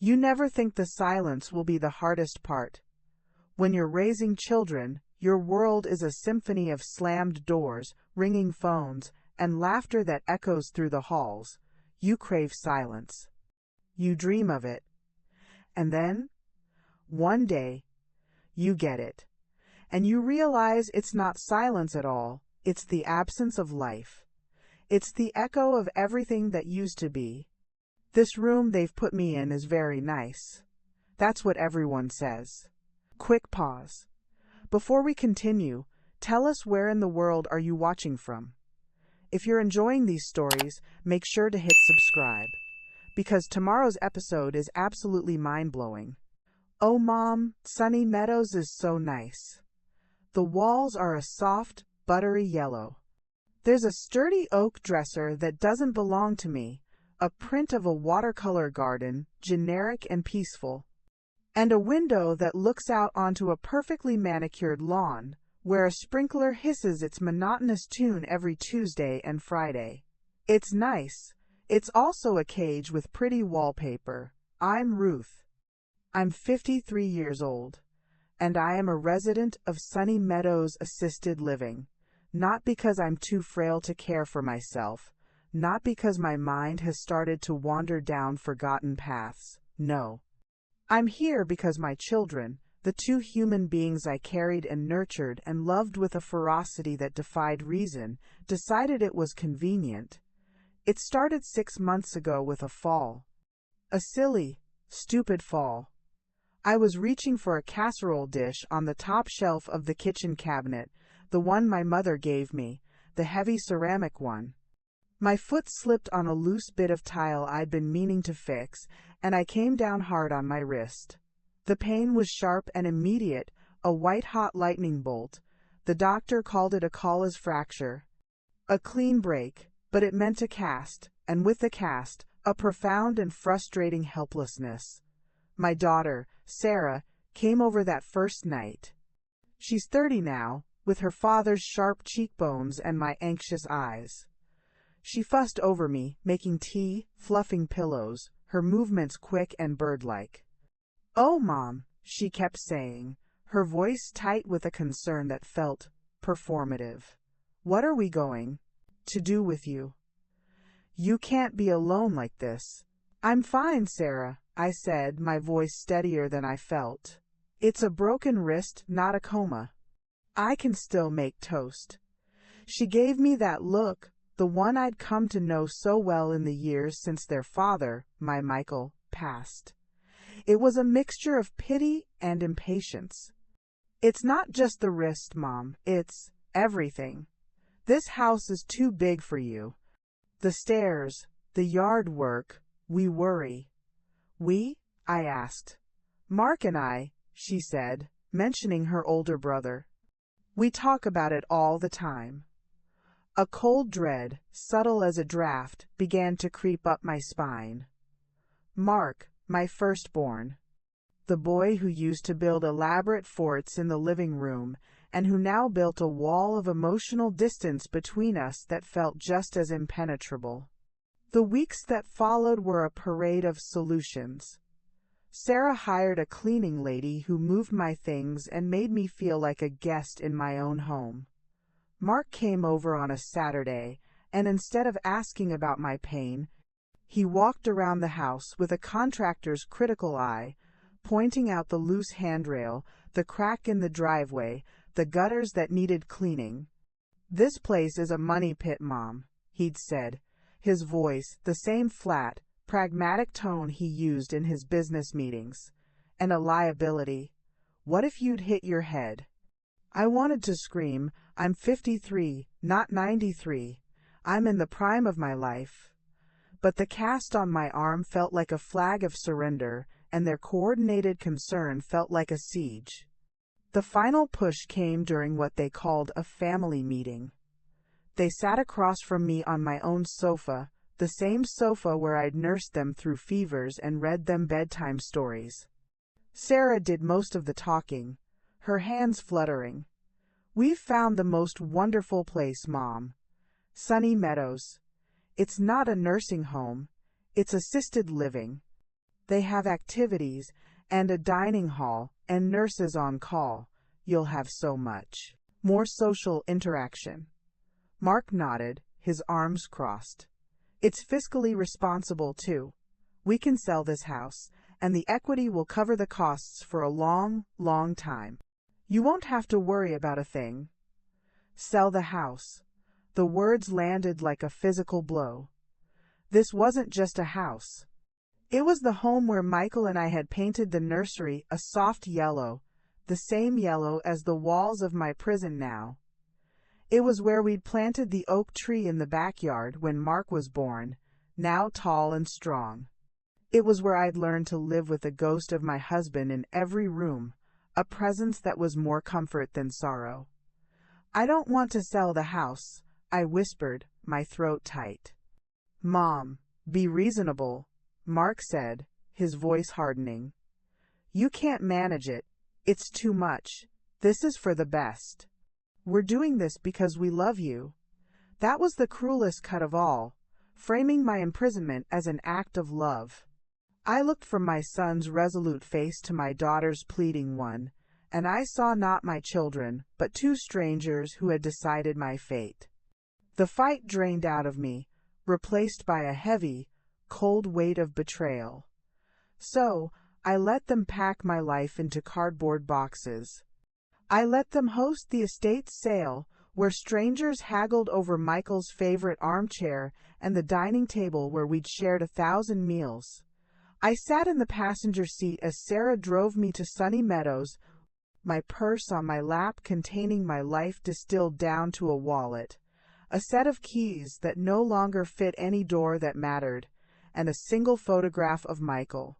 You never think the silence will be the hardest part. When you're raising children, your world is a symphony of slammed doors, ringing phones, and laughter that echoes through the halls. You crave silence. You dream of it. And then, one day, you get it. And you realize it's not silence at all, it's the absence of life. It's the echo of everything that used to be. This room they've put me in is very nice. That's what everyone says. Quick pause. Before we continue, tell us where in the world are you watching from? If you're enjoying these stories, make sure to hit subscribe, because tomorrow's episode is absolutely mind-blowing. Oh Mom, Sunny Meadows is so nice. The walls are a soft, buttery yellow. There's a sturdy oak dresser that doesn't belong to me, a print of a watercolor garden, generic and peaceful, and a window that looks out onto a perfectly manicured lawn, where a sprinkler hisses its monotonous tune every Tuesday and Friday. It's nice. It's also a cage with pretty wallpaper. I'm Ruth. I'm 53 years old, and I am a resident of Sunny Meadows Assisted Living. Not because I'm too frail to care for myself, not because my mind has started to wander down forgotten paths. No. I'm here because my children, the two human beings I carried and nurtured and loved with a ferocity that defied reason, decided it was convenient. It started 6 months ago with a fall. A silly, stupid fall. I was reaching for a casserole dish on the top shelf of the kitchen cabinet, the one my mother gave me, the heavy ceramic one. My foot slipped on a loose bit of tile I'd been meaning to fix, and I came down hard on my wrist. The pain was sharp and immediate, a white-hot lightning bolt. The doctor called it a Colles fracture. A clean break, but it meant a cast, and with the cast, a profound and frustrating helplessness. My daughter, Sarah, came over that first night. She's 30 now, with her father's sharp cheekbones and my anxious eyes. She fussed over me, making tea, fluffing pillows, her movements quick and bird-like. "Oh, Mom," she kept saying, her voice tight with a concern that felt performative. "What are we going to do with you? You can't be alone like this." "I'm fine, Sarah," I said, my voice steadier than I felt. "It's a broken wrist, not a coma. I can still make toast." She gave me that look, the one I'd come to know so well in the years since their father, my Michael, passed. It was a mixture of pity and impatience. "It's not just the wrist, Mom, it's everything. This house is too big for you. The stairs, the yard work, we worry." "We?" I asked. "Mark and I," she said, mentioning her older brother. "We talk about it all the time." A cold dread, subtle as a draft, began to creep up my spine. Mark, my firstborn. The boy who used to build elaborate forts in the living room, and who now built a wall of emotional distance between us that felt just as impenetrable. The weeks that followed were a parade of solutions. Sarah hired a cleaning lady who moved my things and made me feel like a guest in my own home. Mark came over on a Saturday, and instead of asking about my pain, he walked around the house with a contractor's critical eye, pointing out the loose handrail, the crack in the driveway, the gutters that needed cleaning. "This place is a money pit, Mom," he'd said, his voice the same flat, pragmatic tone he used in his business meetings. "And a liability. What if you'd hit your head?" I wanted to scream, "I'm 53, not 93. I'm in the prime of my life." But the cast on my arm felt like a flag of surrender, and their coordinated concern felt like a siege. The final push came during what they called a family meeting. They sat across from me on my own sofa, the same sofa where I'd nursed them through fevers and read them bedtime stories. Sarah did most of the talking, her hands fluttering. "We've found the most wonderful place, Mom. Sunny Meadows. It's not a nursing home, it's assisted living. They have activities, and a dining hall, and nurses on call. You'll have so much more social interaction. Mark nodded, his arms crossed. It's fiscally responsible, too. We can sell this house, and the equity will cover the costs for a long, long time. You won't have to worry about a thing. Sell the house. The words landed like a physical blow. This wasn't just a house. It was the home where Michael and I had painted the nursery a soft yellow, the same yellow as the walls of my prison now. It was where we'd planted the oak tree in the backyard when Mark was born, now tall and strong. It was where I'd learned to live with the ghost of my husband in every room, a presence that was more comfort than sorrow. I don't want to sell the house, I whispered, my throat tight. Mom, be reasonable, Mark said, his voice hardening. You can't manage it. It's too much. This is for the best. We're doing this because we love you. That was the cruelest cut of all, framing my imprisonment as an act of love. I looked from my son's resolute face to my daughter's pleading one, and I saw not my children, but two strangers who had decided my fate. The fight drained out of me, replaced by a heavy, cold weight of betrayal. So, I let them pack my life into cardboard boxes. I let them host the estate's sale, where strangers haggled over Michael's favorite armchair and the dining table where we'd shared 1,000 meals. I sat in the passenger seat as Sarah drove me to Sunny Meadows, my purse on my lap containing my life distilled down to a wallet, a set of keys that no longer fit any door that mattered, and a single photograph of Michael.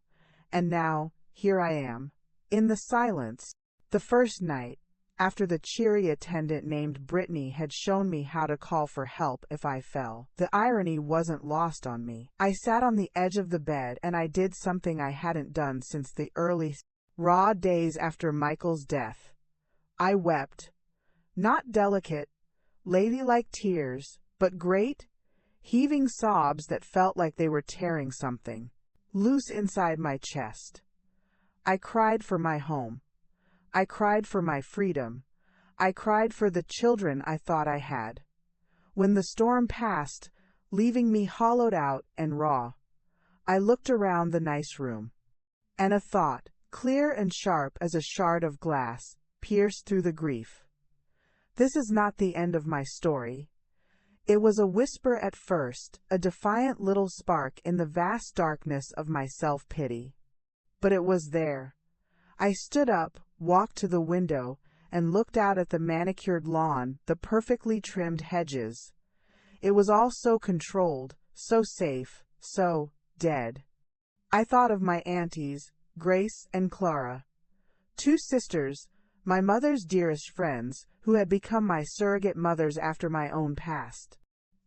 And now, here I am, in the silence. The first night, after the cheery attendant named Brittany had shown me how to call for help if I fell, the irony wasn't lost on me. I sat on the edge of the bed and I did something I hadn't done since the early, raw days after Michael's death. I wept. Not delicate, ladylike tears, but great, heaving sobs that felt like they were tearing something loose inside my chest. I cried for my home. I cried for my freedom. I cried for the children I thought I had. When the storm passed, leaving me hollowed out and raw, I looked around the nice room. And a thought, clear and sharp as a shard of glass, pierced through the grief. This is not the end of my story. It was a whisper at first, a defiant little spark in the vast darkness of my self-pity. But it was there. I stood up, walked to the window, and looked out at the manicured lawn, the perfectly trimmed hedges. It was all so controlled, so safe, so dead. I thought of my aunties, Grace and Clara, two sisters, my mother's dearest friends, who had become my surrogate mothers after my own passed.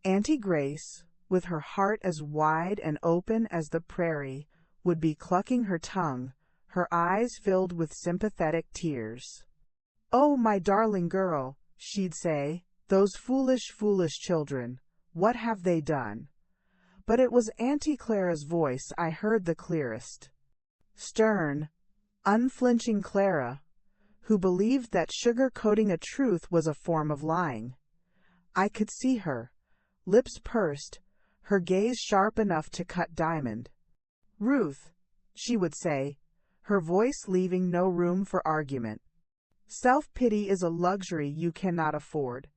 Auntie Grace, with her heart as wide and open as the prairie, would be clucking her tongue, her eyes filled with sympathetic tears. "Oh, my darling girl," she'd say, "those foolish, foolish children, what have they done?" But it was Auntie Clara's voice I heard the clearest. Stern, unflinching Clara, who believed that sugar-coating a truth was a form of lying. I could see her, lips pursed, her gaze sharp enough to cut diamond. "Ruth," she would say, her voice leaving no room for argument, "self-pity is a luxury you cannot afford.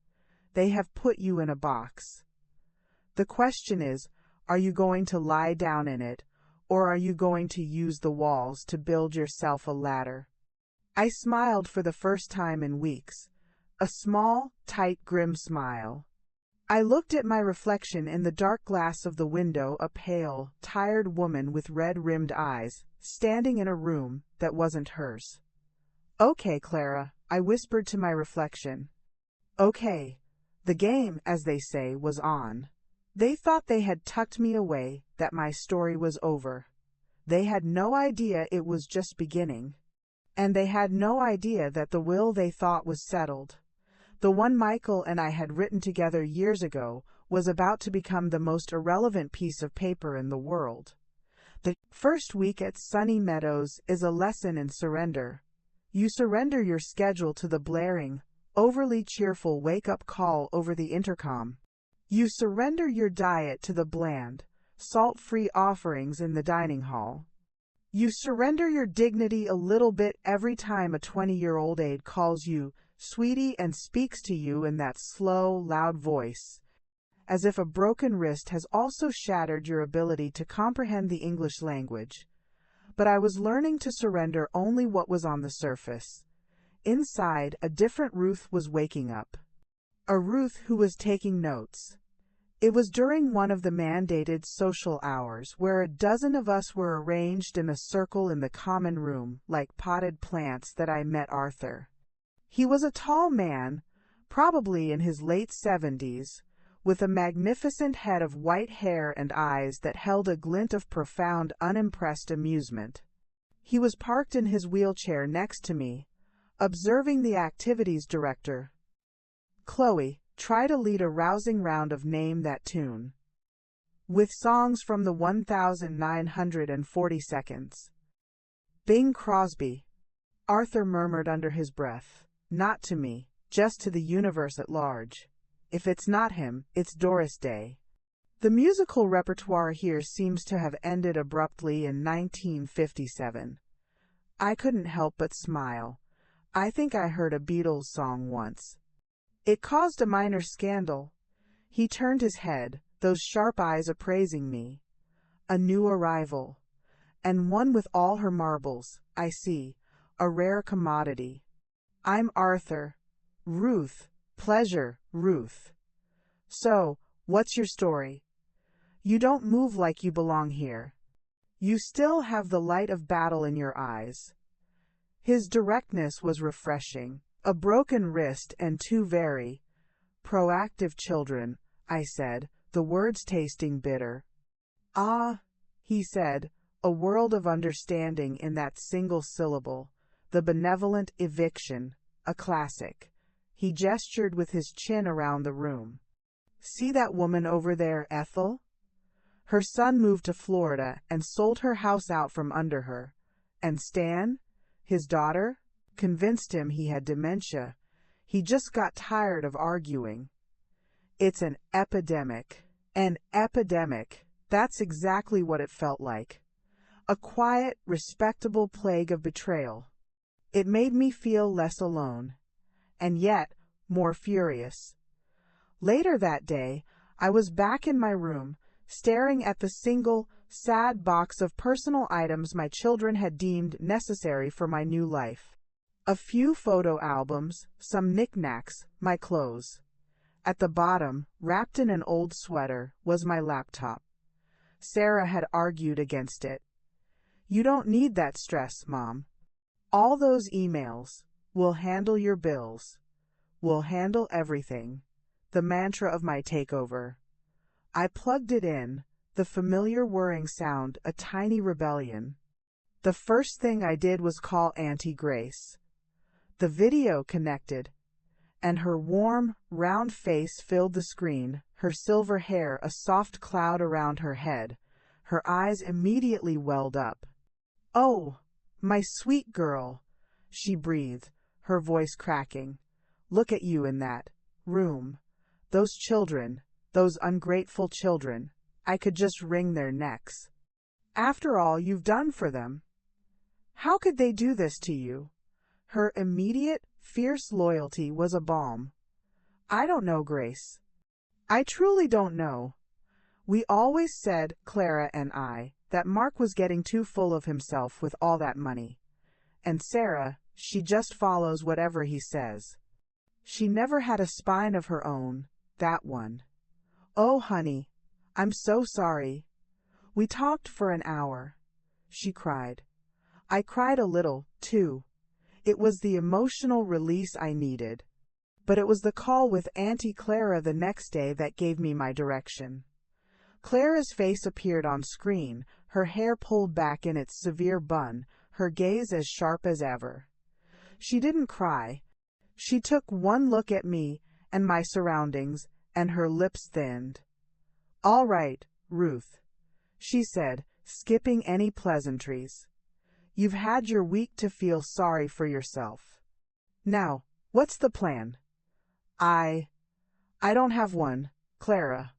They have put you in a box. The question is, are you going to lie down in it, or are you going to use the walls to build yourself a ladder?" I smiled for the first time in weeks, a small, tight, grim smile. I looked at my reflection in the dark glass of the window, a pale, tired woman with red-rimmed eyes, standing in a room that wasn't hers. "Okay, Clara," I whispered to my reflection. "Okay." The game, as they say, was on. They thought they had tucked me away, that my story was over. They had no idea it was just beginning. And they had no idea that the will they thought was settled, the one Michael and I had written together years ago, was about to become the most irrelevant piece of paper in the world. The First week at Sunny Meadows is a lesson in surrender. You surrender your schedule to the blaring, overly cheerful wake-up call over the intercom. You surrender your diet to the bland, salt-free offerings in the dining hall. You surrender your dignity a little bit every time a 20-year-old aide calls you sweetie and speaks to you in that slow, loud voice, as if a broken wrist has also shattered your ability to comprehend the English language. But I was learning to surrender only what was on the surface. Inside, a different Ruth was waking up. A Ruth who was taking notes. It was during one of the mandated social hours where a dozen of us were arranged in a circle in the common room like potted plants that I met Arthur. He was a tall man, probably in his late 70s, with a magnificent head of white hair and eyes that held a glint of profound, unimpressed amusement. He was parked in his wheelchair next to me, observing the activities director. "Chloe, try to lead a rousing round of Name That Tune, with songs from the 1940 seconds. Bing Crosby." Arthur murmured under his breath. "Not to me, just to the universe at large. If it's not him, it's Doris Day." The musical repertoire here seems to have ended abruptly in 1957. I couldn't help but smile. I think I heard a Beatles song once. It caused a minor scandal. He turned his head, those sharp eyes appraising me. A new arrival. And one with all her marbles, I see. A rare commodity. "I'm Arthur." "Ruth. Pleasure, Ruth. So, what's your story? You don't move like you belong here. You still have the light of battle in your eyes." His directness was refreshing. "A broken wrist and two very proactive children," I said, the words tasting bitter. "Ah," he said, a world of understanding in that single syllable. "The benevolent eviction, a classic." He gestured with his chin around the room. "See that woman over there, Ethel? Her son moved to Florida and sold her house out from under her. And Stan, his daughter, convinced him he had dementia. He just got tired of arguing. It's an epidemic. An epidemic. That's exactly what it felt like. A quiet, respectable plague of betrayal. It made me feel less alone. And yet, more furious. Later that day, I was back in my room, staring at the single, sad box of personal items my children had deemed necessary for my new life. A few photo albums, some knickknacks, my clothes. At the bottom, wrapped in an old sweater, was my laptop. Sarah had argued against it. "You don't need that stress, Mom. All those emails. We'll handle your bills. We'll handle everything." The mantra of my takeover. I plugged it in, the familiar whirring sound, a tiny rebellion. The first thing I did was call Auntie Grace. The video connected, and her warm, round face filled the screen, her silver hair a soft cloud around her head. Her eyes immediately welled up. "Oh, my sweet girl," she breathed, her voice cracking. "Look at you in that room. Those children, those ungrateful children, I could just wring their necks. After all you've done for them. How could they do this to you?" Her immediate, fierce loyalty was a balm. "I don't know, Grace. I truly don't know. We always said, Clara and I, that Mark was getting too full of himself with all that money. And Sarah, she just follows whatever he says. She never had a spine of her own, that one. Oh, honey, I'm so sorry. We talked for an hour." She cried. I cried a little, too. It was the emotional release I needed. But it was the call with Auntie Clara the next day that gave me my direction. Clara's face appeared on screen, her hair pulled back in its severe bun, her gaze as sharp as ever. She didn't cry. She took one look at me and my surroundings, and her lips thinned. "All right, Ruth," she said, skipping any pleasantries. You've had your week to feel sorry for yourself. Now, what's the plan? I don't have one, Clara.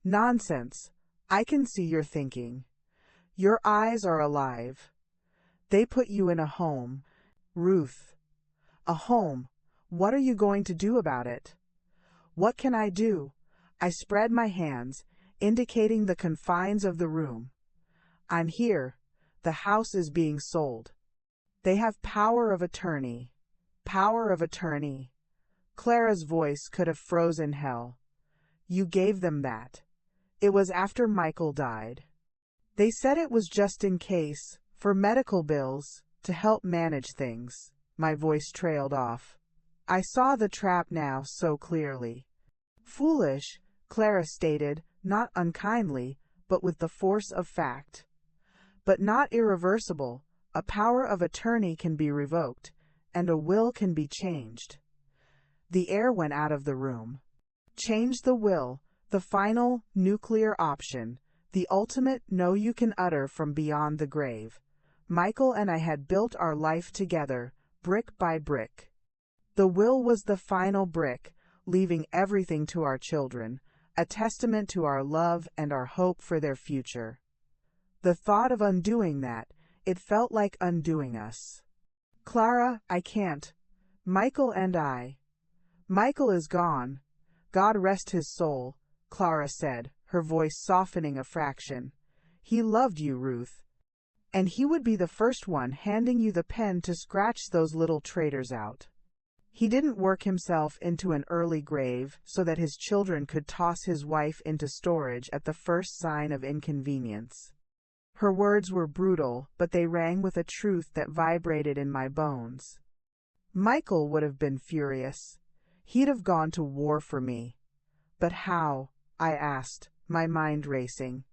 Nonsense. I can see you're thinking. Your eyes are alive. They put you in a home. Ruth. A home. What are you going to do about it? What can I do? I spread my hands, indicating the confines of the room. I'm here. The house is being sold. They have power of attorney. Power of attorney. Clara's voice could have frozen hell. You gave them that. It was after Michael died. They said it was just in case, for medical bills, to help manage things. My voice trailed off. I saw the trap now so clearly. Foolish, Clara stated, not unkindly, but with the force of fact. But not irreversible. A power of attorney can be revoked, and a will can be changed. The air went out of the room. Change the will, the final, nuclear option, the ultimate no you can utter from beyond the grave. Michael and I had built our life together, brick by brick. The will was the final brick, leaving everything to our children, a testament to our love and our hope for their future. The thought of undoing that, it felt like undoing us. Clara, I can't. Michael and I. Michael is gone. God rest his soul, Clara said, her voice softening a fraction. He loved you, Ruth. And he would be the first one handing you the pen to scratch those little traitors out. He didn't work himself into an early grave so that his children could toss his wife into storage at the first sign of inconvenience. Her words were brutal, but they rang with a truth that vibrated in my bones. Michael would have been furious. He'd have gone to war for me. But how? I asked, my mind racing.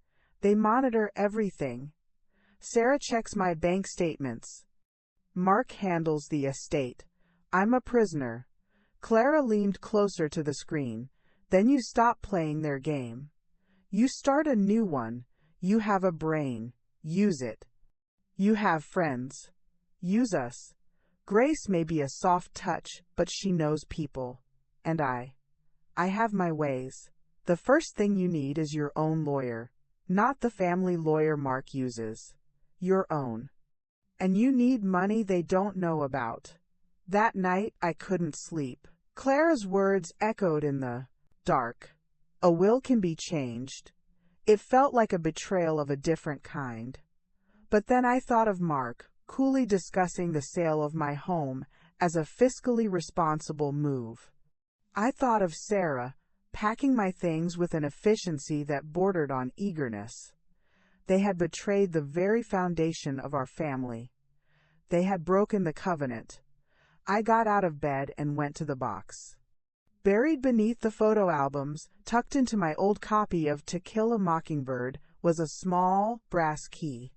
They monitor everything. Sarah checks my bank statements. Mark handles the estate. I'm a prisoner. Clara leaned closer to the screen. Then you stop playing their game. You start a new one. You have a brain. Use it. You have friends. Use us. Grace may be a soft touch, but she knows people. And I have my ways. The first thing you need is your own lawyer. Not the family lawyer Mark uses. Your own. And you need money they don't know about. That night I couldn't sleep. Clara's words echoed in the dark. A will can be changed. It felt like a betrayal of a different kind. But then I thought of Mark, coolly discussing the sale of my home as a fiscally responsible move. I thought of Sarah, packing my things with an efficiency that bordered on eagerness. They had betrayed the very foundation of our family. They had broken the covenant. I got out of bed and went to the box. Buried beneath the photo albums, tucked into my old copy of To Kill a Mockingbird, was a small, brass key.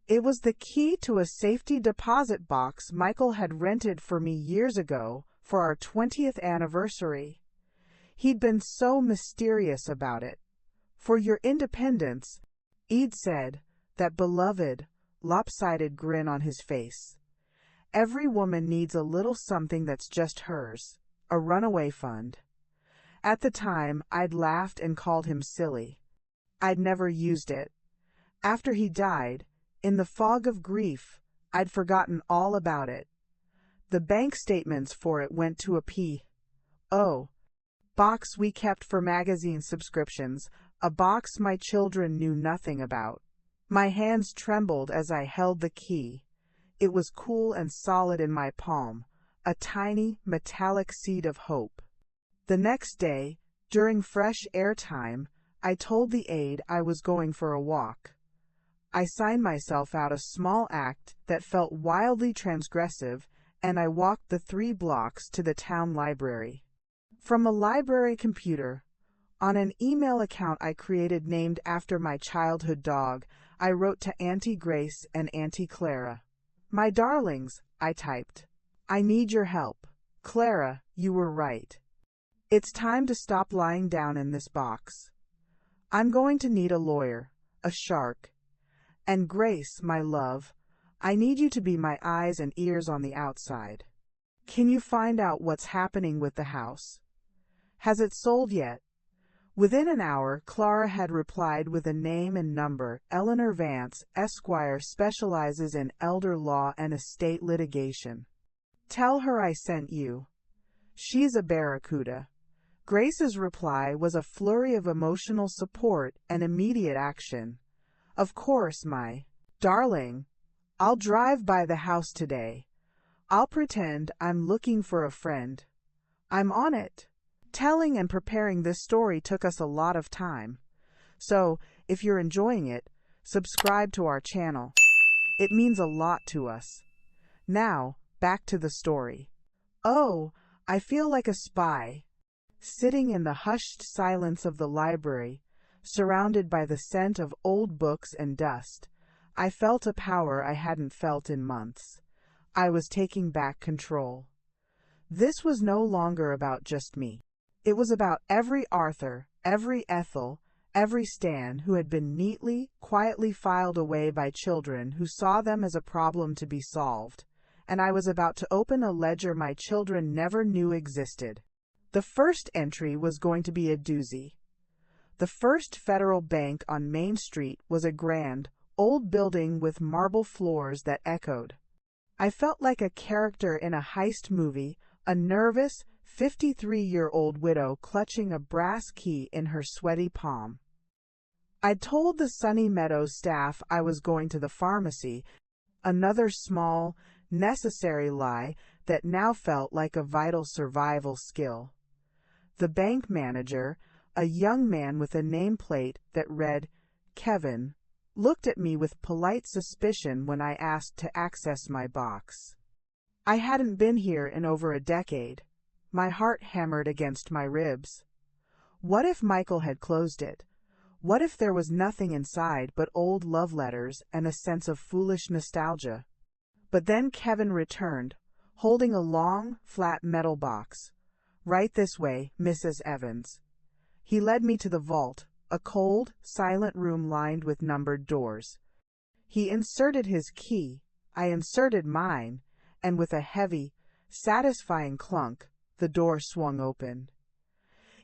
It was the key to a safety deposit box Michael had rented for me years ago for our 20th anniversary. He'd been so mysterious about it. For your independence, Eid said, that beloved, lopsided grin on his face. Every woman needs a little something that's just hers, a runaway fund. At the time, I'd laughed and called him silly. I'd never used it. After he died, in the fog of grief, I'd forgotten all about it. The bank statements for it went to a P.O. box we kept for magazine subscriptions, a box my children knew nothing about. My hands trembled as I held the key. It was cool and solid in my palm, a tiny, metallic seed of hope. The next day, during fresh air time, I told the aide I was going for a walk. I signed myself out a small act that felt wildly transgressive, and I walked the 3 blocks to the town library. From a library computer, on an email account I created named after my childhood dog, I wrote to Auntie Grace and Auntie Clara. My darlings, I typed. I need your help. Clara, you were right. It's time to stop lying down in this box. I'm going to need a lawyer, a shark. And Grace, my love, I need you to be my eyes and ears on the outside. Can you find out what's happening with the house? Has it sold yet? Within an hour, Clara had replied with a name and number. Eleanor Vance, Esquire, specializes in elder law and estate litigation. Tell her I sent you. She's a barracuda. Grace's reply was a flurry of emotional support and immediate action. Of course, my darling. I'll drive by the house today. I'll pretend I'm looking for a friend. I'm on it. Telling and preparing this story took us a lot of time. So, if you're enjoying it, subscribe to our channel. It means a lot to us. Now, back to the story. Oh, I feel like a spy. Sitting in the hushed silence of the library, surrounded by the scent of old books and dust, I felt a power I hadn't felt in months. I was taking back control. This was no longer about just me. It was about every Arthur, every Ethel, every Stan who had been neatly, quietly filed away by children who saw them as a problem to be solved, and I was about to open a ledger my children never knew existed. The first entry was going to be a doozy. The First Federal Bank on Main Street was a grand, old building with marble floors that echoed. I felt like a character in a heist movie, a nervous, 53-year-old widow clutching a brass key in her sweaty palm. I'd told the Sunny Meadows staff I was going to the pharmacy, another small, necessary lie that now felt like a vital survival skill. The bank manager, a young man with a nameplate that read, Kevin, looked at me with polite suspicion when I asked to access my box. I hadn't been here in over a decade. My heart hammered against my ribs. What if Michael had closed it? What if there was nothing inside but old love letters and a sense of foolish nostalgia? But then Kevin returned, holding a long, flat metal box. Right this way, Mrs. Evans. He led me to the vault, a cold, silent room lined with numbered doors. He inserted his key, I inserted mine, and with a heavy, satisfying clunk, the door swung open.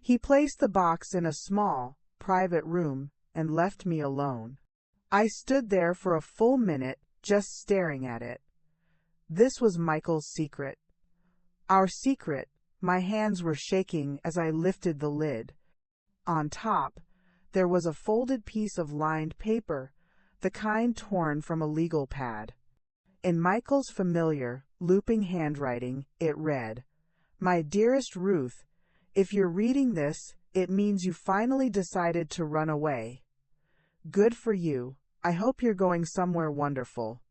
He placed the box in a small, private room and left me alone. I stood there for a full minute, just staring at it. This was Michael's secret. Our secret. My hands were shaking as I lifted the lid. On top, there was a folded piece of lined paper, the kind torn from a legal pad. In Michael's familiar, looping handwriting, it read, My dearest Ruth, if you're reading this, it means you finally decided to run away. Good for you. I hope you're going somewhere wonderful.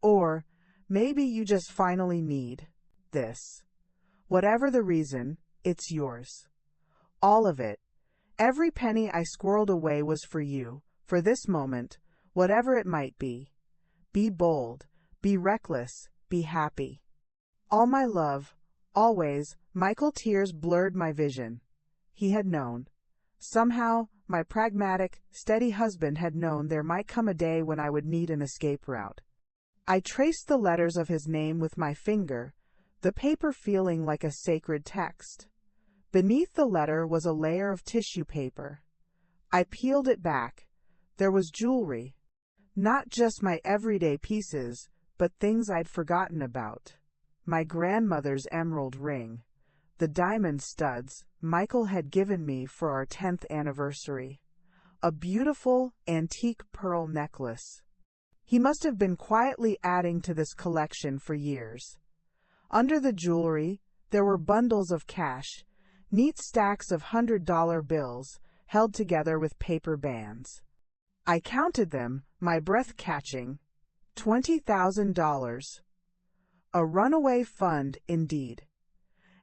Or, maybe you just finally need this. Whatever the reason, it's yours. All of it. Every penny I squirreled away was for you, for this moment, whatever it might be. Be bold, be reckless, be happy. All my love, always. Michael. Tears blurred my vision. He had known. Somehow, my pragmatic, steady husband had known there might come a day when I would need an escape route. I traced the letters of his name with my finger, the paper feeling like a sacred text. Beneath the letter was a layer of tissue paper. I peeled it back. There was jewelry. Not just my everyday pieces, but things I'd forgotten about. My grandmother's emerald ring. The diamond studs Michael had given me for our 10th anniversary. A beautiful, antique pearl necklace. He must have been quietly adding to this collection for years. Under the jewelry, there were bundles of cash, neat stacks of $100 bills, held together with paper bands. I counted them, my breath catching. $20,000. A runaway fund, indeed.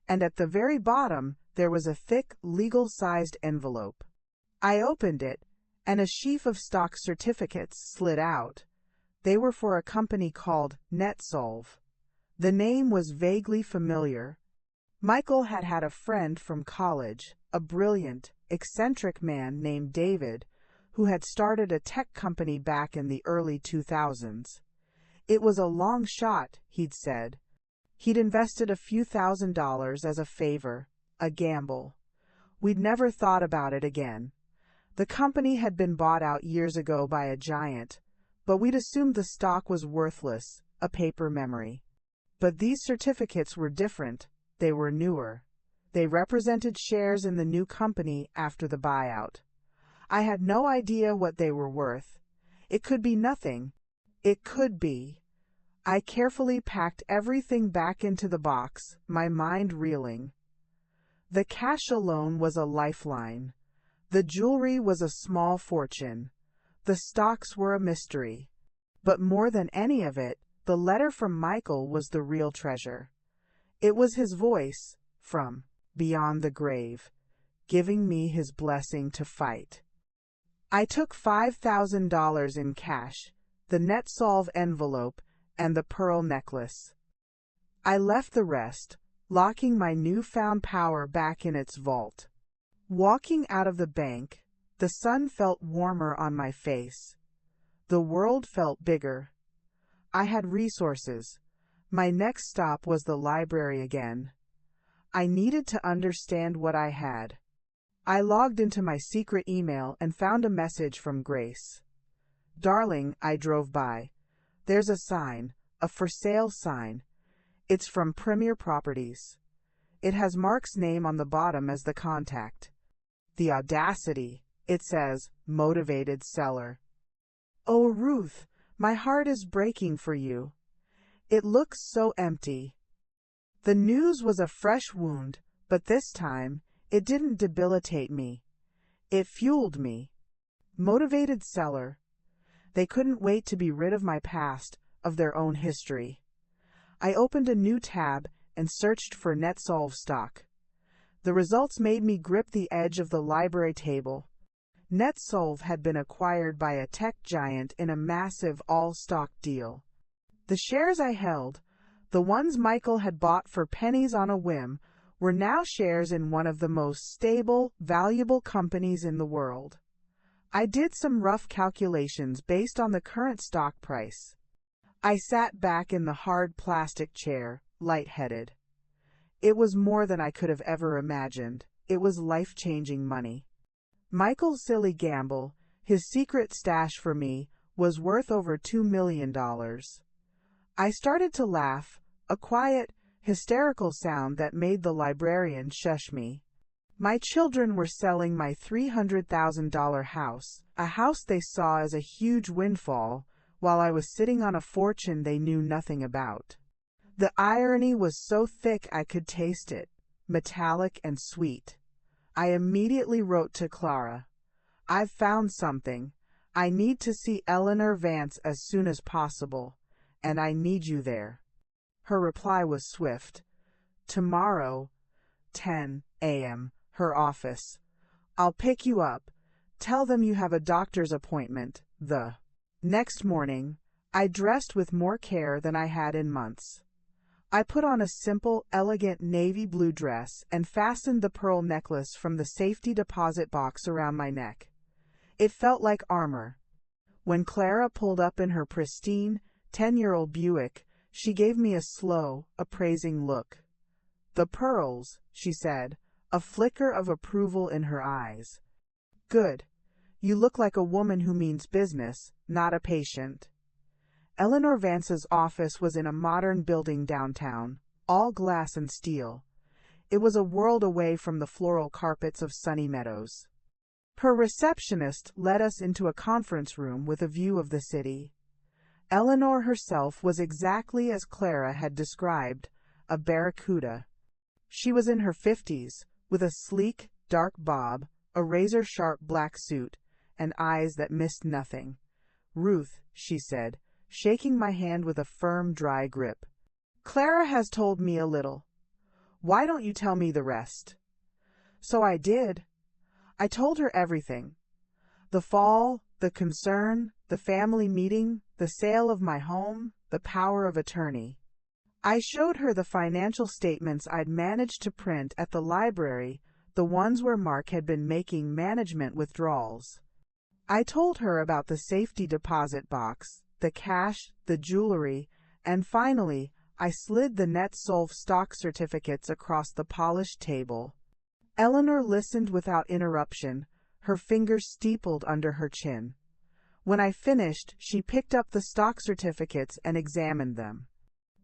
And at the very bottom, there was a thick, legal-sized envelope. I opened it, and a sheaf of stock certificates slid out. They were for a company called NetSolve. The name was vaguely familiar. Michael had had a friend from college, a brilliant, eccentric man named David, who had started a tech company back in the early 2000s. It was a long shot, he'd said. He'd invested a few $1,000s as a favor, a gamble. We'd never thought about it again. The company had been bought out years ago by a giant, but we'd assumed the stock was worthless, a paper memory. But these certificates were different. They were newer. They represented shares in the new company after the buyout. I had no idea what they were worth. It could be nothing. It could be. I carefully packed everything back into the box, my mind reeling. The cash alone was a lifeline. The jewelry was a small fortune. The stocks were a mystery. But more than any of it, the letter from Michael was the real treasure. It was his voice, from beyond the grave, giving me his blessing to fight. I took $5,000 in cash, the NetSolve envelope, and the pearl necklace. I left the rest, locking my newfound power back in its vault. Walking out of the bank, the sun felt warmer on my face. The world felt bigger. I had resources. My next stop was the library again. I needed to understand what I had. I logged into my secret email and found a message from Grace. "Darling," I drove by. "There's a sign, a for sale sign. It's from Premier Properties. It has Mark's name on the bottom as the contact. The audacity. It says, motivated seller. Oh, Ruth, my heart is breaking for you. It looks so empty." The news was a fresh wound, but this time, it didn't debilitate me. It fueled me. Motivated seller. They couldn't wait to be rid of my past, of their own history. I opened a new tab and searched for NetSolve stock. The results made me grip the edge of the library table. NetSolve had been acquired by a tech giant in a massive all-stock deal. The shares I held, the ones Michael had bought for pennies on a whim, were now shares in one of the most stable, valuable companies in the world. I did some rough calculations based on the current stock price. I sat back in the hard plastic chair, lightheaded. It was more than I could have ever imagined. It was life-changing money. Michael's silly gamble, his secret stash for me, was worth over $2 million. I started to laugh, a quiet, hysterical sound that made the librarian shush me. My children were selling my $300,000 house, a house they saw as a huge windfall, while I was sitting on a fortune they knew nothing about. The irony was so thick I could taste it, metallic and sweet. I immediately wrote to Clara. "I've found something. I need to see Eleanor Vance as soon as possible, and I need you there." Her reply was swift. "Tomorrow, 10 a.m., her office. I'll pick you up. Tell them you have a doctor's appointment." The next morning, I dressed with more care than I had in months. I put on a simple, elegant navy blue dress and fastened the pearl necklace from the safety deposit box around my neck. It felt like armor. When Clara pulled up in her pristine, 10-year-old Buick, she gave me a slow, appraising look. "The pearls," she said, a flicker of approval in her eyes. "Good. You look like a woman who means business, not a patient." Eleanor Vance's office was in a modern building downtown, all glass and steel. It was a world away from the floral carpets of Sunny Meadows. Her receptionist led us into a conference room with a view of the city. Eleanor herself was exactly as Clara had described, a barracuda. She was in her 50s, with a sleek, dark bob, a razor-sharp black suit, and eyes that missed nothing. "Ruth," she said, shaking my hand with a firm, dry grip. "Clara has told me a little. Why don't you tell me the rest?" So I did. I told her everything. The fall, the concern, the family meeting, the sale of my home, the power of attorney. I showed her the financial statements I'd managed to print at the library, the ones where Mark had been making management withdrawals. I told her about the safety deposit box, the cash, the jewelry, and finally, I slid the NetSolve stock certificates across the polished table. Eleanor listened without interruption, her fingers steepled under her chin. When I finished, she picked up the stock certificates and examined them.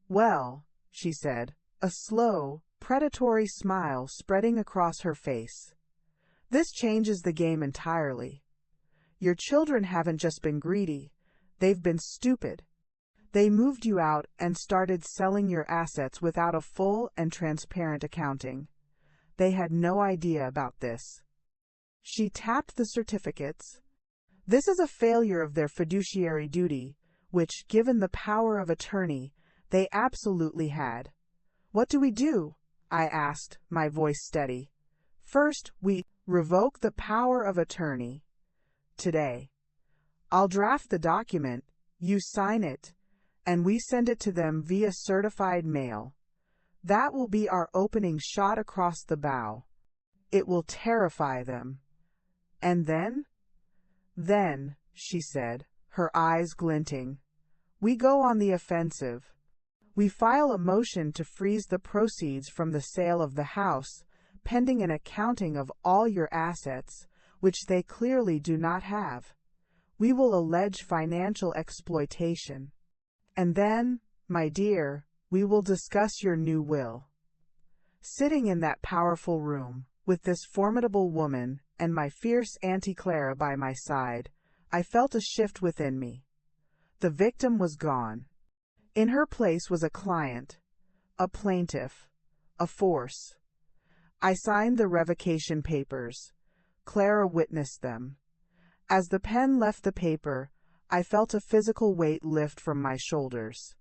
"Well," she said, a slow, predatory smile spreading across her face. "This changes the game entirely. Your children haven't just been greedy, they've been stupid. They moved you out and started selling your assets without a full and transparent accounting. They had no idea about this." She tapped the certificates. "This is a failure of their fiduciary duty, which, given the power of attorney, they absolutely had." "What do we do?" I asked, my voice steady. "First, we revoke the power of attorney. Today. I'll draft the document, you sign it, and we send it to them via certified mail. That will be our opening shot across the bow. It will terrify them. And then?" "Then," she said, her eyes glinting, "we go on the offensive. We file a motion to freeze the proceeds from the sale of the house, pending an accounting of all your assets, which they clearly do not have. We will allege financial exploitation. And then, my dear, we will discuss your new will." Sitting in that powerful room, with this formidable woman and my fierce Auntie Clara by my side, I felt a shift within me. The victim was gone. In her place was a client, a plaintiff, a force. I signed the revocation papers. Clara witnessed them. As the pen left the paper, I felt a physical weight lift from my shoulders.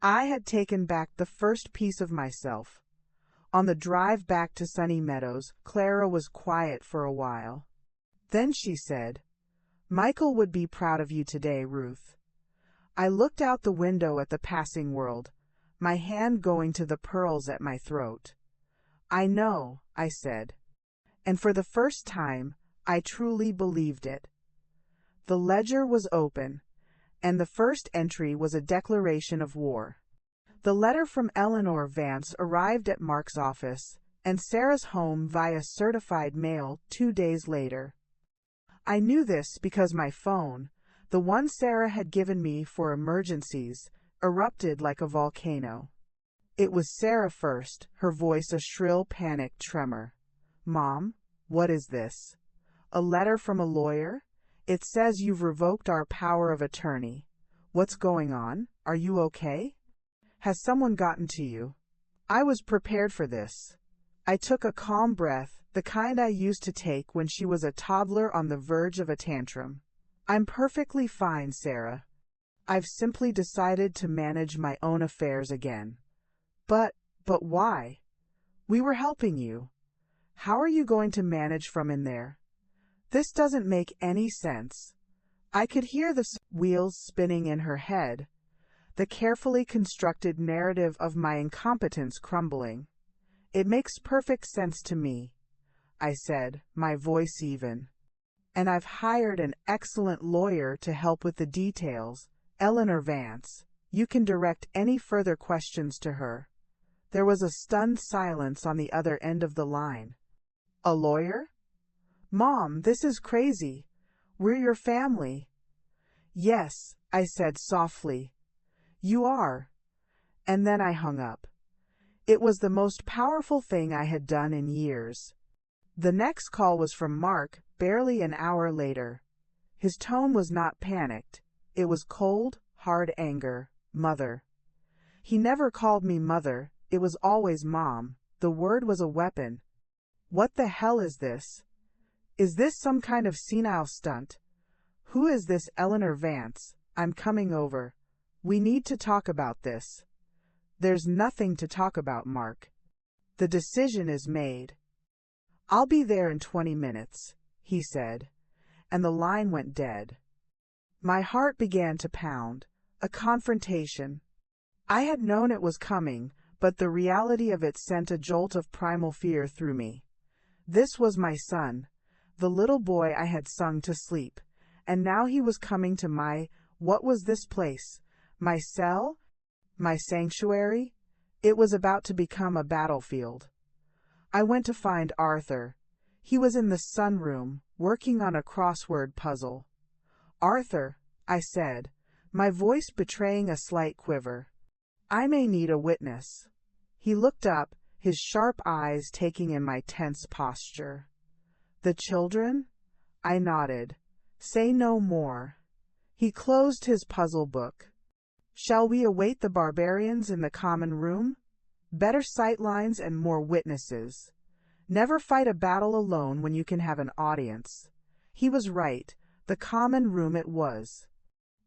I had taken back the first piece of myself. On the drive back to Sunny Meadows, Clara was quiet for a while. Then she said, "Michael would be proud of you today, Ruth." I looked out the window at the passing world, my hand going to the pearls at my throat. "I know," I said. And for the first time, I truly believed it. The ledger was open, and the first entry was a declaration of war. The letter from Eleanor Vance arrived at Mark's office, and Sarah's home via certified mail 2 days later. I knew this because my phone, the one Sarah had given me for emergencies, erupted like a volcano. It was Sarah first, her voice a shrill panicked tremor. "Mom, what is this? A letter from a lawyer? It says you've revoked our power of attorney. What's going on? Are you okay? Has someone gotten to you?" I was prepared for this. I took a calm breath, the kind I used to take when she was a toddler on the verge of a tantrum. "I'm perfectly fine, Sarah. I've simply decided to manage my own affairs again." But why? We were helping you. How are you going to manage from in there? This doesn't make any sense." I could hear the wheels spinning in her head, the carefully constructed narrative of my incompetence crumbling. "It makes perfect sense to me," I said, my voice even. "And I've hired an excellent lawyer to help with the details, Eleanor Vance. You can direct any further questions to her." There was a stunned silence on the other end of the line. "A lawyer? Mom, this is crazy. We're your family." "Yes," I said softly. "You are." And then I hung up. It was the most powerful thing I had done in years. The next call was from Mark, barely an hour later. His tone was not panicked. It was cold, hard anger. "Mother." He never called me mother, it was always Mom. The word was a weapon. "What the hell is this? Is this some kind of senile stunt? Who is this Eleanor Vance? I'm coming over. We need to talk about this." "There's nothing to talk about, Mark. The decision is made." "I'll be there in 20 minutes, he said, and the line went dead. My heart began to pound. A confrontation. I had known it was coming, but the reality of it sent a jolt of primal fear through me. This was my son, the little boy I had sung to sleep, and now he was coming to what was this place? My cell? My sanctuary? It was about to become a battlefield. I went to find Arthur. He was in the sunroom, working on a crossword puzzle. "Arthur," I said, my voice betraying a slight quiver. "I may need a witness." He looked up, his sharp eyes taking in my tense posture. "The children?" I nodded. "Say no more." He closed his puzzle book. "Shall we await the barbarians in the common room? Better sightlines and more witnesses. Never fight a battle alone when you can have an audience." He was right. The common room it was.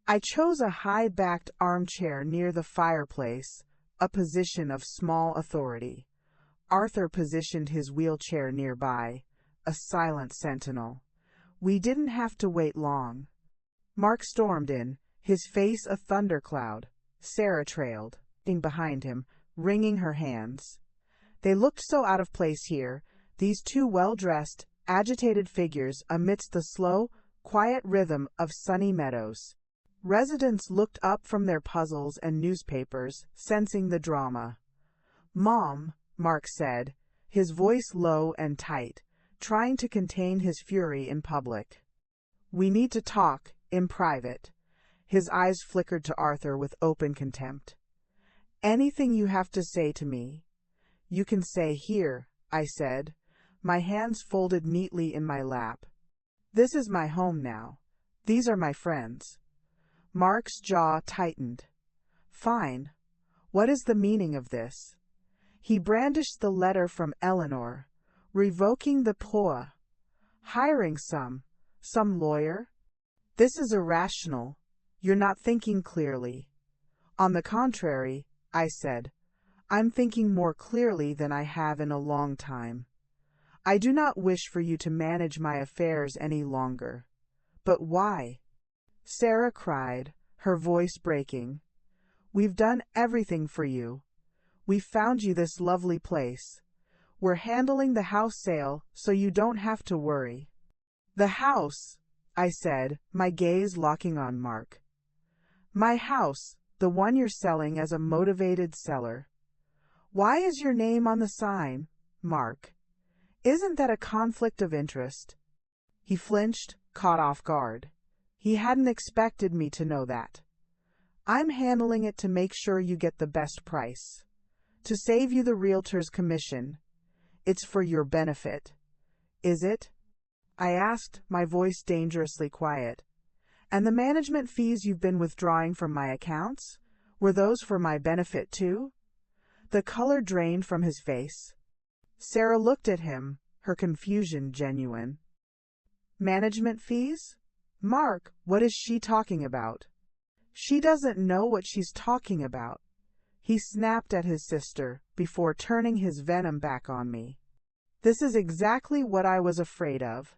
I chose a high-backed armchair near the fireplace, a position of small authority. Arthur positioned his wheelchair nearby, a silent sentinel. We didn't have to wait long. Mark stormed in, his face a thundercloud. Sarah trailed, behind him, wringing her hands. They looked so out of place here, these two well-dressed, agitated figures amidst the slow, quiet rhythm of Sunny Meadows. Residents looked up from their puzzles and newspapers, sensing the drama. "Mom," Mark said, his voice low and tight, trying to contain his fury in public. "We need to talk, in private." His eyes flickered to Arthur with open contempt. "Anything you have to say to me, you can say here," I said, my hands folded neatly in my lap. "This is my home now. These are my friends." Mark's jaw tightened. "Fine. What is the meaning of this?" He brandished the letter from Eleanor, revoking the POA. "Hiring some lawyer? This is irrational. You're not thinking clearly." "On the contrary," I said, "I'm thinking more clearly than I have in a long time. I do not wish for you to manage my affairs any longer." "But why?" Sarah cried, her voice breaking. "We've done everything for you. We found you this lovely place. We're handling the house sale so you don't have to worry." "The house," I said, my gaze locking on Mark. "My house, the one you're selling as a motivated seller. Why is your name on the sign, Mark? Isn't that a conflict of interest?" He flinched, caught off guard. He hadn't expected me to know that. "I'm handling it to make sure you get the best price. To save you the realtor's commission. It's for your benefit." "Is it?" I asked, my voice dangerously quiet. "And the management fees you've been withdrawing from my accounts? Were those for my benefit too?" The color drained from his face. Sarah looked at him, her confusion genuine. "Management fees? Mark, what is she talking about?" "She doesn't know what she's talking about." He snapped at his sister, before turning his venom back on me. "This is exactly what I was afraid of.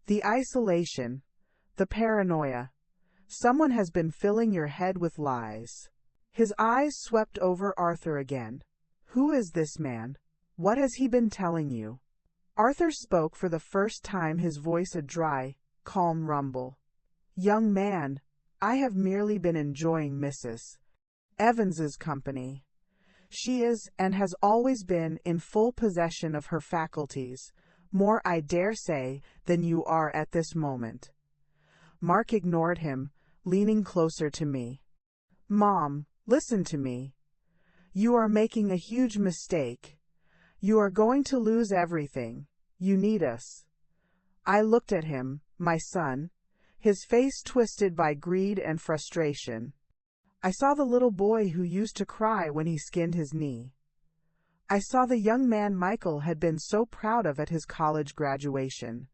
The isolation, the paranoia. Someone has been filling your head with lies." His eyes swept over Arthur again. "Who is this man? What has he been telling you?" Arthur spoke for the first time, his voice a dry, calm rumble. "Young man, I have merely been enjoying Mrs. Evans's company. She is, and has always been, in full possession of her faculties, more, I dare say, than you are at this moment." Mark ignored him, leaning closer to me. "Mom, listen to me. You are making a huge mistake. You are going to lose everything. You need us." I looked at him, my son, his face twisted by greed and frustration. I saw the little boy who used to cry when he skinned his knee. I saw the young man Michael had been so proud of at his college graduation,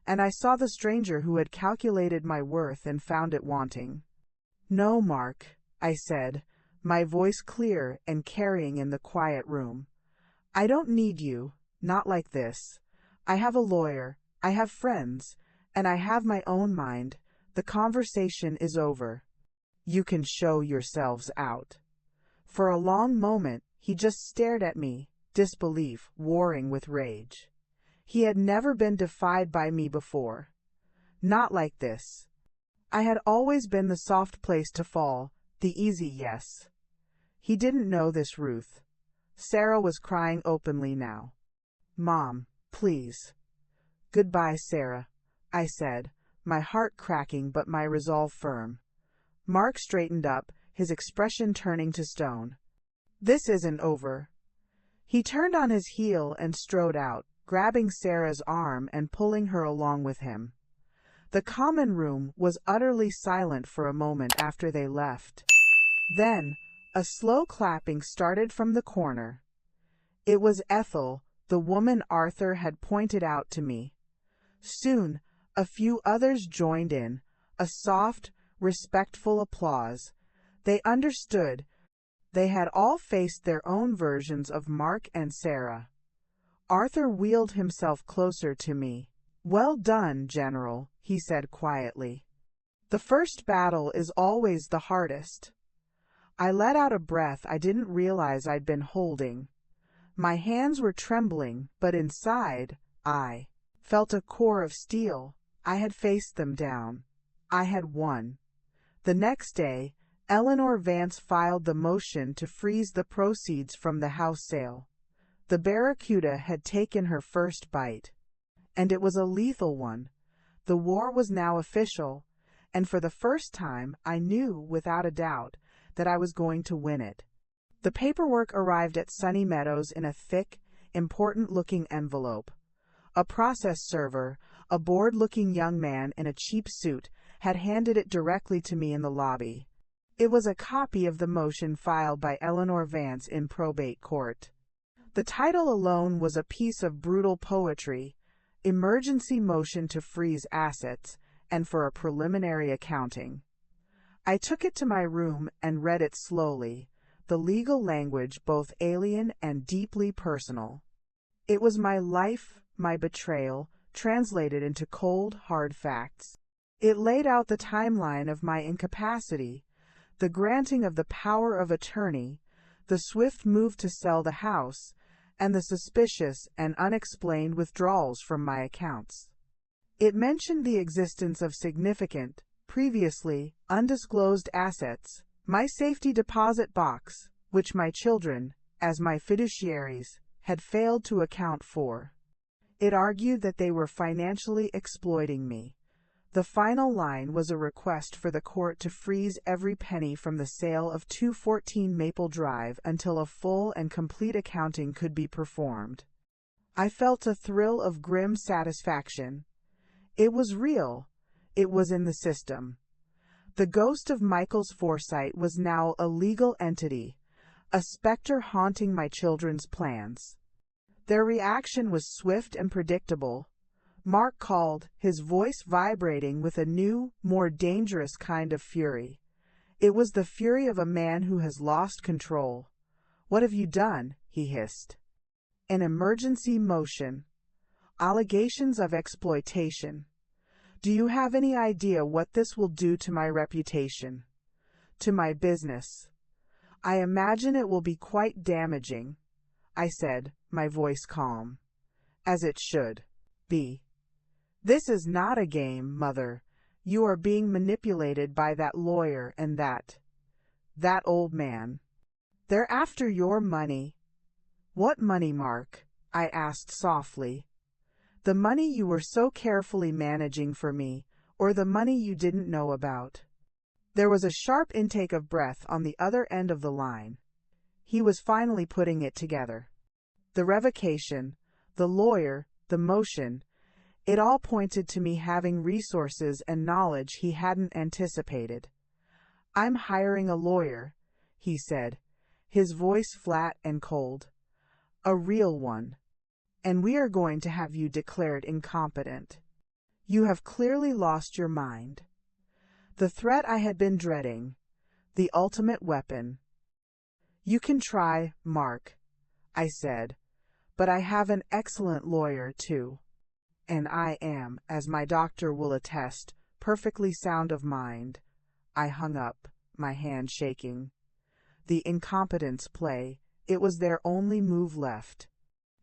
and I saw the stranger who had calculated my worth and found it wanting. "No, Mark," I said, my voice clear and carrying in the quiet room. "I don't need you, not like this. I have a lawyer, I have friends, and I have my own mind. The conversation is over. You can show yourselves out." For a long moment, he just stared at me, disbelief warring with rage. He had never been defied by me before. Not like this. I had always been the soft place to fall, the easy yes. He didn't know this, Ruth. Sarah was crying openly now. Mom, please. Goodbye, Sarah, I said, my heart cracking but my resolve firm. Mark straightened up, his expression turning to stone. This isn't over. He turned on his heel and strode out, grabbing Sarah's arm and pulling her along with him. The common room was utterly silent for a moment after they left. Then, a slow clapping started from the corner. It was Ethel, the woman Arthur had pointed out to me. Soon, a few others joined in, a soft, respectful applause. They understood. They had all faced their own versions of Mark and Sarah. Arthur wheeled himself closer to me. Well done, General, he said quietly. The first battle is always the hardest. I let out a breath I didn't realize I'd been holding. My hands were trembling, but inside, I felt a core of steel. I had faced them down. I had won. The next day, Eleanor Vance filed the motion to freeze the proceeds from the house sale. The barracuda had taken her first bite. And it was a lethal one. The war was now official, and for the first time I knew without a doubt that I was going to win it. The paperwork arrived at Sunny Meadows in a thick, important-looking envelope. A process server, a bored-looking young man in a cheap suit, had handed it directly to me in the lobby. It was a copy of the motion filed by Eleanor Vance in probate court. The title alone was a piece of brutal poetry: Emergency Motion to Freeze Assets, and for a preliminary accounting. I took it to my room and read it slowly, the legal language both alien and deeply personal. It was my life, my betrayal, translated into cold, hard facts. It laid out the timeline of my incapacity, the granting of the power of attorney, the swift move to sell the house, and the suspicious and unexplained withdrawals from my accounts. It mentioned the existence of significant, previously undisclosed assets, my safety deposit box, which my children, as my fiduciaries, had failed to account for. It argued that they were financially exploiting me. The final line was a request for the court to freeze every penny from the sale of 214 Maple Drive until a full and complete accounting could be performed. I felt a thrill of grim satisfaction. It was real. It was in the system. The ghost of Michael's foresight was now a legal entity, a specter haunting my children's plans. Their reaction was swift and predictable. Mark called, his voice vibrating with a new, more dangerous kind of fury. It was the fury of a man who has lost control. "What have you done?" he hissed. "An emergency motion. Allegations of exploitation. Do you have any idea what this will do to my reputation? To my business? I imagine it will be quite damaging," I said, my voice calm. "As it should be. This is not a game, Mother. You are being manipulated by that lawyer and that old man. They're after your money." "What money, Mark?" I asked softly. "The money you were so carefully managing for me, or the money you didn't know about?" There was a sharp intake of breath on the other end of the line. He was finally putting it together. The revocation, the lawyer, the motion, it all pointed to me having resources and knowledge he hadn't anticipated. "I'm hiring a lawyer," he said, his voice flat and cold. "A real one. And we are going to have you declared incompetent. You have clearly lost your mind." The threat I had been dreading. The ultimate weapon. "You can try, Mark," I said, "but I have an excellent lawyer, too. And I am, as my doctor will attest, perfectly sound of mind." I hung up, my hand shaking. The incompetence play, it was their only move left.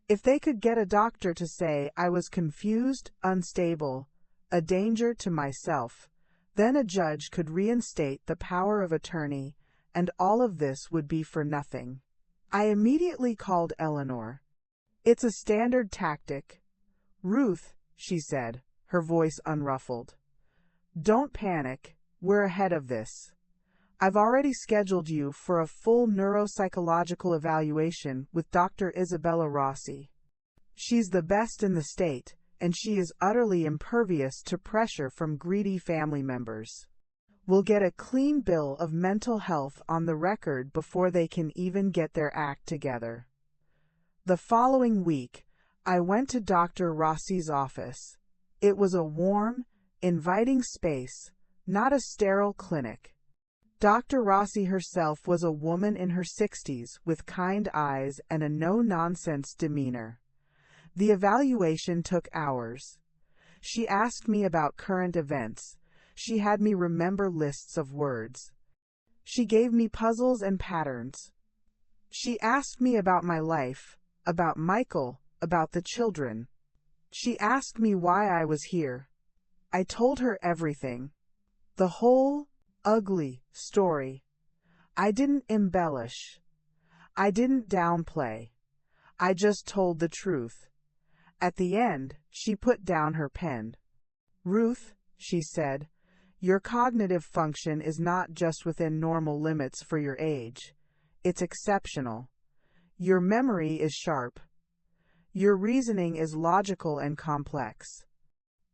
If they could get a doctor to say I was confused, unstable, a danger to myself, Then a judge could reinstate the power of attorney, and all of this would be for nothing. I immediately called Eleanor. "It's a standard tactic." "Ruth," she said, her voice unruffled. "Don't panic, we're ahead of this. I've already scheduled you for a full neuropsychological evaluation with Dr. Isabella Rossi. She's the best in the state, and she is utterly impervious to pressure from greedy family members. We'll get a clean bill of mental health on the record before they can even get their act together." The following week, I went to Dr. Rossi's office. It was a warm, inviting space, not a sterile clinic. Dr. Rossi herself was a woman in her 60s with kind eyes and a no-nonsense demeanor. The evaluation took hours. She asked me about current events. She had me remember lists of words. She gave me puzzles and patterns. She asked me about my life, about Michael, about the children. She asked me why I was here. I told her everything. The whole, ugly story. I didn't embellish. I didn't downplay. I just told the truth. At the end, she put down her pen. "Ruth," she said, "your cognitive function is not just within normal limits for your age. It's exceptional. Your memory is sharp. Your reasoning is logical and complex.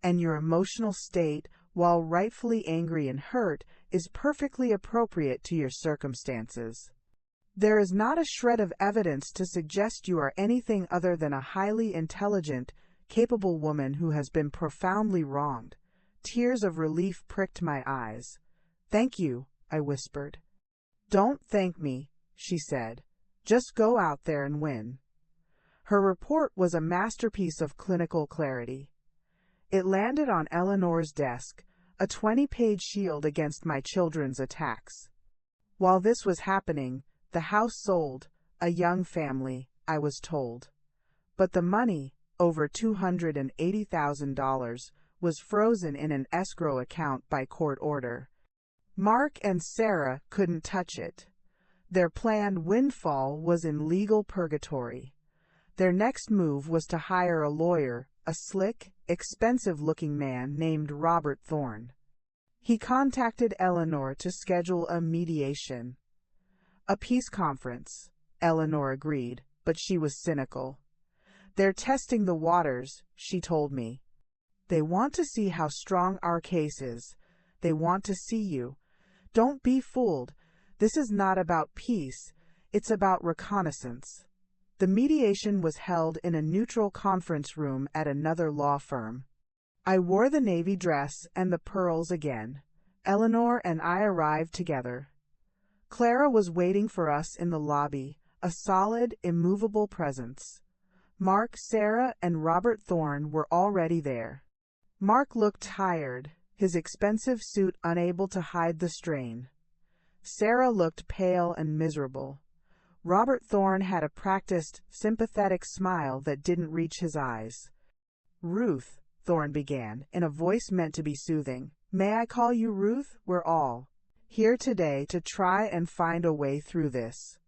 And your emotional state, while rightfully angry and hurt, is perfectly appropriate to your circumstances. There is not a shred of evidence to suggest you are anything other than a highly intelligent, capable woman who has been profoundly wronged." Tears of relief pricked my eyes. "Thank you," I whispered. "Don't thank me," she said. "Just go out there and win." Her report was a masterpiece of clinical clarity. It landed on Eleanor's desk, a 20-page shield against my children's attacks. While this was happening, the house sold, a young family, I was told. But the money, over $280,000, was frozen in an escrow account by court order. Mark and Sarah couldn't touch it. Their planned windfall was in legal purgatory. Their next move was to hire a lawyer, a slick, expensive-looking man named Robert Thorne. He contacted Eleanor to schedule a mediation. "A peace conference," Eleanor agreed, but she was cynical. "They're testing the waters," she told me. "They want to see how strong our case is. They want to see you. Don't be fooled. This is not about peace. It's about reconnaissance." The mediation was held in a neutral conference room at another law firm. I wore the navy dress and the pearls again. Eleanor and I arrived together. Clara was waiting for us in the lobby, a solid, immovable presence. Mark, Sarah, and Robert Thorne were already there. Mark looked tired, his expensive suit unable to hide the strain. Sarah looked pale and miserable. Robert Thorne had a practiced, sympathetic smile that didn't reach his eyes. "Ruth," Thorne began, in a voice meant to be soothing. "May I call you Ruth? We're all here today to try and find a way through this.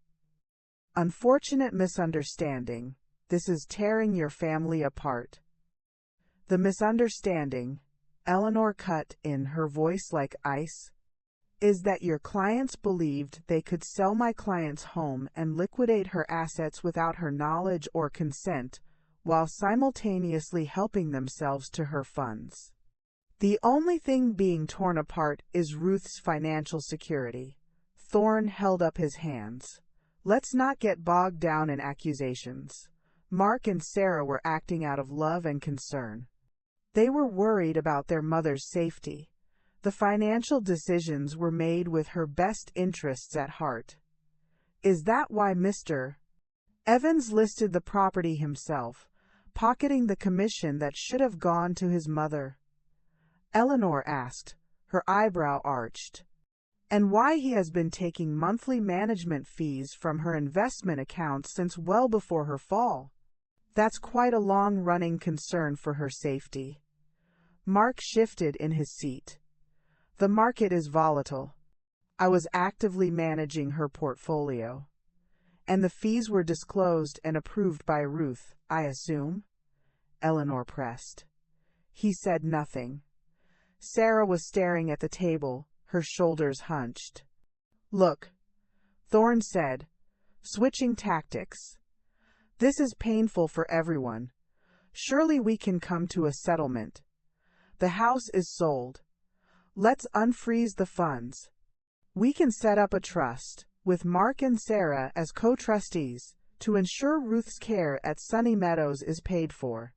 Unfortunate misunderstanding. This is tearing your family apart." "The misunderstanding," Eleanor cut in, her voice like ice, "is that your clients believed they could sell my client's home and liquidate her assets without her knowledge or consent, while simultaneously helping themselves to her funds. The only thing being torn apart is Ruth's financial security." Thorne held up his hands. "Let's not get bogged down in accusations. Mark and Sarah were acting out of love and concern. They were worried about their mother's safety. The financial decisions were made with her best interests at heart. Is that why Mr. Evans listed the property himself, pocketing the commission that should have gone to his mother?" Eleanor asked, her eyebrow arched. "And why he has been taking monthly management fees from her investment account since well before her fall. That's quite a long-running concern for her safety." Mark shifted in his seat. The market is volatile. I was actively managing her portfolio. And the fees were disclosed and approved by Ruth, I assume? Eleanor pressed. He said nothing. Sarah was staring at the table, her shoulders hunched. Look, Thorne said, switching tactics. This is painful for everyone. Surely we can come to a settlement. The house is sold. Let's unfreeze the funds. We can set up a trust, with Mark and Sarah as co-trustees, to ensure Ruth's care at Sunny Meadows is paid for.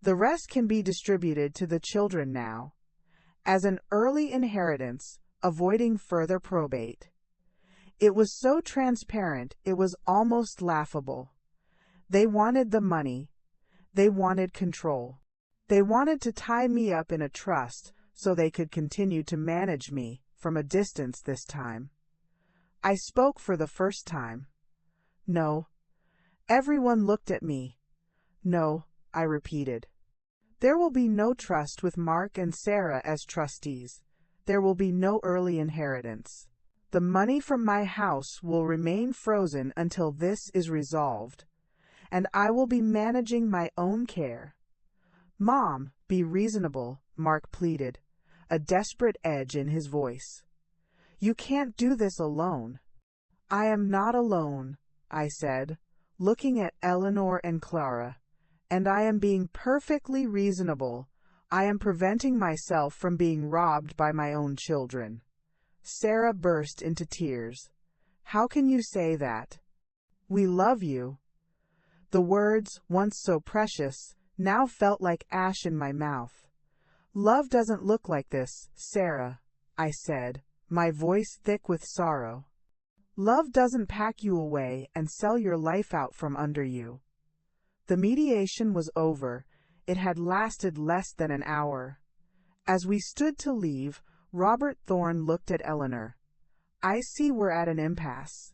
The rest can be distributed to the children now, as an early inheritance, avoiding further probate. It was so transparent it was almost laughable. They wanted the money. They wanted control. They wanted to tie me up in a trust so they could continue to manage me from a distance this time. I spoke for the first time. No. Everyone looked at me. No, I repeated. There will be no trust with Mark and Sarah as trustees. There will be no early inheritance. The money from my house will remain frozen until this is resolved, and I will be managing my own care. Mom, be reasonable, Mark pleaded, a desperate edge in his voice. You can't do this alone. I am not alone, I said, looking at Eleanor and Clara, and I am being perfectly reasonable. I am preventing myself from being robbed by my own children. Sarah burst into tears. How can you say that? We love you. The words, once so precious, now felt like ash in my mouth. Love doesn't look like this, Sarah, I said, my voice thick with sorrow. Love doesn't pack you away and sell your life out from under you. The mediation was over. It had lasted less than an hour. As we stood to leave, Robert Thorne looked at Eleanor. I see we're at an impasse.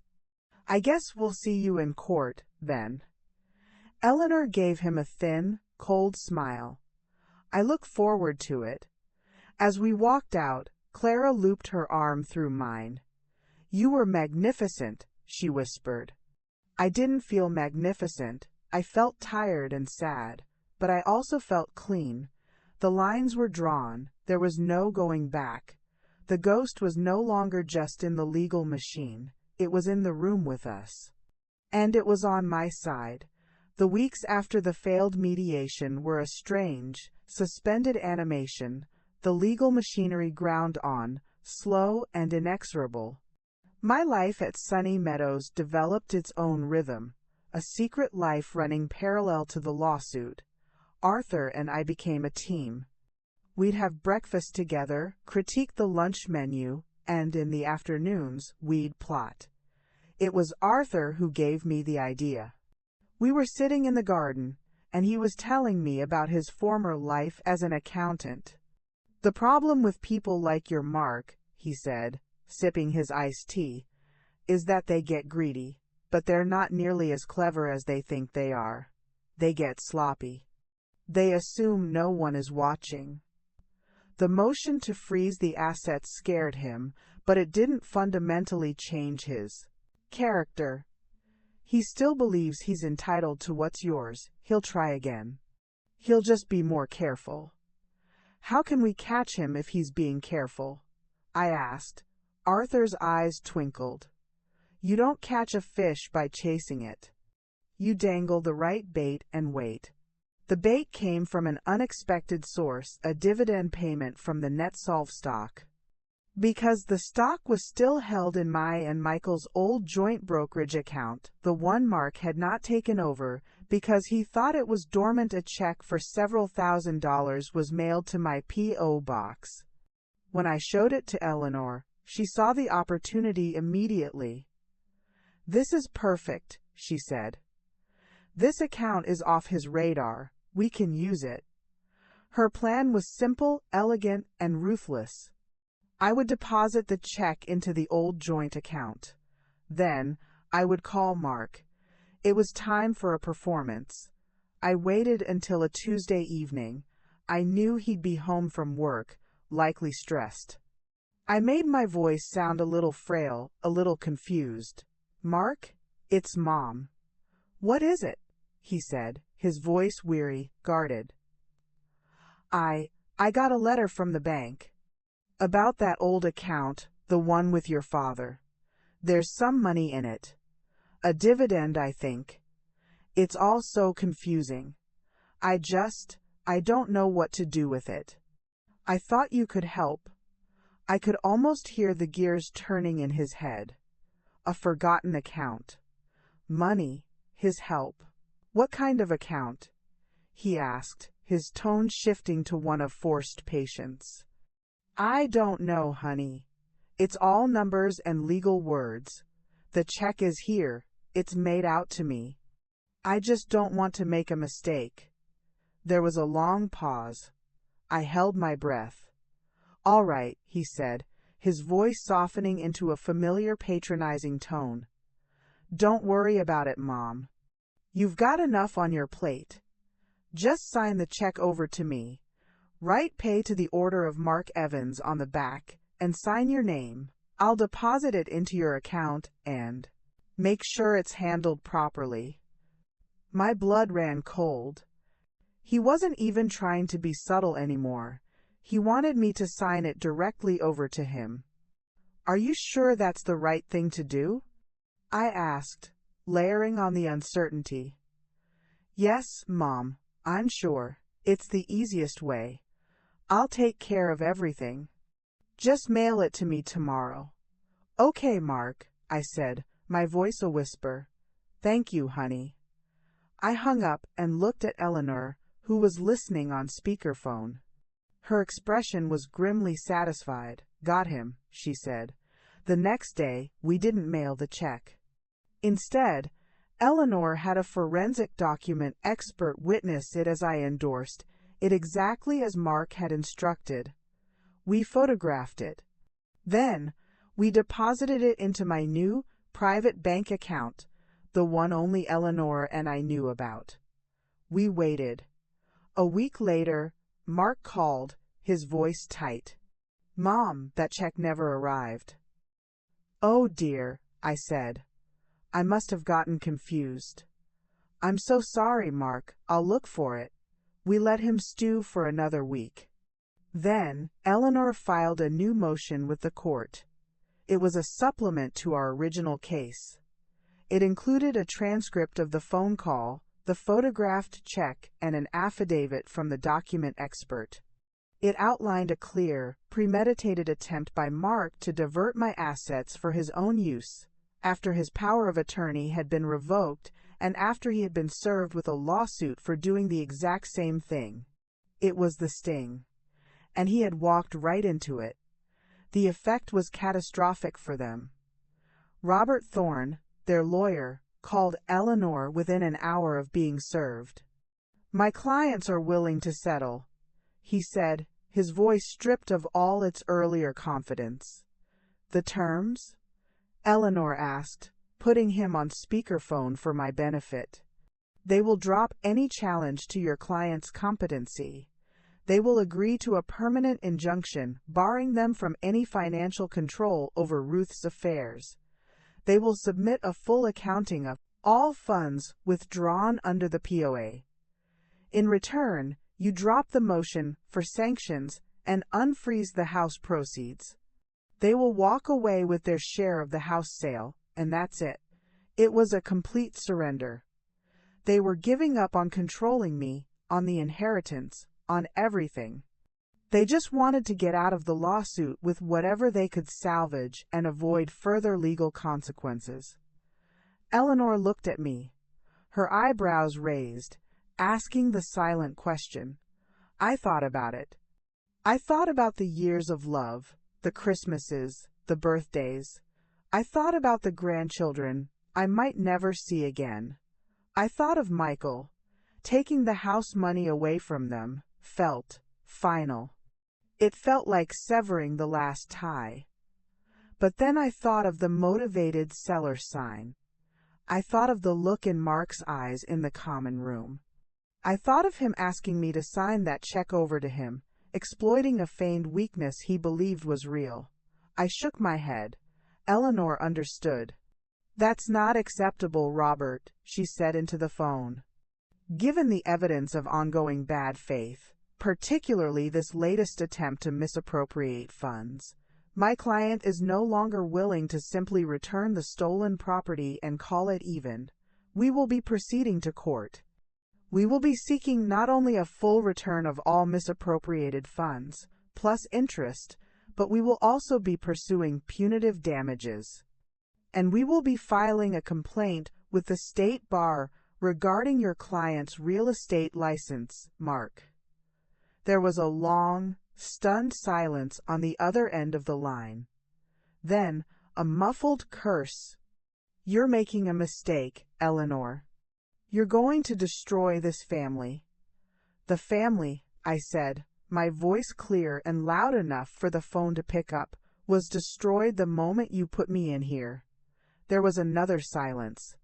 I guess we'll see you in court, then. Eleanor gave him a thin, cold smile. I look forward to it. As we walked out, Clara looped her arm through mine. You were magnificent, she whispered. I didn't feel magnificent. I felt tired and sad, but I also felt clean. The lines were drawn. There was no going back. The ghost was no longer just in the legal machine. It was in the room with us. And it was on my side. The weeks after the failed mediation were a strange, suspended animation. The legal machinery ground on, slow and inexorable. My life at Sunny Meadows developed its own rhythm, a secret life running parallel to the lawsuit. Arthur and I became a team. We'd have breakfast together, critique the lunch menu, and in the afternoons, we'd plot. It was Arthur who gave me the idea. We were sitting in the garden, and he was telling me about his former life as an accountant. The problem with people like your Mark, he said, sipping his iced tea, is that they get greedy, but they're not nearly as clever as they think they are. They get sloppy. They assume no one is watching. The motion to freeze the assets scared him, but it didn't fundamentally change his character. He still believes he's entitled to what's yours. He'll try again. He'll just be more careful. How can we catch him if he's being careful? I asked. Arthur's eyes twinkled. You don't catch a fish by chasing it. You dangle the right bait and wait. The bait came from an unexpected source, a dividend payment from the NetSolve stock. Because the stock was still held in my and Michael's old joint brokerage account, the one Mark had not taken over, because he thought it was dormant, a check for several $1,000s was mailed to my P.O. box. When I showed it to Eleanor, she saw the opportunity immediately. This is perfect, she said. This account is off his radar. We can use it. Her plan was simple, elegant, and ruthless. I would deposit the check into the old joint account. Then, I would call Mark. It was time for a performance. I waited until a Tuesday evening. I knew he'd be home from work, likely stressed. I made my voice sound a little frail, a little confused. Mark, it's Mom. What is it? He said, his voice weary, guarded. I got a letter from the bank. About that old account, the one with your father. There's some money in it. A dividend, I think. It's all so confusing. I don't know what to do with it. I thought you could help. I could almost hear the gears turning in his head. A forgotten account. Money, his help. What kind of account? He asked, his tone shifting to one of forced patience. I don't know, honey. It's all numbers and legal words. The check is here. It's made out to me. I just don't want to make a mistake. There was a long pause. I held my breath. All right, he said, his voice softening into a familiar patronizing tone. Don't worry about it, Mom. You've got enough on your plate. Just sign the check over to me. Write pay to the order of Mark Evans on the back, and sign your name. I'll deposit it into your account and make sure it's handled properly. My blood ran cold. He wasn't even trying to be subtle anymore. He wanted me to sign it directly over to him. Are you sure that's the right thing to do? I asked, layering on the uncertainty. Yes, Mom, I'm sure. It's the easiest way. I'll take care of everything. Just mail it to me tomorrow. Okay, Mark, I said, my voice a whisper. Thank you, honey. I hung up and looked at Eleanor, who was listening on speakerphone. Her expression was grimly satisfied. Got him, she said. The next day, we didn't mail the check. Instead, Eleanor had a forensic document expert witness it as I endorsed it exactly as Mark had instructed. We photographed it. Then, we deposited it into my new private bank account, the one only Eleanor and I knew about. We waited. A week later, Mark called, his voice tight. Mom, that check never arrived. Oh dear, I said. I must have gotten confused. I'm so sorry, Mark. I'll look for it. We let him stew for another week. Then, Eleanor filed a new motion with the court. It was a supplement to our original case. It included a transcript of the phone call, the photographed check, and an affidavit from the document expert. It outlined a clear, premeditated attempt by Mark to divert my assets for his own use, after his power of attorney had been revoked and after he had been served with a lawsuit for doing the exact same thing. It was the sting. And he had walked right into it. The effect was catastrophic for them. Robert Thorne, their lawyer, called Eleanor within an hour of being served. My clients are willing to settle, he said, his voice stripped of all its earlier confidence. The terms? Eleanor asked, putting him on speakerphone for my benefit. They will drop any challenge to your client's competency. They will agree to a permanent injunction barring them from any financial control over Ruth's affairs. They will submit a full accounting of all funds withdrawn under the POA. In return, you drop the motion for sanctions and unfreeze the house proceeds. They will walk away with their share of the house sale, and that's it. It was a complete surrender. They were giving up on controlling me, on the inheritance, on everything. They just wanted to get out of the lawsuit with whatever they could salvage and avoid further legal consequences. Eleanor looked at me, her eyebrows raised, asking the silent question. I thought about it. I thought about the years of love, the Christmases, the birthdays. I thought about the grandchildren I might never see again. I thought of Michael. Taking the house money away from them felt final. It felt like severing the last tie. But then I thought of the motivated seller sign. I thought of the look in Mark's eyes in the common room. I thought of him asking me to sign that check over to him, exploiting a feigned weakness he believed was real. I shook my head. Eleanor understood. "That's not acceptable, Robert," she said into the phone. "Given the evidence of ongoing bad faith, particularly this latest attempt to misappropriate funds, my client is no longer willing to simply return the stolen property and call it even. We will be proceeding to court. We will be seeking not only a full return of all misappropriated funds, plus interest, but we will also be pursuing punitive damages. And we will be filing a complaint with the state bar regarding your client's real estate license, Mark." There was a long, stunned silence on the other end of the line. Then, a muffled curse. "You're making a mistake, Eleanor. You're going to destroy this family." "The family," I said, my voice clear and loud enough for the phone to pick up, "was destroyed the moment you put me in here." There was another silence.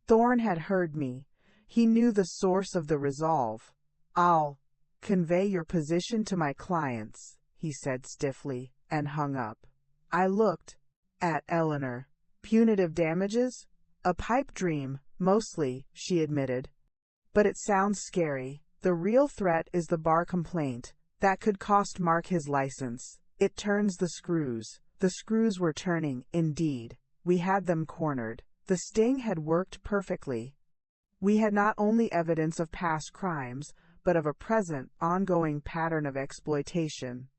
Thorne had heard me. He knew the source of the resolve. "I'll convey your position to my clients," he said stiffly, and hung up. I looked at Eleanor. "Punitive damages? A pipe dream, mostly," she admitted. "But it sounds scary. The real threat is the bar complaint. That could cost Mark his license. It turns the screws." The screws were turning, indeed. We had them cornered. The sting had worked perfectly. We had not only evidence of past crimes, but of a present, ongoing pattern of exploitation.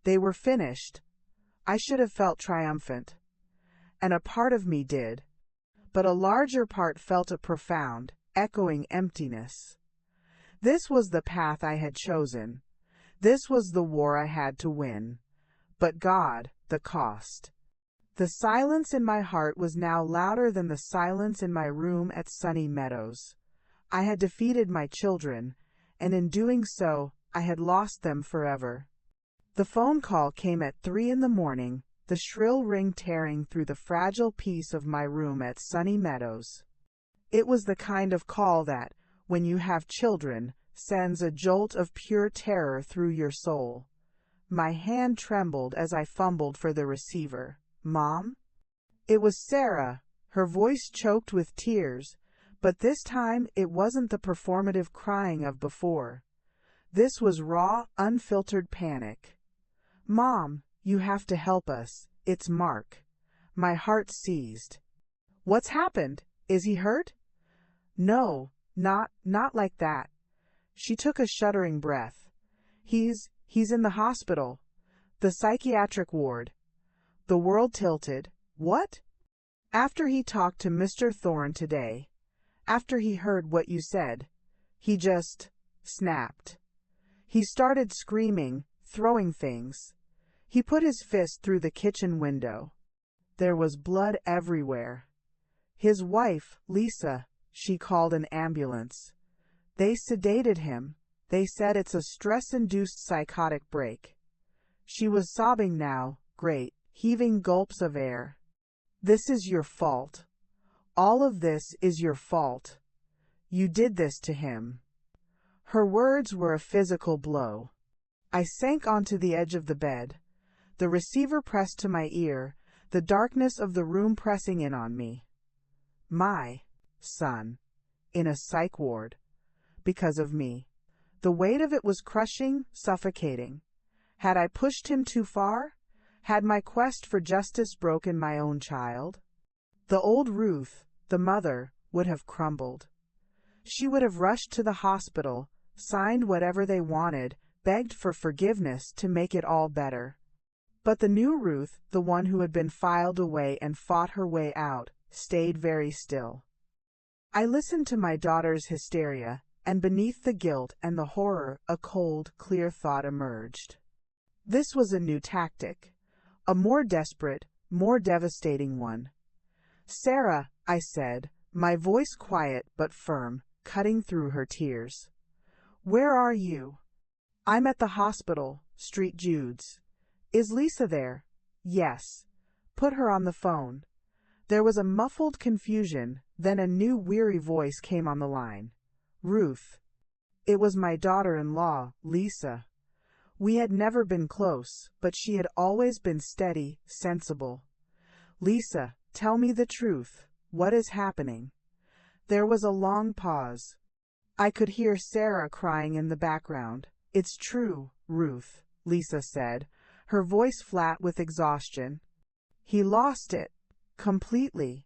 They were finished. I should have felt triumphant. And a part of me did. But a larger part felt a profound, echoing emptiness. This was the path I had chosen. This was the war I had to win. But God, the cost. The silence in my heart was now louder than the silence in my room at Sunny Meadows. I had defeated my children, and in doing so, I had lost them forever. The phone call came at 3 in the morning, the shrill ring tearing through the fragile peace of my room at Sunny Meadows. It was the kind of call that, when you have children, sends a jolt of pure terror through your soul. My hand trembled as I fumbled for the receiver. "Mom?" It was Sarah, her voice choked with tears, but this time it wasn't the performative crying of before. This was raw, unfiltered panic. "Mom, you have to help us. It's Mark." My heart seized. "What's happened? Is he hurt?" "No, not like that." She took a shuddering breath. He's in the hospital. The psychiatric ward." The world tilted. "What?" "After he talked to Mr. Thorne today. After he heard what you said. He just snapped. He started screaming, throwing things. He put his fist through the kitchen window. There was blood everywhere. His wife, Lisa, she called an ambulance. They sedated him. They said it's a stress-induced psychotic break." She was sobbing now, great, heaving gulps of air. "This is your fault. All of this is your fault. You did this to him." Her words were a physical blow. I sank onto the edge of the bed, the receiver pressed to my ear, the darkness of the room pressing in on me. My son, in a psych ward, because of me. The weight of it was crushing, suffocating. Had I pushed him too far? Had my quest for justice broken my own child? The old Ruth, the mother, would have crumbled. She would have rushed to the hospital, signed whatever they wanted, begged for forgiveness to make it all better. But the new Ruth, the one who had been filed away and fought her way out, stayed very still. I listened to my daughter's hysteria, and beneath the guilt and the horror, a cold, clear thought emerged. This was a new tactic, a more desperate, more devastating one. "Sarah," I said, my voice quiet but firm, cutting through her tears. "Where are you?" "I'm at the hospital, St. Jude's." "Is Lisa there?" "Yes." "Put her on the phone." There was a muffled confusion, then a new weary voice came on the line. "Ruth." It was my daughter-in-law, Lisa. We had never been close, but she had always been steady, sensible. Lisa, tell me the truth. What is happening? There was a long pause. I could hear Sarah crying in the background. It's true, Ruth, Lisa said, her voice flat with exhaustion. He lost it. Completely.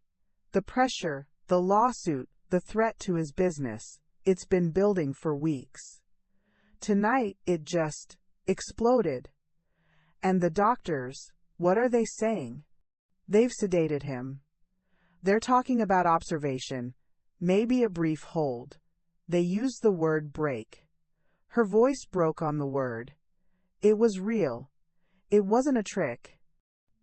The pressure, the lawsuit, the threat to his business. It's been building for weeks. Tonight it just exploded. And the doctors, what are they saying? They've sedated him. They're talking about observation, maybe a brief hold. They used the word break. Her voice broke on the word. It was real. It wasn't a trick.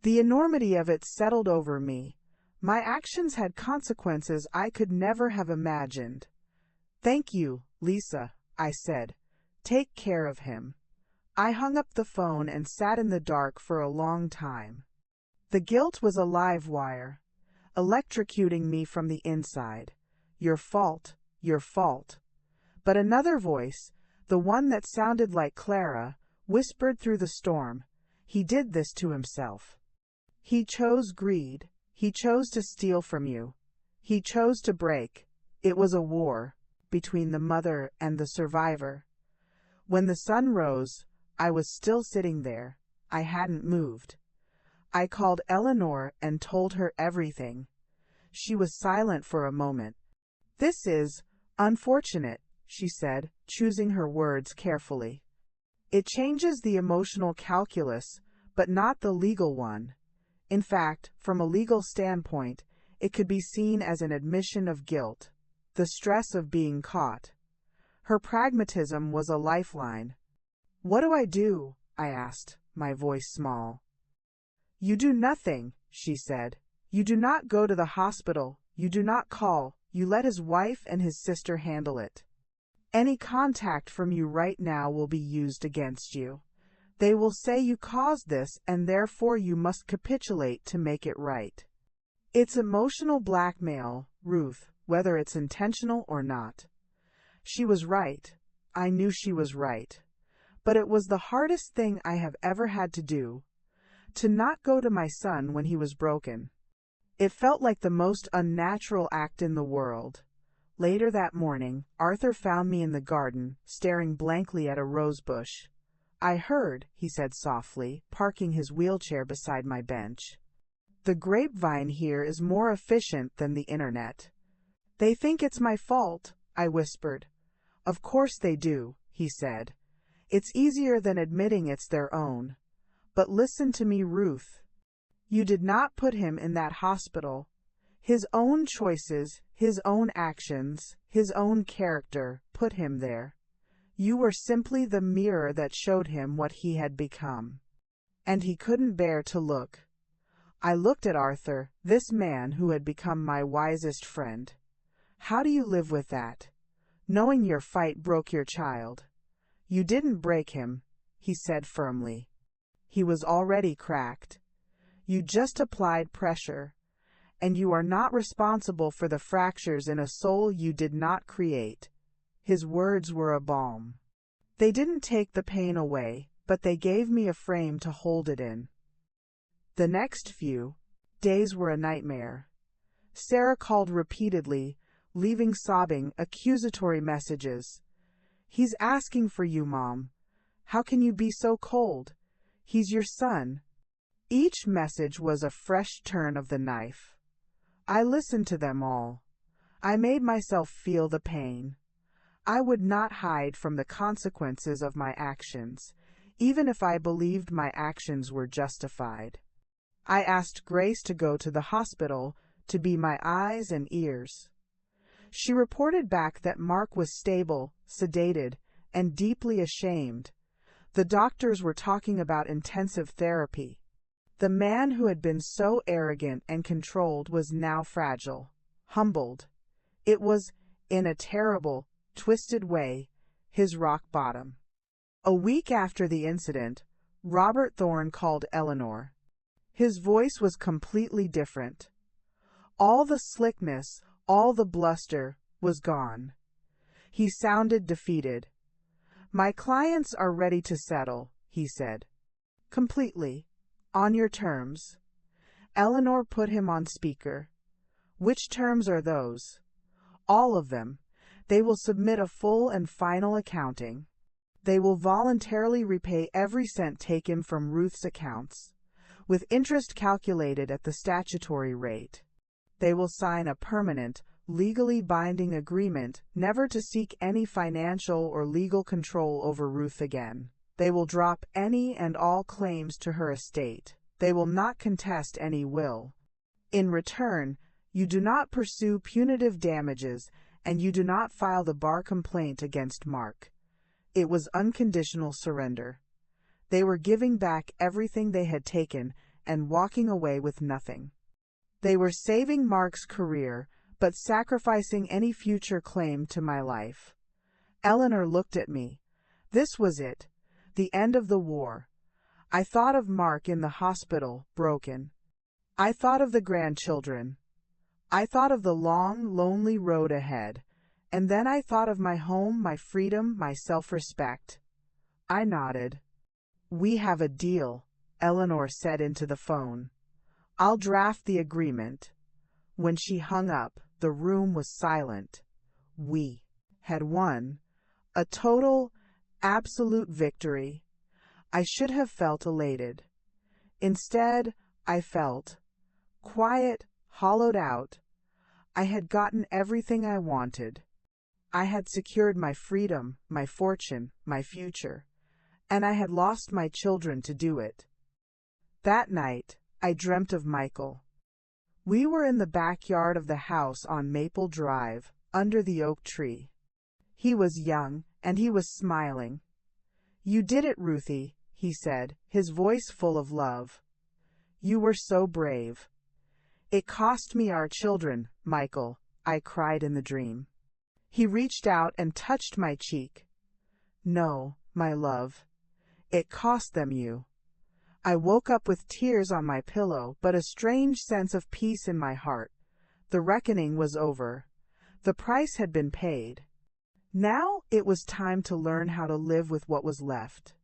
The enormity of it settled over me. My actions had consequences I could never have imagined. Thank you, Lisa, I said. Take care of him. I hung up the phone and sat in the dark for a long time. The guilt was a live wire, electrocuting me from the inside. Your fault, your fault. But another voice, the one that sounded like Clara, whispered through the storm. He did this to himself. He chose greed. He chose to steal from you. He chose to break. It was a war between the mother and the survivor. When the sun rose, I was still sitting there. I hadn't moved. I called Eleanor and told her everything. She was silent for a moment. This is unfortunate, she said, choosing her words carefully. It changes the emotional calculus, but not the legal one. In fact, from a legal standpoint, it could be seen as an admission of guilt, the stress of being caught. Her pragmatism was a lifeline. What do I do? I asked, my voice small. You do nothing, she said. You do not go to the hospital, you do not call, you let his wife and his sister handle it. Any contact from you right now will be used against you. They will say you caused this and therefore you must capitulate to make it right. It's emotional blackmail, Ruth, whether it's intentional or not. She was right. I knew she was right. But it was the hardest thing I have ever had to do. To not go to my son when he was broken. It felt like the most unnatural act in the world. Later that morning, Arthur found me in the garden, staring blankly at a rose bush. I heard, he said softly, parking his wheelchair beside my bench. The grapevine here is more efficient than the internet. They think it's my fault, I whispered. Of course they do, he said. It's easier than admitting it's their own. But listen to me, Ruth. You did not put him in that hospital. His own choices, his own actions, his own character put him there. You were simply the mirror that showed him what he had become. And he couldn't bear to look. I looked at Arthur, this man who had become my wisest friend. How do you live with that? Knowing your fight broke your child. You didn't break him, he said firmly. He was already cracked. You just applied pressure. And you are not responsible for the fractures in a soul you did not create. His words were a balm. They didn't take the pain away, but they gave me a frame to hold it in. The next few days were a nightmare. Sarah called repeatedly, leaving sobbing, accusatory messages. He's asking for you, Mom. How can you be so cold? He's your son. Each message was a fresh turn of the knife. I listened to them all. I made myself feel the pain. I would not hide from the consequences of my actions, even if I believed my actions were justified. I asked Grace to go to the hospital, to be my eyes and ears. She reported back that Mark was stable, sedated, and deeply ashamed. The doctors were talking about intensive therapy. The man who had been so arrogant and controlled was now fragile, humbled. It was, in a terrible, twisted way, his rock bottom. A week after the incident, Robert Thorne called Eleanor. His voice was completely different. All the slickness, all the bluster, was gone. He sounded defeated. My clients are ready to settle, he said. Completely. On your terms. Eleanor put him on speaker. Which terms are those? All of them. They will submit a full and final accounting. They will voluntarily repay every cent taken from Ruth's accounts, with interest calculated at the statutory rate. They will sign a permanent, legally binding agreement never to seek any financial or legal control over Ruth again. They will drop any and all claims to her estate. They will not contest any will. In return, you do not pursue punitive damages, and you do not file the bar complaint against Mark. It was unconditional surrender. They were giving back everything they had taken and walking away with nothing. They were saving Mark's career, but sacrificing any future claim to my life. Eleanor looked at me. This was it, the end of the war. I thought of Mark in the hospital, broken. I thought of the grandchildren. I thought of the long, lonely road ahead, and then I thought of my home, my freedom, my self-respect. I nodded. We have a deal, Eleanor said into the phone. I'll draft the agreement. When she hung up, the room was silent. We had won. A total, absolute victory. I should have felt elated. Instead, I felt quiet, hollowed out. I had gotten everything I wanted. I had secured my freedom, my fortune, my future, and I had lost my children to do it. That night, I dreamt of Michael. We were in the backyard of the house on Maple Drive, under the oak tree. He was young, and he was smiling. You did it, Ruthie, he said, his voice full of love. You were so brave. It cost me our children, Michael, I cried in the dream. He reached out and touched my cheek. No, my love. It cost them you. I woke up with tears on my pillow, but a strange sense of peace in my heart. The reckoning was over. The price had been paid. Now it was time to learn how to live with what was left.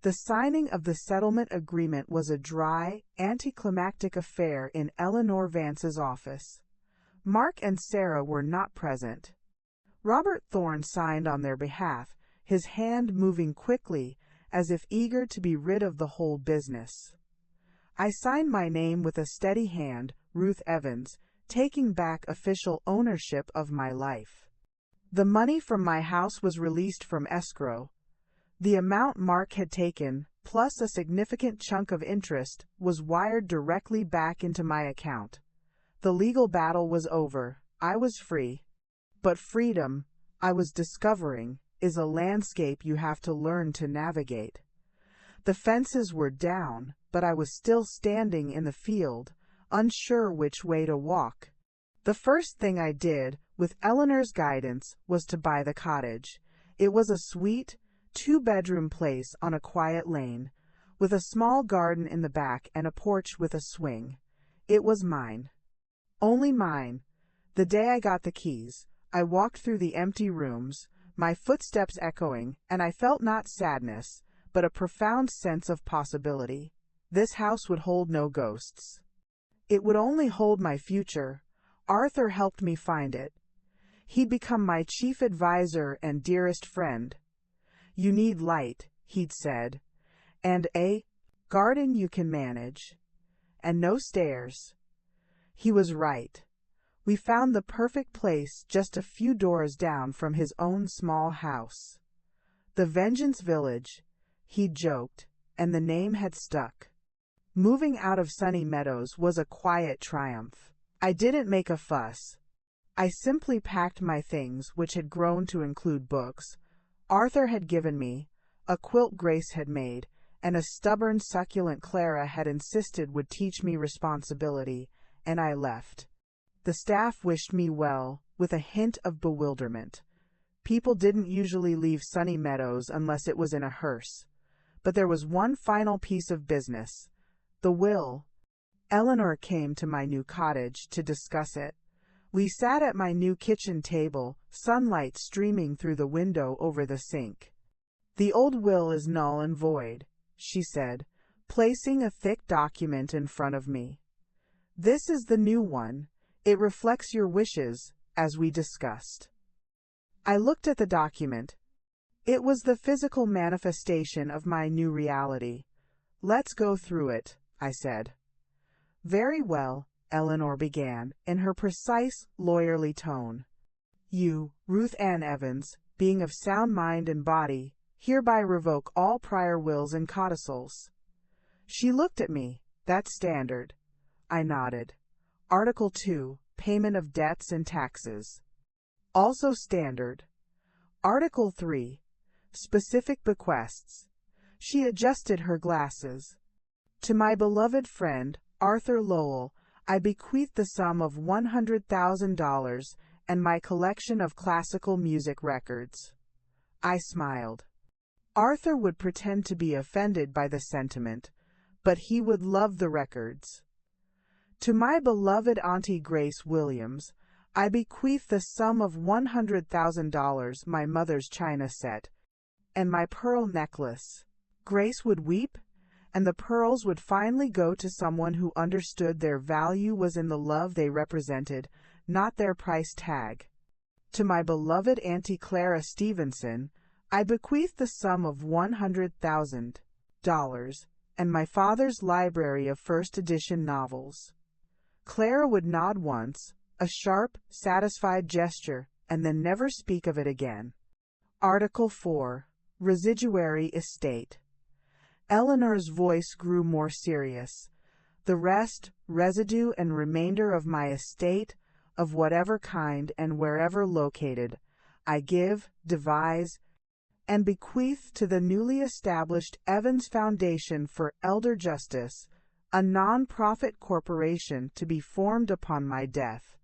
The signing of the settlement agreement was a dry, anticlimactic affair in Eleanor Vance's office. Mark and Sarah were not present. Robert Thorne signed on their behalf, his hand moving quickly, as if eager to be rid of the whole business. I signed my name with a steady hand, Ruth Evans, taking back official ownership of my life. The money from my house was released from escrow. The amount Mark had taken, plus a significant chunk of interest, was wired directly back into my account. The legal battle was over. I was free. But freedom, I was discovering, is a landscape you have to learn to navigate. The fences were down, but I was still standing in the field, unsure which way to walk. The first thing I did, with Eleanor's guidance, was to buy the cottage. It was a sweet, two-bedroom place on a quiet lane, with a small garden in the back and a porch with a swing. It was mine. Only mine. The day I got the keys, I walked through the empty rooms, my footsteps echoing, and I felt not sadness, but a profound sense of possibility. This house would hold no ghosts. It would only hold my future. Arthur helped me find it. He'd become my chief advisor and dearest friend. You need light, he'd said, and a garden you can manage, and no stairs. He was right. We found the perfect place just a few doors down from his own small house. The Vengeance Village, he'd joked, and the name had stuck. Moving out of Sunny Meadows was a quiet triumph. I didn't make a fuss. I simply packed my things, which had grown to include books Arthur had given me, a quilt Grace had made, and a stubborn, succulent Clara had insisted would teach me responsibility, and I left. The staff wished me well, with a hint of bewilderment. People didn't usually leave Sunny Meadows unless it was in a hearse. But there was one final piece of business. The will. Eleanor came to my new cottage to discuss it. We sat at my new kitchen table, sunlight streaming through the window over the sink. The old will is null and void, she said, placing a thick document in front of me. This is the new one. It reflects your wishes, as we discussed. I looked at the document. It was the physical manifestation of my new reality. Let's go through it, I said. Very well, Eleanor began, in her precise, lawyerly tone. You, Ruth Ann Evans, being of sound mind and body, hereby revoke all prior wills and codicils. She looked at me. That's standard. I nodded. Article 2, Payment of Debts and Taxes. Also standard. Article 3, Specific Bequests. She adjusted her glasses. To my beloved friend, Arthur Lowell, I bequeath the sum of $100,000 and my collection of classical music records. I smiled. Arthur would pretend to be offended by the sentiment, but he would love the records. To my beloved Auntie Grace Williams, I bequeath the sum of $100,000, my mother's china set, and my pearl necklace. Grace would weep, and the pearls would finally go to someone who understood their value was in the love they represented, not their price tag. To my beloved Auntie Clara Stevenson, I bequeath the sum of $100,000 and my father's library of first edition novels. Clara would nod once, a sharp, satisfied gesture, and then never speak of it again. Article 4, Residuary Estate. Eleanor's voice grew more serious. The rest, residue, and remainder of my estate, of whatever kind and wherever located, I give, devise, and bequeath to the newly established Evans Foundation for Elder Justice, a non-profit corporation to be formed upon my death,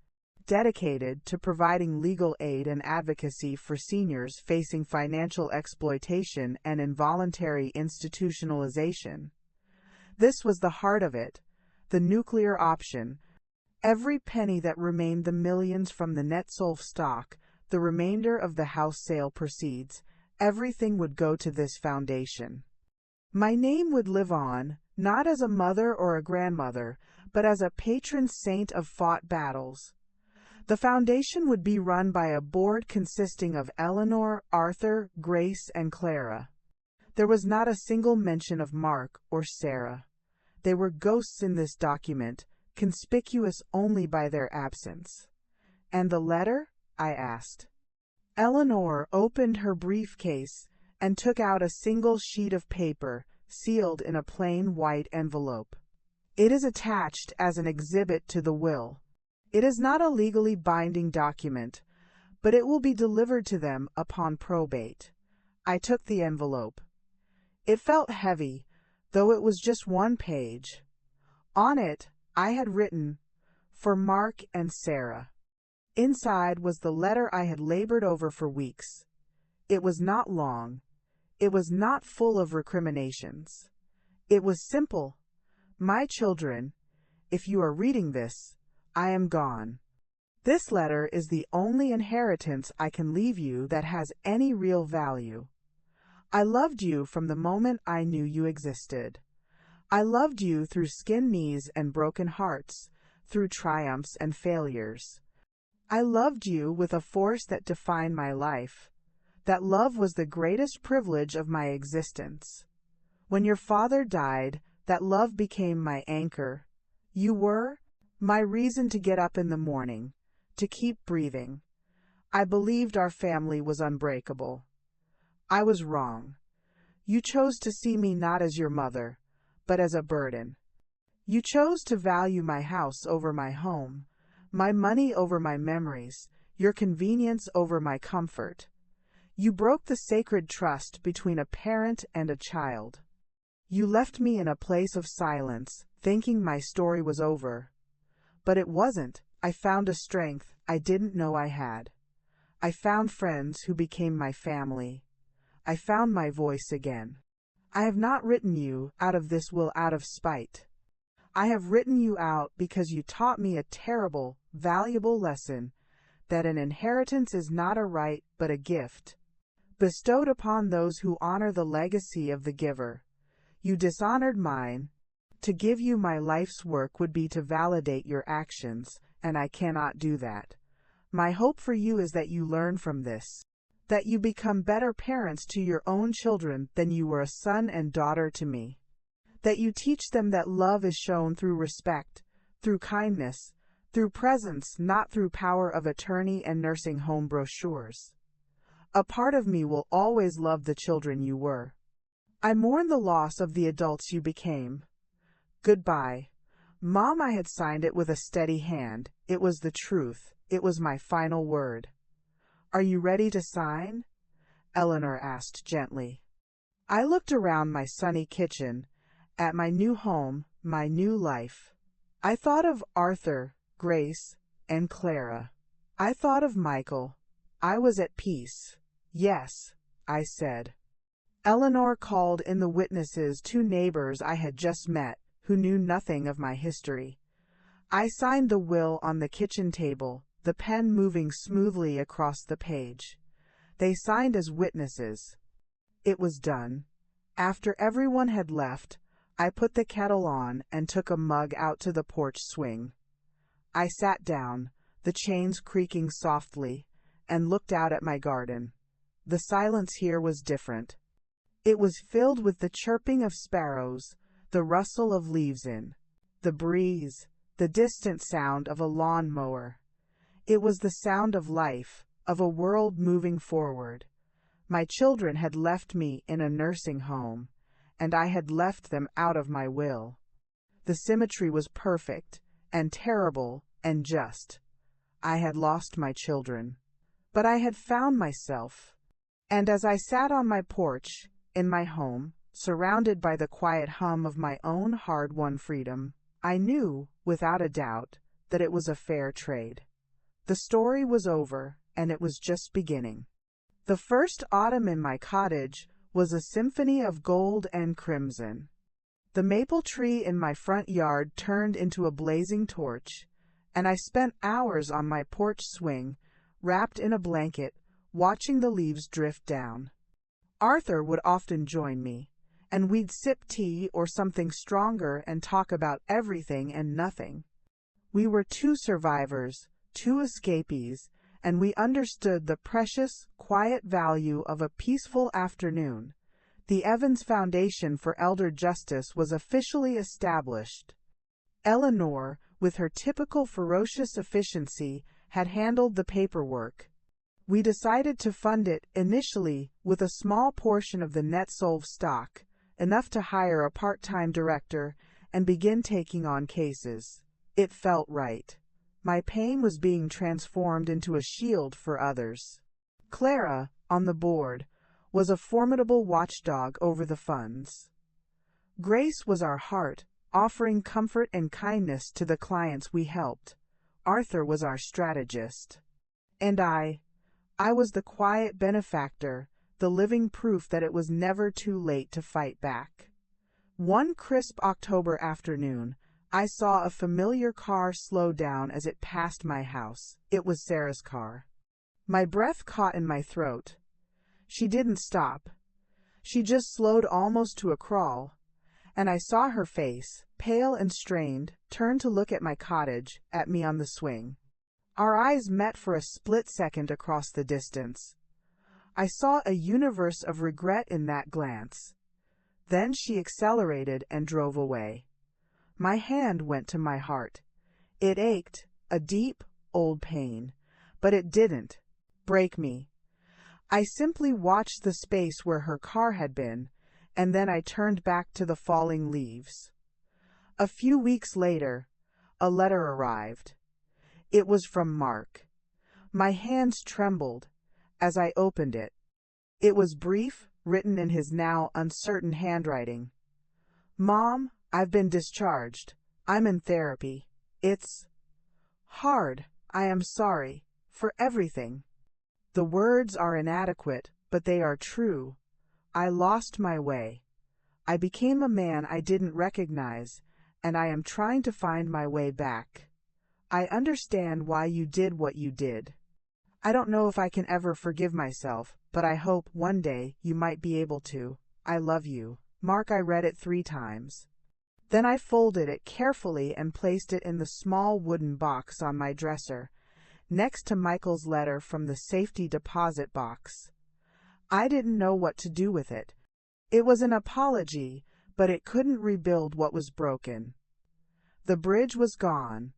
dedicated to providing legal aid and advocacy for seniors facing financial exploitation and involuntary institutionalization. This was the heart of it, the nuclear option. Every penny that remained, the millions from the net sold stock, the remainder of the house sale proceeds, everything would go to this foundation. My name would live on, not as a mother or a grandmother, but as a patron saint of fought battles. The foundation would be run by a board consisting of Eleanor, Arthur, Grace, and Clara. There was not a single mention of Mark or Sarah. They were ghosts in this document, conspicuous only by their absence. And the letter? I asked. Eleanor opened her briefcase and took out a single sheet of paper, sealed in a plain white envelope. It is attached as an exhibit to the will. It is not a legally binding document, but it will be delivered to them upon probate. I took the envelope. It felt heavy, though it was just one page. On it, I had written, "For Mark and Sarah." Inside was the letter I had labored over for weeks. It was not long. It was not full of recriminations. It was simple. My children, if you are reading this, I am gone. This letter is the only inheritance I can leave you that has any real value. I loved you from the moment I knew you existed. I loved you through skinned knees and broken hearts, through triumphs and failures. I loved you with a force that defined my life. That love was the greatest privilege of my existence. When your father died, that love became my anchor. You were my reason to get up in the morning, to keep breathing. I believed our family was unbreakable. I was wrong. You chose to see me not as your mother, but as a burden. You chose to value my house over my home, my money over my memories, your convenience over my comfort. You broke the sacred trust between a parent and a child. You left me in a place of silence, thinking my story was over. But it wasn't. I found a strength I didn't know I had. I found friends who became my family. I found my voice again. I have not written you out of this will out of spite. I have written you out because you taught me a terrible, valuable lesson, that an inheritance is not a right but a gift, bestowed upon those who honor the legacy of the giver. You dishonored mine. To give you my life's work would be to validate your actions, and I cannot do that. My hope for you is that you learn from this, that you become better parents to your own children than you were a son and daughter to me, that you teach them that love is shown through respect, through kindness, through presence, not through power of attorney and nursing home brochures. A part of me will always love the children you were. I mourn the loss of the adults you became. Goodbye. Mom, I had signed it with a steady hand. It was the truth. It was my final word. Are you ready to sign? Eleanor asked gently. I looked around my sunny kitchen, at my new home, my new life. I thought of Arthur, Grace, and Clara. I thought of Michael. I was at peace. Yes, I said. Eleanor called in the witnesses, 2 neighbors I had just met, who knew nothing of my history. I signed the will on the kitchen table, the pen moving smoothly across the page. They signed as witnesses. It was done. After everyone had left, I put the kettle on and took a mug out to the porch swing. I sat down, the chains creaking softly, and looked out at my garden. The silence here was different. It was filled with the chirping of sparrows, the rustle of leaves in the breeze, the distant sound of a lawn mower. It was the sound of life, of a world moving forward. My children had left me in a nursing home, and I had left them out of my will. The symmetry was perfect, and terrible, and just. I had lost my children, but I had found myself. And as I sat on my porch, in my home, surrounded by the quiet hum of my own hard-won freedom, I knew, without a doubt, that it was a fair trade. The story was over, and it was just beginning. The first autumn in my cottage was a symphony of gold and crimson. The maple tree in my front yard turned into a blazing torch, and I spent hours on my porch swing, wrapped in a blanket, watching the leaves drift down. Arthur would often join me, and we'd sip tea or something stronger and talk about everything and nothing. We were 2 survivors, 2 escapees, and we understood the precious, quiet value of a peaceful afternoon. The Evans Foundation for Elder Justice was officially established. Eleanor, with her typical ferocious efficiency, had handled the paperwork. We decided to fund it initially with a small portion of the net sold stock, enough to hire a part-time director and begin taking on cases. It felt right. My pain was being transformed into a shield for others. Clara, on the board, was a formidable watchdog over the funds. Grace was our heart, offering comfort and kindness to the clients we helped. Arthur was our strategist. And I was the quiet benefactor, the living proof that it was never too late to fight back. One crisp October afternoon, I saw a familiar car slow down as it passed my house. It was Sarah's car. My breath caught in my throat. She didn't stop. She just slowed almost to a crawl, and I saw her face, pale and strained, turn to look at my cottage, at me on the swing. Our eyes met for a split second across the distance. I saw a universe of regret in that glance. Then she accelerated and drove away. My hand went to my heart. It ached, a deep, old pain, but it didn't break me. I simply watched the space where her car had been, and then I turned back to the falling leaves. A few weeks later, a letter arrived. It was from Mark. My hands trembled as I opened it. It was brief, written in his now uncertain handwriting. Mom, I've been discharged. I'm in therapy. It's hard. I am sorry for everything. The words are inadequate, but they are true. I lost my way. I became a man I didn't recognize, and I am trying to find my way back. I understand why you did what you did. I don't know if I can ever forgive myself, but I hope one day you might be able to. I love you. Mark, I read it 3 times. Then I folded it carefully and placed it in the small wooden box on my dresser, next to Michael's letter from the safety deposit box. I didn't know what to do with it. It was an apology, but it couldn't rebuild what was broken. The bridge was gone.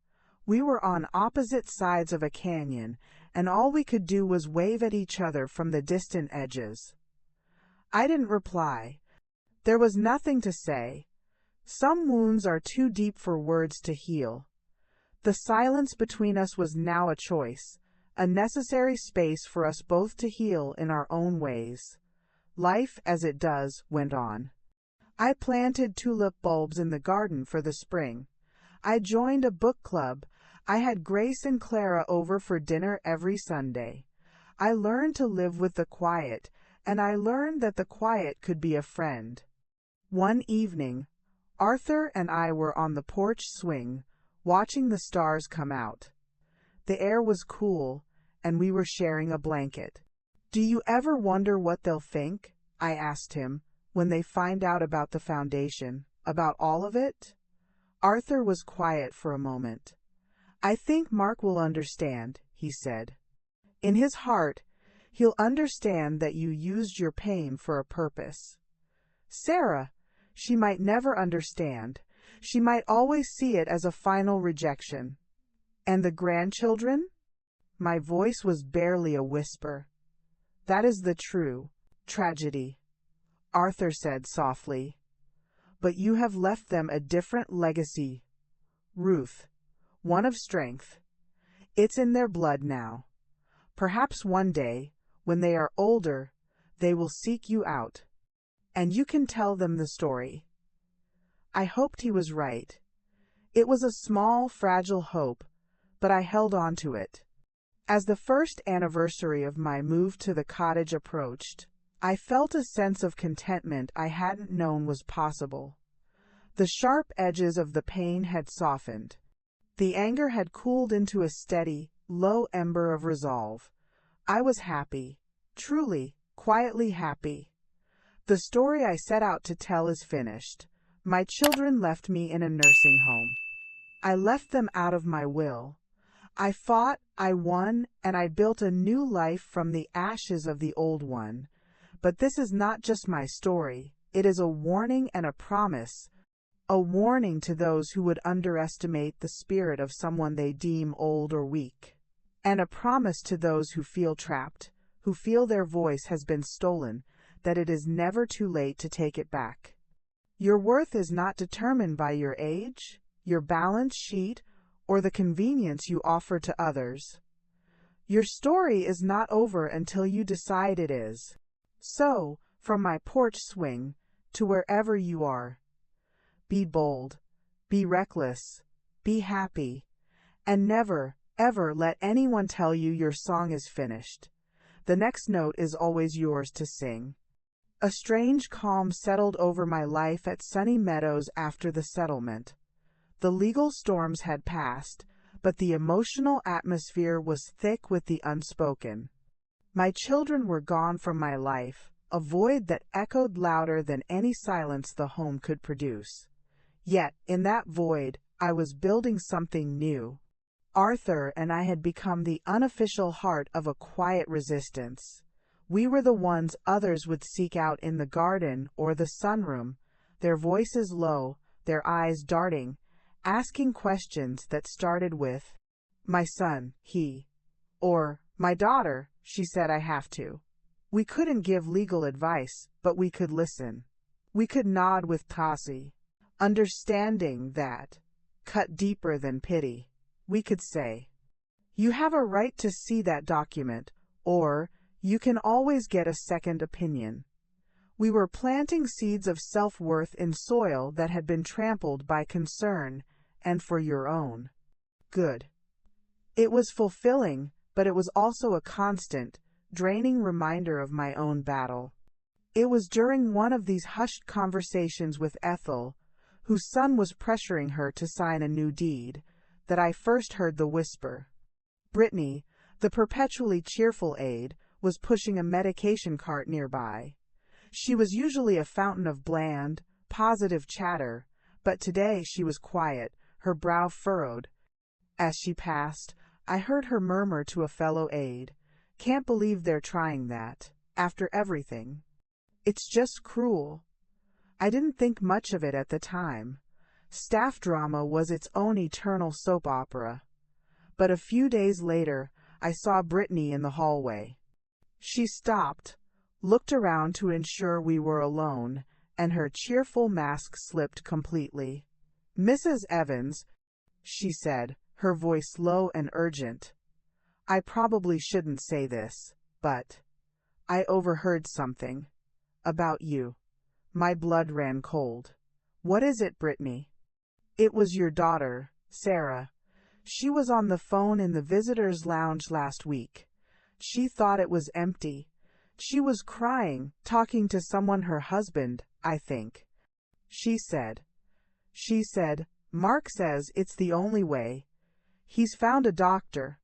We were on opposite sides of a canyon, and all we could do was wave at each other from the distant edges. I didn't reply. There was nothing to say. Some wounds are too deep for words to heal. The silence between us was now a choice, a necessary space for us both to heal in our own ways. Life, as it does, went on. I planted tulip bulbs in the garden for the spring. I joined a book club. I had Grace and Clara over for dinner every Sunday. I learned to live with the quiet, and I learned that the quiet could be a friend. One evening, Arthur and I were on the porch swing, watching the stars come out. The air was cool, and we were sharing a blanket. "Do you ever wonder what they'll think?" I asked him, "when they find out about the foundation, about all of it?" Arthur was quiet for a moment. "I think Mark will understand," he said. "In his heart, he'll understand that you used your pain for a purpose. Sarah, she might never understand. She might always see it as a final rejection. And the grandchildren?" My voice was barely a whisper. "That is the true tragedy," Arthur said softly. "But you have left them a different legacy, Ruth, one of strength. It's in their blood now. Perhaps one day, when they are older, they will seek you out, and you can tell them the story." I hoped he was right. It was a small, fragile hope, but I held on to it. As the first anniversary of my move to the cottage approached, I felt a sense of contentment I hadn't known was possible. The sharp edges of the pain had softened. The anger had cooled into a steady, low ember of resolve. I was happy, truly, quietly happy. The story I set out to tell is finished. My children left me in a nursing home. I left them out of my will. I fought, I won, and I built a new life from the ashes of the old one. But this is not just my story. It is a warning and a promise. A warning to those who would underestimate the spirit of someone they deem old or weak. And a promise to those who feel trapped, who feel their voice has been stolen, that it is never too late to take it back. Your worth is not determined by your age, your balance sheet, or the convenience you offer to others. Your story is not over until you decide it is. So, from my porch swing, to wherever you are, be bold, be reckless, be happy, and never, ever let anyone tell you your song is finished. The next note is always yours to sing. A strange calm settled over my life at Sunny Meadows after the settlement. The legal storms had passed, but the emotional atmosphere was thick with the unspoken. My children were gone from my life, a void that echoed louder than any silence the home could produce. Yet, in that void, I was building something new. Arthur and I had become the unofficial heart of a quiet resistance. We were the ones others would seek out in the garden or the sunroom, their voices low, their eyes darting, asking questions that started with, "My son, he," or "My daughter, she said I have to." We couldn't give legal advice, but we could listen. We could nod with Tassi, understanding that, cut deeper than pity. We could say, "You have a right to see that document," or "You can always get a second opinion." We were planting seeds of self-worth in soil that had been trampled by concern, and for your own good. It was fulfilling, but it was also a constant, draining reminder of my own battle. It was during one of these hushed conversations with Ethel, whose son was pressuring her to sign a new deed, that I first heard the whisper. Brittany, the perpetually cheerful aide, was pushing a medication cart nearby. She was usually a fountain of bland, positive chatter, but today she was quiet, her brow furrowed. As she passed, I heard her murmur to a fellow aide, "Can't believe they're trying that, after everything. It's just cruel." I didn't think much of it at the time. Staff drama was its own eternal soap opera. But a few days later, I saw Brittany in the hallway. She stopped, looked around to ensure we were alone, and her cheerful mask slipped completely. "Mrs. Evans," she said, her voice low and urgent. "I probably shouldn't say this, but I overheard something about you." My blood ran cold. "What is it, Brittany?" "It was your daughter, Sarah. She was on the phone in the visitors' lounge last week. She thought it was empty. She was crying, talking to someone, her husband, I think. She said, Mark says it's the only way. He's found a doctor.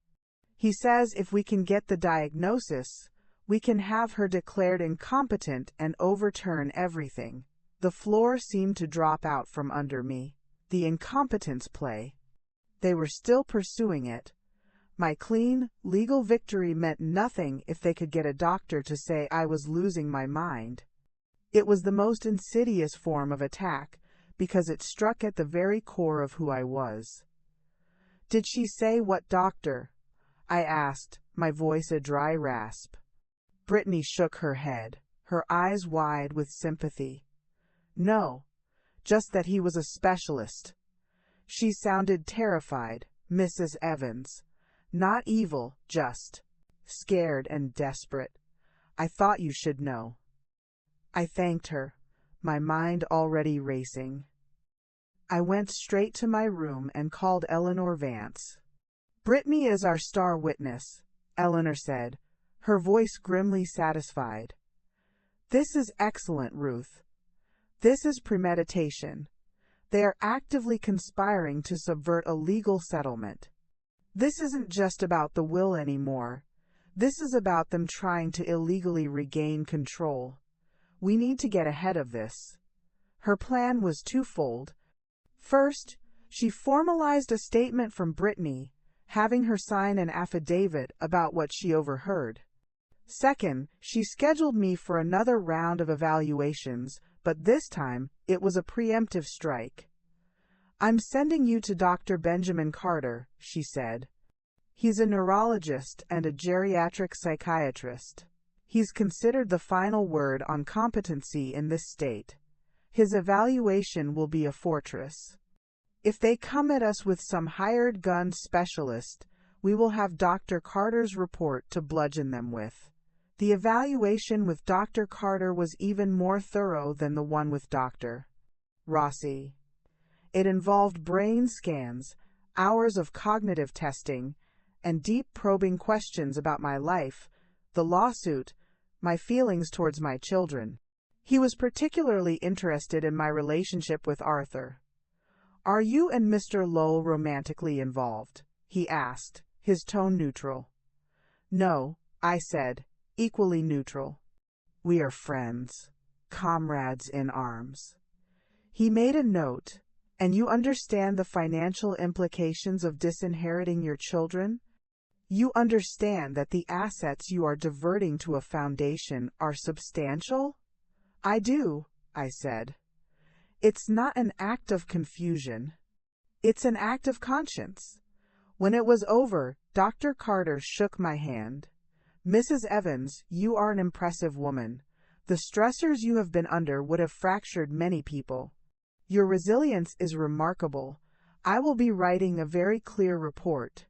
He says if we can get the diagnosis, we can have her declared incompetent and overturn everything." The floor seemed to drop out from under me. The incompetence play. They were still pursuing it. My clean, legal victory meant nothing if they could get a doctor to say I was losing my mind. It was the most insidious form of attack, because it struck at the very core of who I was. "Did she say what doctor?" I asked, my voice a dry rasp. Brittany shook her head, her eyes wide with sympathy. "No, just that he was a specialist." She sounded terrified, Mrs. Evans. "Not evil, just scared and desperate. I thought you should know." I thanked her, my mind already racing. I went straight to my room and called Eleanor Vance. "Brittany is our star witness," Eleanor said, her voice grimly satisfied. "This is excellent, Ruth. This is premeditation. They are actively conspiring to subvert a legal settlement. This isn't just about the will anymore. This is about them trying to illegally regain control. We need to get ahead of this." Her plan was twofold. First, she formalized a statement from Brittany, having her sign an affidavit about what she overheard. Second, she scheduled me for another round of evaluations, but this time it was a preemptive strike. "I'm sending you to Dr. Benjamin Carter," she said. "He's a neurologist and a geriatric psychiatrist. He's considered the final word on competency in this state. His evaluation will be a fortress. If they come at us with some hired gun specialist, we will have Dr. Carter's report to bludgeon them with." The evaluation with Dr. Carter was even more thorough than the one with Dr. Rossi. It involved brain scans, hours of cognitive testing, and deep probing questions about my life, the lawsuit, my feelings towards my children. He was particularly interested in my relationship with Arthur. "Are you and Mr. Lowell romantically involved?" he asked, his tone neutral. "No," I said, equally neutral. "We are friends, comrades in arms." He made a note. "And you understand the financial implications of disinheriting your children? You understand that the assets you are diverting to a foundation are substantial?" "I do," I said. "It's not an act of confusion. It's an act of conscience." When it was over, Dr. Carter shook my hand. "Mrs. Evans, you are an impressive woman. The stressors you have been under would have fractured many people. Your resilience is remarkable. I will be writing a very clear report."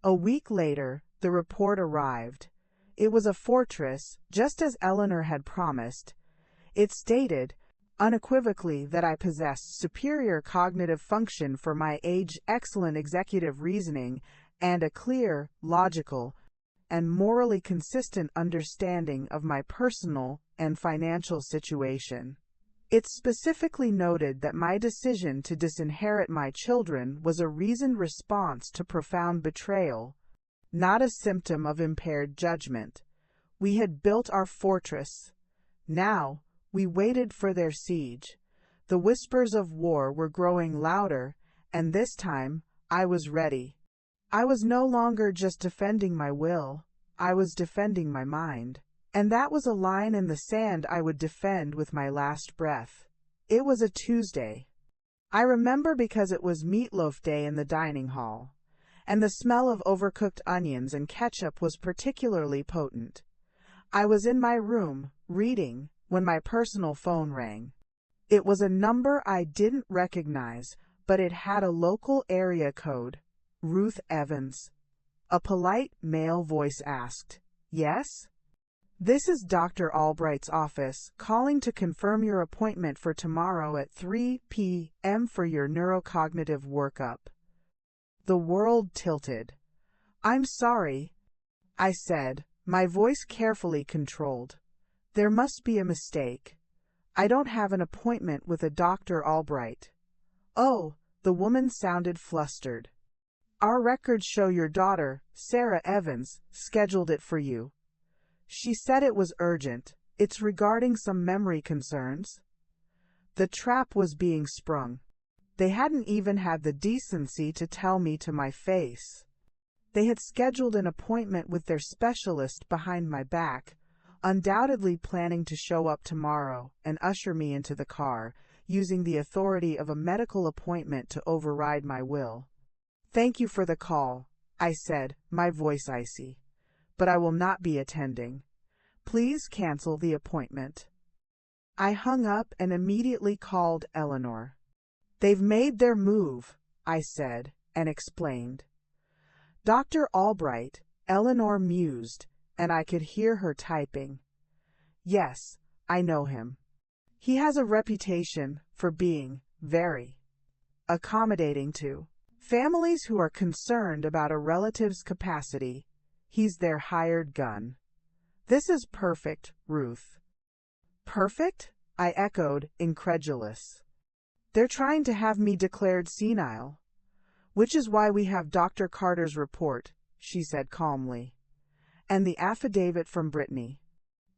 A week later, the report arrived. It was a fortress, just as Eleanor had promised. It stated, unequivocally, that I possessed superior cognitive function for my age, excellent executive reasoning, and a clear, logical, and morally consistent understanding of my personal and financial situation. It specifically noted that my decision to disinherit my children was a reasoned response to profound betrayal, not a symptom of impaired judgment. We had built our fortress. Now, we waited for their siege. The whispers of war were growing louder, and this time, I was ready. I was no longer just defending my will, I was defending my mind. And that was a line in the sand I would defend with my last breath. It was a Tuesday. I remember because it was meatloaf day in the dining hall, and the smell of overcooked onions and ketchup was particularly potent. I was in my room, reading, when my personal phone rang. It was a number I didn't recognize, but it had a local area code. Ruth Evans. A polite male voice asked, "Yes?" "This is Dr. Albright's office, calling to confirm your appointment for tomorrow at 3 p.m. for your neurocognitive workup." The world tilted. "I'm sorry," I said, my voice carefully controlled. "There must be a mistake. I don't have an appointment with a Dr. Albright." "Oh," the woman sounded flustered. "Our records show your daughter, Sarah Evans, scheduled it for you. She said it was urgent. It's regarding some memory concerns." The trap was being sprung. They hadn't even had the decency to tell me to my face. They had scheduled an appointment with their specialist behind my back, undoubtedly planning to show up tomorrow and usher me into the car, using the authority of a medical appointment to override my will. "Thank you for the call," I said, my voice icy. "But I will not be attending. Please cancel the appointment." I hung up and immediately called Eleanor. "They've made their move," I said, and explained. "Dr. Albright," Eleanor mused, and I could hear her typing. "Yes, I know him. He has a reputation for being very accommodating to families who are concerned about a relative's capacity. He's their hired gun." "This is perfect, Ruth." "Perfect?" I echoed, incredulous. "They're trying to have me declared senile." "Which is why we have Dr. Carter's report," she said calmly, "and the affidavit from Brittany.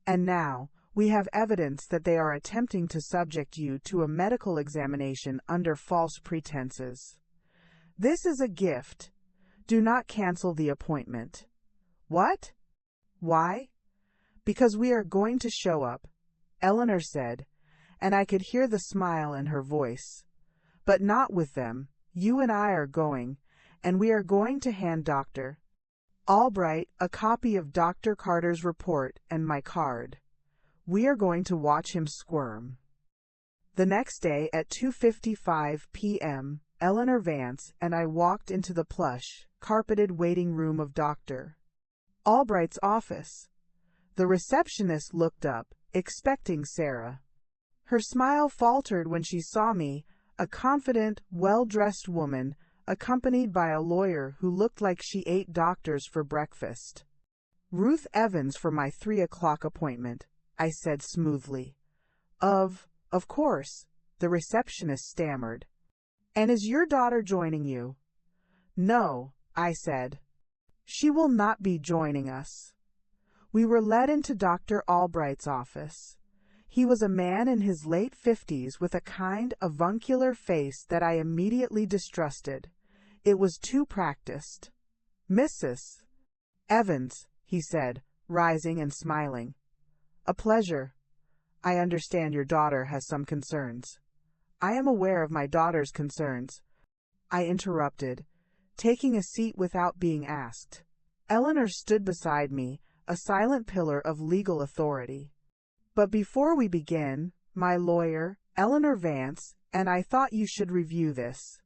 And now, we have evidence that they are attempting to subject you to a medical examination under false pretenses. This is a gift. Do not cancel the appointment." "What? Why?" "Because we are going to show up," Eleanor said, and I could hear the smile in her voice. "But not with them. You and I are going, and we are going to hand Dr. Albright a copy of Dr. Carter's report and my card. We are going to watch him squirm." The next day at 2:55 p.m., Eleanor Vance and I walked into the plush, carpeted waiting room of Dr. Albright's office. The receptionist looked up, expecting Sarah. Her smile faltered when she saw me, a confident, well-dressed woman, accompanied by a lawyer who looked like she ate doctors for breakfast. "Ruth Evans for my 3 o'clock appointment," I said smoothly. Of course," the receptionist stammered. "And is your daughter joining you?" "No," I said. "She will not be joining us." We were led into Dr. Albright's office. He was a man in his late 50s with a kind, avuncular face that I immediately distrusted. It was too practiced. "Mrs. Evans," he said, rising and smiling. "A pleasure. I understand your daughter has some concerns." "I am aware of my daughter's concerns," I interrupted, taking a seat without being asked. Eleanor stood beside me, a silent pillar of legal authority. "But before we begin, my lawyer, Eleanor Vance, and I thought you should review this."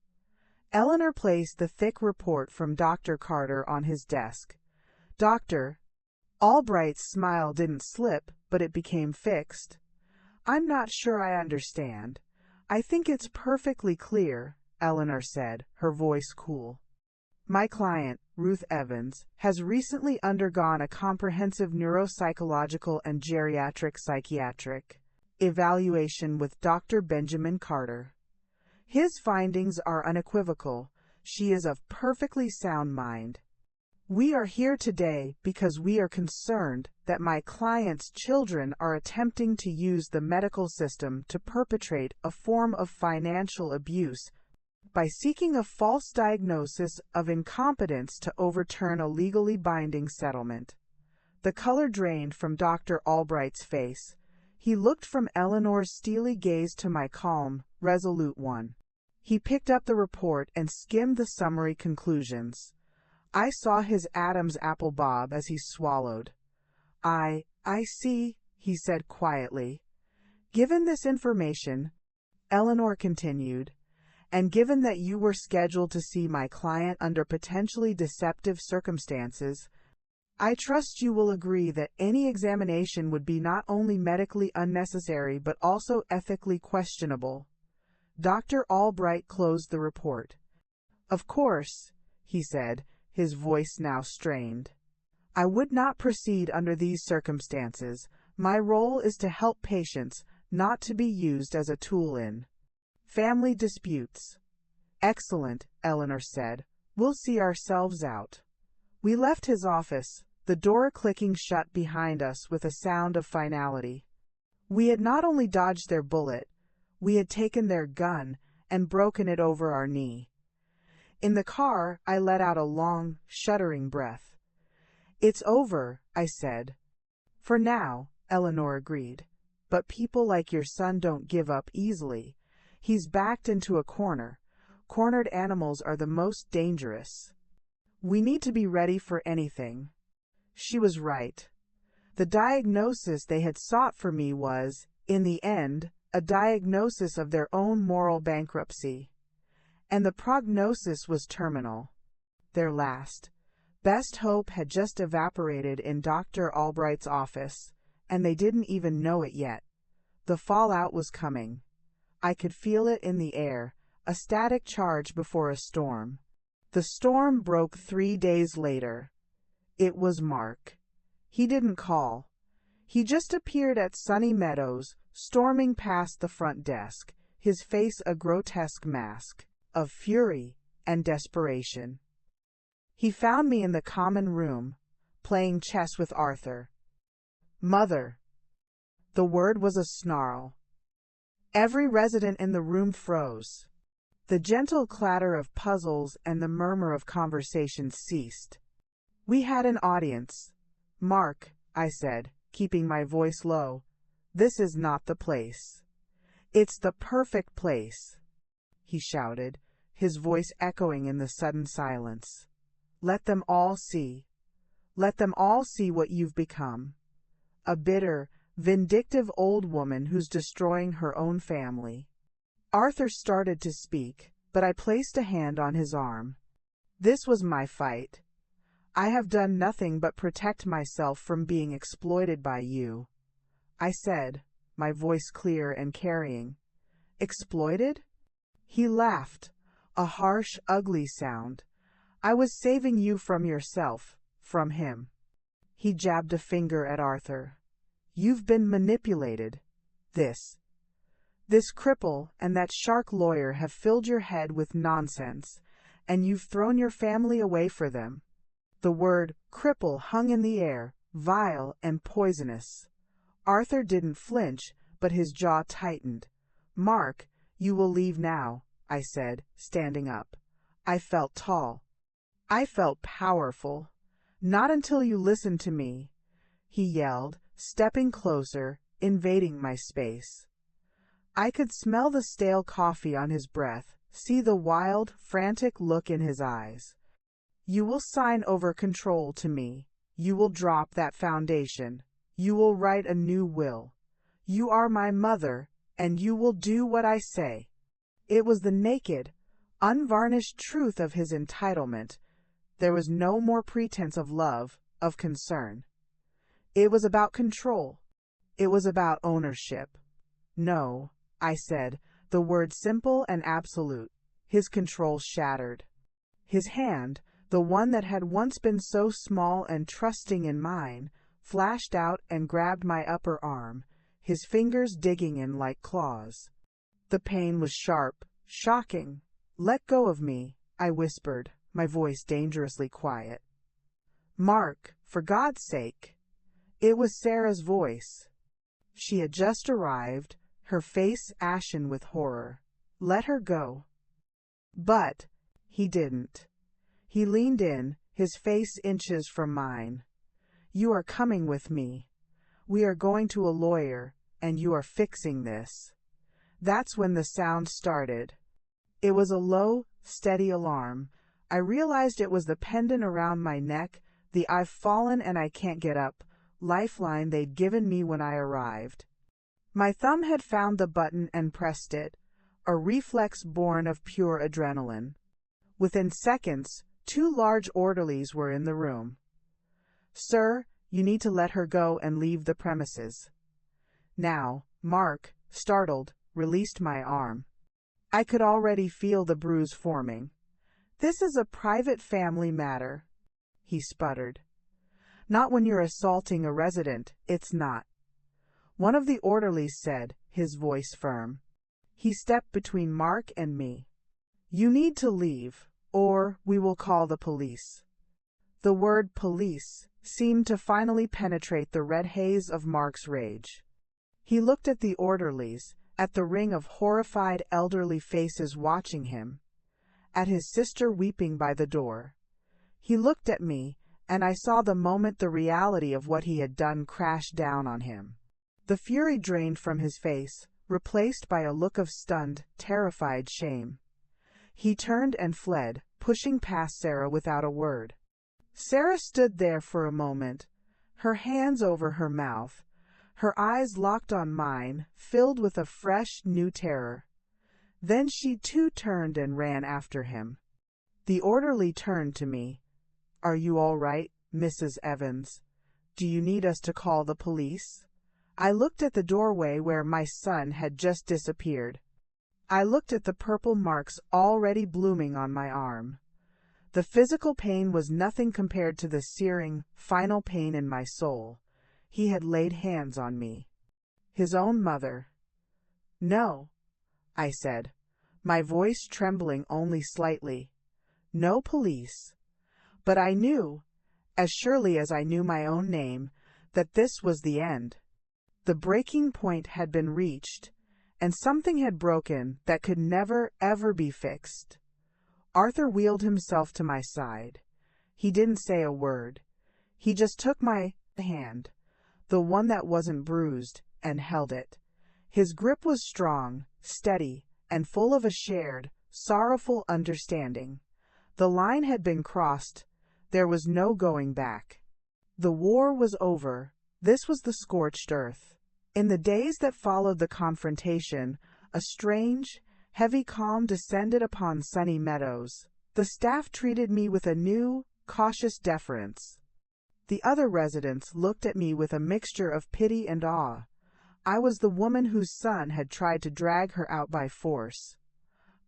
Eleanor placed the thick report from Dr. Carter on his desk. Dr. Albright's smile didn't slip, but it became fixed. "I'm not sure I understand. I think it's perfectly clear," Eleanor said, her voice cool. "My client, Ruth Evans, has recently undergone a comprehensive neuropsychological and geriatric psychiatric evaluation with Dr. Benjamin Carter. His findings are unequivocal. She is of perfectly sound mind." We are here today because we are concerned that my client's children are attempting to use the medical system to perpetrate a form of financial abuse by seeking a false diagnosis of incompetence to overturn a legally binding settlement. The color drained from Dr. Albright's face. He looked from Eleanor's steely gaze to my calm, resolute one. He picked up the report and skimmed the summary conclusions. I saw his Adam's apple bob as he swallowed. I see, he said quietly. Given this information, Eleanor continued, and given that you were scheduled to see my client under potentially deceptive circumstances, I trust you will agree that any examination would be not only medically unnecessary but also ethically questionable. Dr. Albright closed the report. Of course, he said, his voice now strained. I would not proceed under these circumstances. My role is to help patients, not to be used as a tool in family disputes. Excellent, Eleanor said. We'll see ourselves out. We left his office, the door clicking shut behind us with a sound of finality. We had not only dodged their bullet, we had taken their gun and broken it over our knee. In the car, I let out a long, shuddering breath. It's over, I said. For now, Eleanor agreed. But people like your son don't give up easily. He's backed into a corner. Cornered animals are the most dangerous. We need to be ready for anything. She was right. The diagnosis they had sought for me was, in the end, a diagnosis of their own moral bankruptcy. And the prognosis was terminal. Their last, best hope had just evaporated in Dr. Albright's office, and they didn't even know it yet. The fallout was coming. I could feel it in the air, a static charge before a storm. The storm broke 3 days later. It was Mark. He didn't call. He just appeared at Sunny Meadows, storming past the front desk, his face a grotesque mask of fury and desperation. He found me in the common room, playing chess with Arthur. Mother. The word was a snarl. Every resident in the room froze. The gentle clatter of puzzles and the murmur of conversation ceased. We had an audience. Mark, I said, keeping my voice low, this is not the place. It's the perfect place, he shouted, his voice echoing in the sudden silence. Let them all see. Let them all see what you've become. A bitter, vindictive old woman who's destroying her own family. Arthur started to speak, but I placed a hand on his arm. This was my fight. I have done nothing but protect myself from being exploited by you, I said, my voice clear and carrying. Exploited? He laughed, a harsh, ugly sound. I was saving you from yourself, from him. He jabbed a finger at Arthur. You've been manipulated. This cripple and that shark lawyer have filled your head with nonsense, and you've thrown your family away for them. The word cripple hung in the air, vile and poisonous. Arthur didn't flinch, but his jaw tightened. Mark, you will leave now, I said, standing up. I felt tall. I felt powerful. Not until you listen to me, he yelled, stepping closer, invading my space. I could smell the stale coffee on his breath, see the wild, frantic look in his eyes. You will sign over control to me. You will drop that foundation. You will write a new will. You are my mother, and you will do what I say. It was the naked, unvarnished truth of his entitlement. There was no more pretense of love, of concern. It was about control. It was about ownership. No, I said, the word simple and absolute. His control shattered. His hand, the one that had once been so small and trusting in mine, flashed out and grabbed my upper arm, his fingers digging in like claws. The pain was sharp, shocking. Let go of me, I whispered, my voice dangerously quiet. "Mark, for God's sake." It was Sarah's voice. She had just arrived, her face ashen with horror. "Let her go." But he didn't. He leaned in, his face inches from mine. "You are coming with me. We are going to a lawyer, and you are fixing this." That's when the sound started. It was a low, steady alarm. I realized it was the pendant around my neck, the "I've fallen and I can't get up" lifeline they'd given me when I arrived. My thumb had found the button and pressed it, a reflex born of pure adrenaline. Within seconds, 2 large orderlies were in the room. "Sir, you need to let her go and leave the premises." Now, Mark, startled, released my arm. I could already feel the bruise forming. "This is a private family matter," he sputtered. "Not when you're assaulting a resident, it's not." One of the orderlies said, his voice firm. He stepped between Mark and me. "You need to leave, or we will call the police." The word police seemed to finally penetrate the red haze of Mark's rage. He looked at the orderlies, at the ring of horrified elderly faces watching him, at his sister weeping by the door. He looked at me, and I saw the moment the reality of what he had done crash down on him. The fury drained from his face, replaced by a look of stunned, terrified shame. He turned and fled, pushing past Sarah without a word. Sarah stood there for a moment, her hands over her mouth, her eyes locked on mine, filled with a fresh, new terror. Then she too turned and ran after him. The orderly turned to me. "Are you all right, Mrs. Evans? Do you need us to call the police?" I looked at the doorway where my son had just disappeared. I looked at the purple marks already blooming on my arm. The physical pain was nothing compared to the searing, final pain in my soul. He had laid hands on me. His own mother. "No," I said, my voice trembling only slightly. "No police." But I knew, as surely as I knew my own name, that this was the end. The breaking point had been reached, and something had broken that could never, ever be fixed. Arthur wheeled himself to my side. He didn't say a word. He just took my hand, the one that wasn't bruised, and held it. His grip was strong, steady, and full of a shared, sorrowful understanding. The line had been crossed. There was no going back. The war was over. This was the scorched earth. In the days that followed the confrontation, a strange, heavy calm descended upon Sunny Meadows. The staff treated me with a new, cautious deference. The other residents looked at me with a mixture of pity and awe. I was the woman whose son had tried to drag her out by force.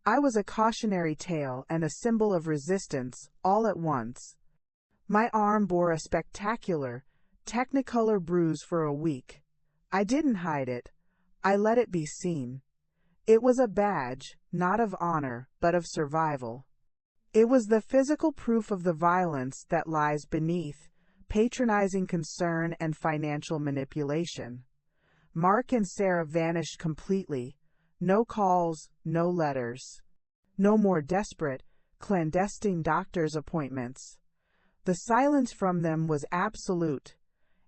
I was a cautionary tale and a symbol of resistance, all at once. My arm bore a spectacular, technicolor bruise for a week. I didn't hide it. I let it be seen. It was a badge, not of honor, but of survival. It was the physical proof of the violence that lies beneath, patronizing concern and financial manipulation. Mark and Sarah vanished completely. No calls, no letters. No more desperate, clandestine doctor's appointments. The silence from them was absolute.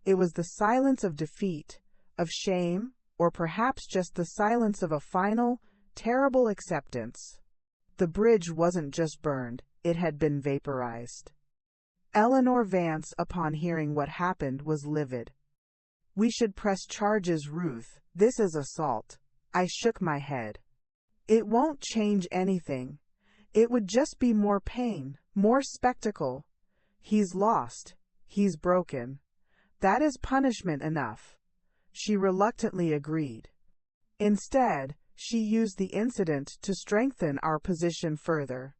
It was the silence of defeat, of shame, or perhaps just the silence of a final, terrible acceptance. The bridge wasn't just burned, it had been vaporized. Eleanor Vance, upon hearing what happened, was livid. "We should press charges, Ruth. This is assault." I shook my head. "It won't change anything. It would just be more pain, more spectacle. He's lost. He's broken. That is punishment enough." She reluctantly agreed. Instead, she used the incident to strengthen our position further.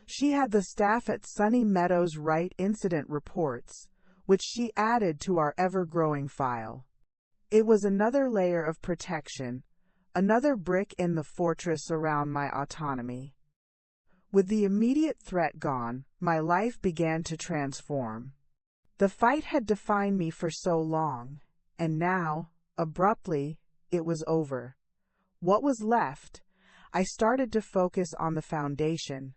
She had the staff at Sunny Meadows write incident reports, which she added to our ever-growing file. It was another layer of protection, another brick in the fortress around my autonomy. With the immediate threat gone, my life began to transform. The fight had defined me for so long, and now, abruptly, it was over. What was left? I started to focus on the foundation.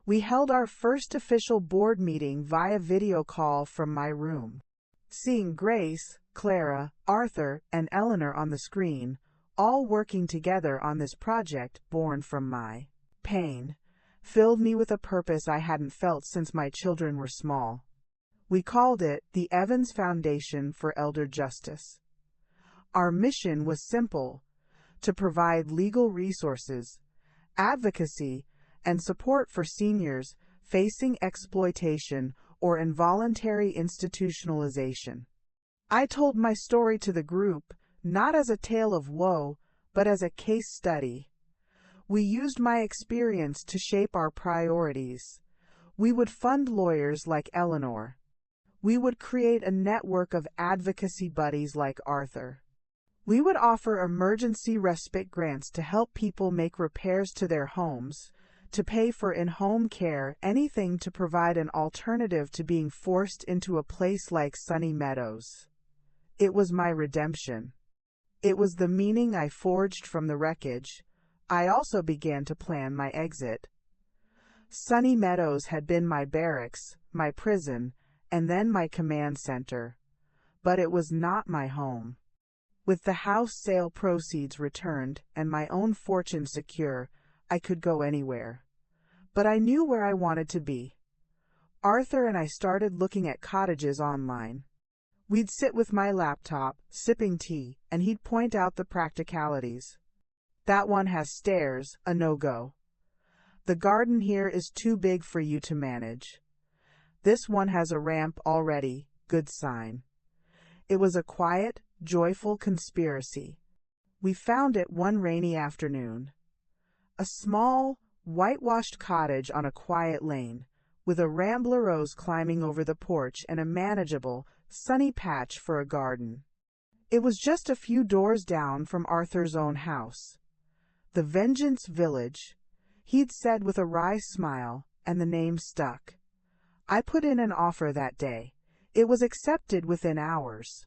We held our first official board meeting via video call from my room. Seeing Grace, Clara, Arthur, and Eleanor on the screen, all working together on this project born from my pain, filled me with a purpose I hadn't felt since my children were small. We called it the Evans Foundation for Elder Justice. Our mission was simple: to provide legal resources, advocacy, and support for seniors facing exploitation or involuntary institutionalization. I told my story to the group, not as a tale of woe, but as a case study. We used my experience to shape our priorities. We would fund lawyers like Eleanor. We would create a network of advocacy buddies like Arthur. We would offer emergency respite grants to help people make repairs to their homes, to pay for in-home care, anything to provide an alternative to being forced into a place like Sunny Meadows. It was my redemption. It was the meaning I forged from the wreckage. I also began to plan my exit. Sunny Meadows had been my barracks, my prison, and then my command center. But it was not my home. With the house sale proceeds returned and my own fortune secure, I could go anywhere. But I knew where I wanted to be. Arthur and I started looking at cottages online. We'd sit with my laptop, sipping tea, and he'd point out the practicalities. That one has stairs, a no-go. The garden here is too big for you to manage. This one has a ramp already, good sign. It was a quiet, joyful conspiracy. We found it one rainy afternoon. A small, whitewashed cottage on a quiet lane, with a rambler rose climbing over the porch and a manageable, sunny patch for a garden. It was just a few doors down from Arthur's own house. The Vengeance Village, he'd said with a wry smile, and the name stuck. I put in an offer that day. It was accepted within hours.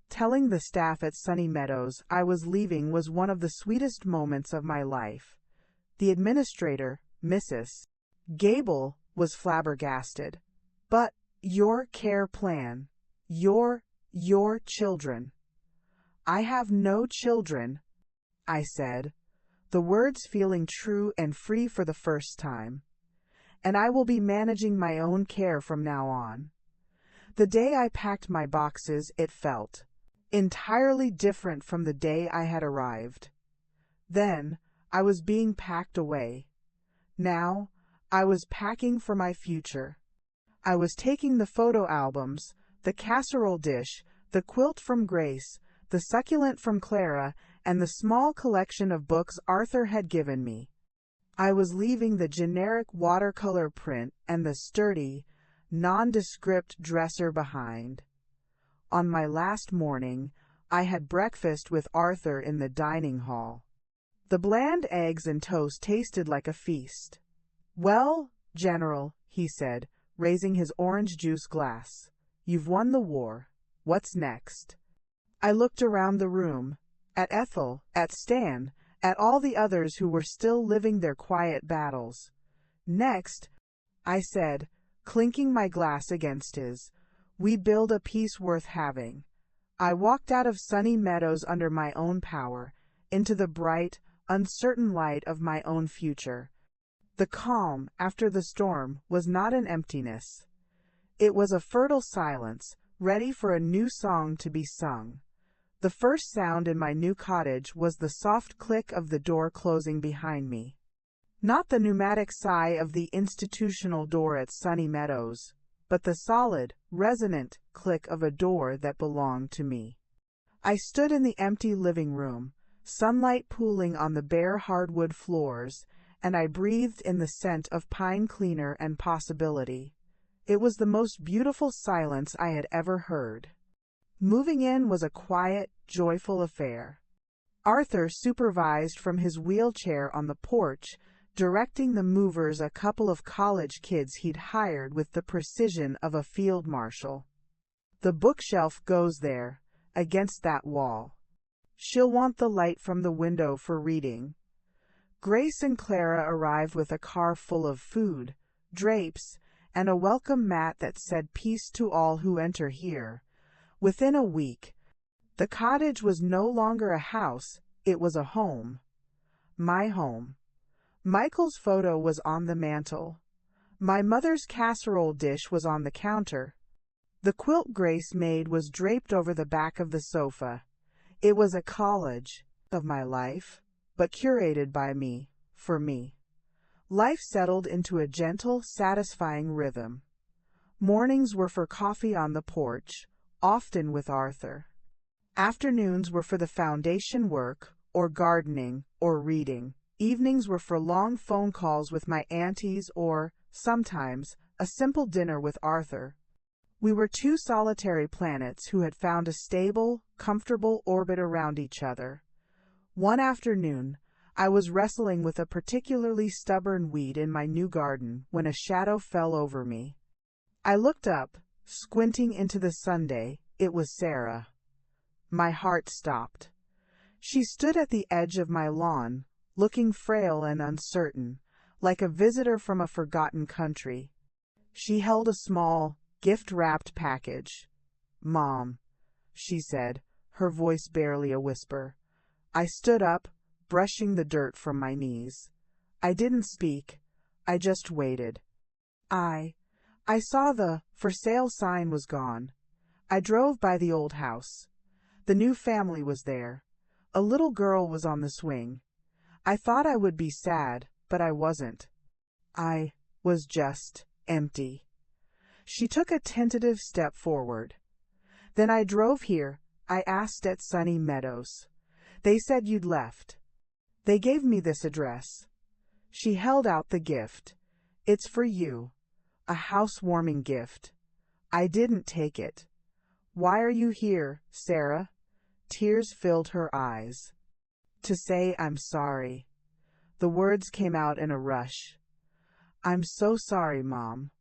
Telling the staff at Sunny Meadows I was leaving was one of the sweetest moments of my life. The administrator, Mrs. Gable, was flabbergasted. But your care plan, your children. I have no children, I said, the words feeling true and free for the first time. And I will be managing my own care from now on. The day I packed my boxes, it felt entirely different from the day I had arrived. Then, I was being packed away. Now, I was packing for my future. I was taking the photo albums, the casserole dish, the quilt from Grace, the succulent from Clara, and the small collection of books Arthur had given me. I was leaving the generic watercolor print and the sturdy, nondescript dresser behind. On my last morning, I had breakfast with Arthur in the dining hall. The bland eggs and toast tasted like a feast. "Well, General," he said, raising his orange juice glass, "you've won the war. What's next?" I looked around the room, at Ethel, at Stan, at all the others who were still living their quiet battles. "Next," I said, clinking my glass against his, "we build a peace worth having." I walked out of Sunny Meadows under my own power, into the bright, uncertain light of my own future. The calm, after the storm, was not an emptiness. It was a fertile silence, ready for a new song to be sung. The first sound in my new cottage was the soft click of the door closing behind me. Not the pneumatic sigh of the institutional door at Sunny Meadows, but the solid, resonant click of a door that belonged to me. I stood in the empty living room, sunlight pooling on the bare hardwood floors, and I breathed in the scent of pine cleaner and possibility. It was the most beautiful silence I had ever heard. Moving in was a quiet, joyful affair. Arthur supervised from his wheelchair on the porch, directing the movers, a couple of college kids he'd hired with the precision of a field marshal. The bookshelf goes there, against that wall. She'll want the light from the window for reading. Grace and Clara arrived with a car full of food, drapes, and a welcome mat that said peace to all who enter here. Within a week, the cottage was no longer a house, it was a home. My home. Michael's photo was on the mantel. My mother's casserole dish was on the counter. The quilt Grace made was draped over the back of the sofa. It was a collage of my life, but curated by me, for me. Life settled into a gentle, satisfying rhythm. Mornings were for coffee on the porch, often with Arthur. Afternoons were for the foundation work, or gardening, or reading. Evenings were for long phone calls with my aunties or, sometimes, a simple dinner with Arthur. We were two solitary planets who had found a stable, comfortable orbit around each other. One afternoon, I was wrestling with a particularly stubborn weed in my new garden when a shadow fell over me. I looked up, squinting into the Sunday. It was Sarah. My heart stopped. She stood at the edge of my lawn, looking frail and uncertain, like a visitor from a forgotten country. She held a small, gift-wrapped package. "Mom," she said, her voice barely a whisper. I stood up, brushing the dirt from my knees. I didn't speak. I just waited. I saw the "for sale" sign was gone. I drove by the old house. The new family was there. A little girl was on the swing. I thought I would be sad, but I wasn't. I was just empty. She took a tentative step forward. "Then I drove here. I asked at Sunny Meadows. They said you'd left. They gave me this address." She held out the gift. "It's for you. A housewarming gift." I didn't take it. "Why are you here, Sarah?" Tears filled her eyes. "To say I'm sorry." The words came out in a rush. "I'm so sorry, Mom.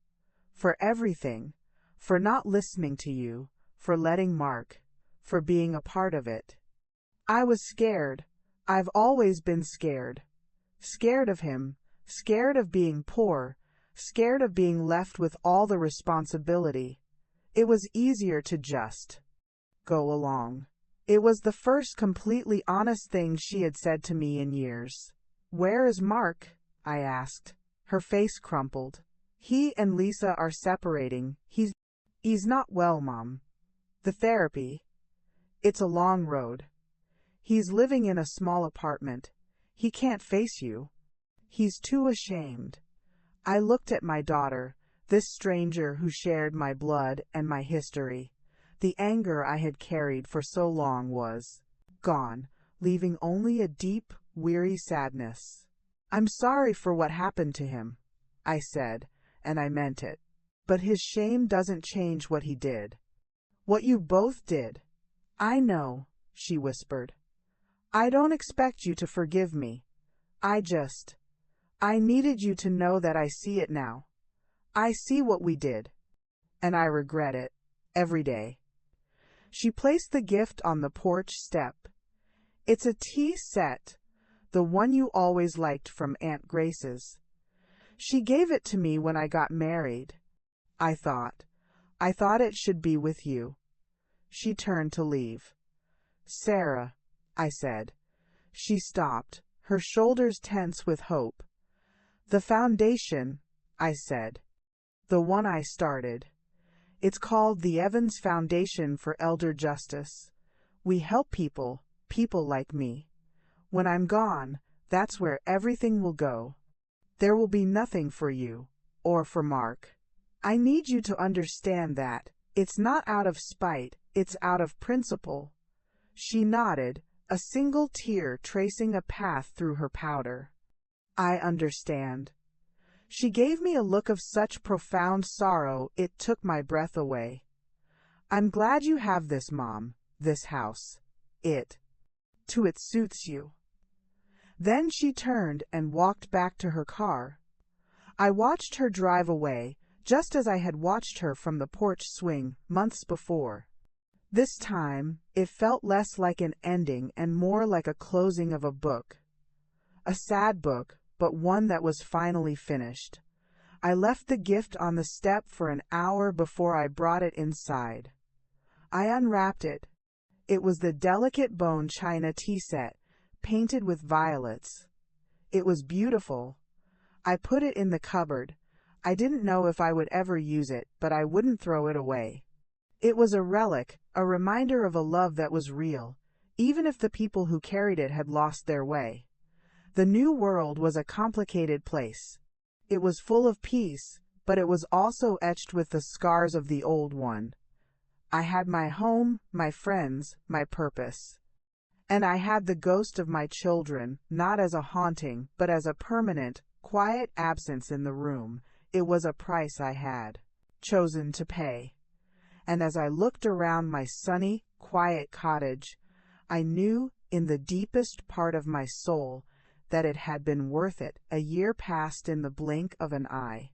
For everything. For not listening to you. For letting Mark. For being a part of it. I was scared. I've always been scared. Scared of him. Scared of being poor. Scared of being left with all the responsibility. It was easier to just go along." It was the first completely honest thing she had said to me in years. "Where is Mark?" I asked. Her face crumpled. "He and Lisa are separating. He's not well, Mom. The therapy. It's a long road. He's living in a small apartment. He can't face you. He's too ashamed." I looked at my daughter, this stranger who shared my blood and my history. The anger I had carried for so long was gone, leaving only a deep, weary sadness. "I'm sorry for what happened to him," I said, and I meant it. "But his shame doesn't change what he did. What you both did." "I know," she whispered. "I don't expect you to forgive me. I needed you to know that I see it now. I see what we did. And I regret it, every day." She placed the gift on the porch step. "It's a tea set, the one you always liked from Aunt Grace's. She gave it to me when I got married. I thought it should be with you." She turned to leave. "Sarah," I said. She stopped, her shoulders tense with hope. "The foundation," I said. "The one I started. It's called the Evans Foundation for Elder Justice. We help people like me. When I'm gone, that's where everything will go. There will be nothing for you, or for Mark. I need you to understand that. It's not out of spite, it's out of principle." She nodded, a single tear tracing a path through her powder. "I understand." She gave me a look of such profound sorrow it took my breath away. "I'm glad you have this, Mom, this house. It suits you." Then she turned and walked back to her car. I watched her drive away, just as I had watched her from the porch swing months before. This time, it felt less like an ending and more like a closing of a book. A sad book, but one that was finally finished. I left the gift on the step for an hour before I brought it inside. I unwrapped it. It was the delicate bone china tea set, painted with violets. It was beautiful. I put it in the cupboard. I didn't know if I would ever use it, but I wouldn't throw it away. It was a relic, a reminder of a love that was real, even if the people who carried it had lost their way. The new world was a complicated place. It was full of peace, but it was also etched with the scars of the old one. I had my home, my friends, my purpose. And I had the ghost of my children, not as a haunting, but as a permanent, quiet absence in the room. It was a price I had chosen to pay. And as I looked around my sunny, quiet cottage, I knew, in the deepest part of my soul, that it had been worth it. A year passed in the blink of an eye.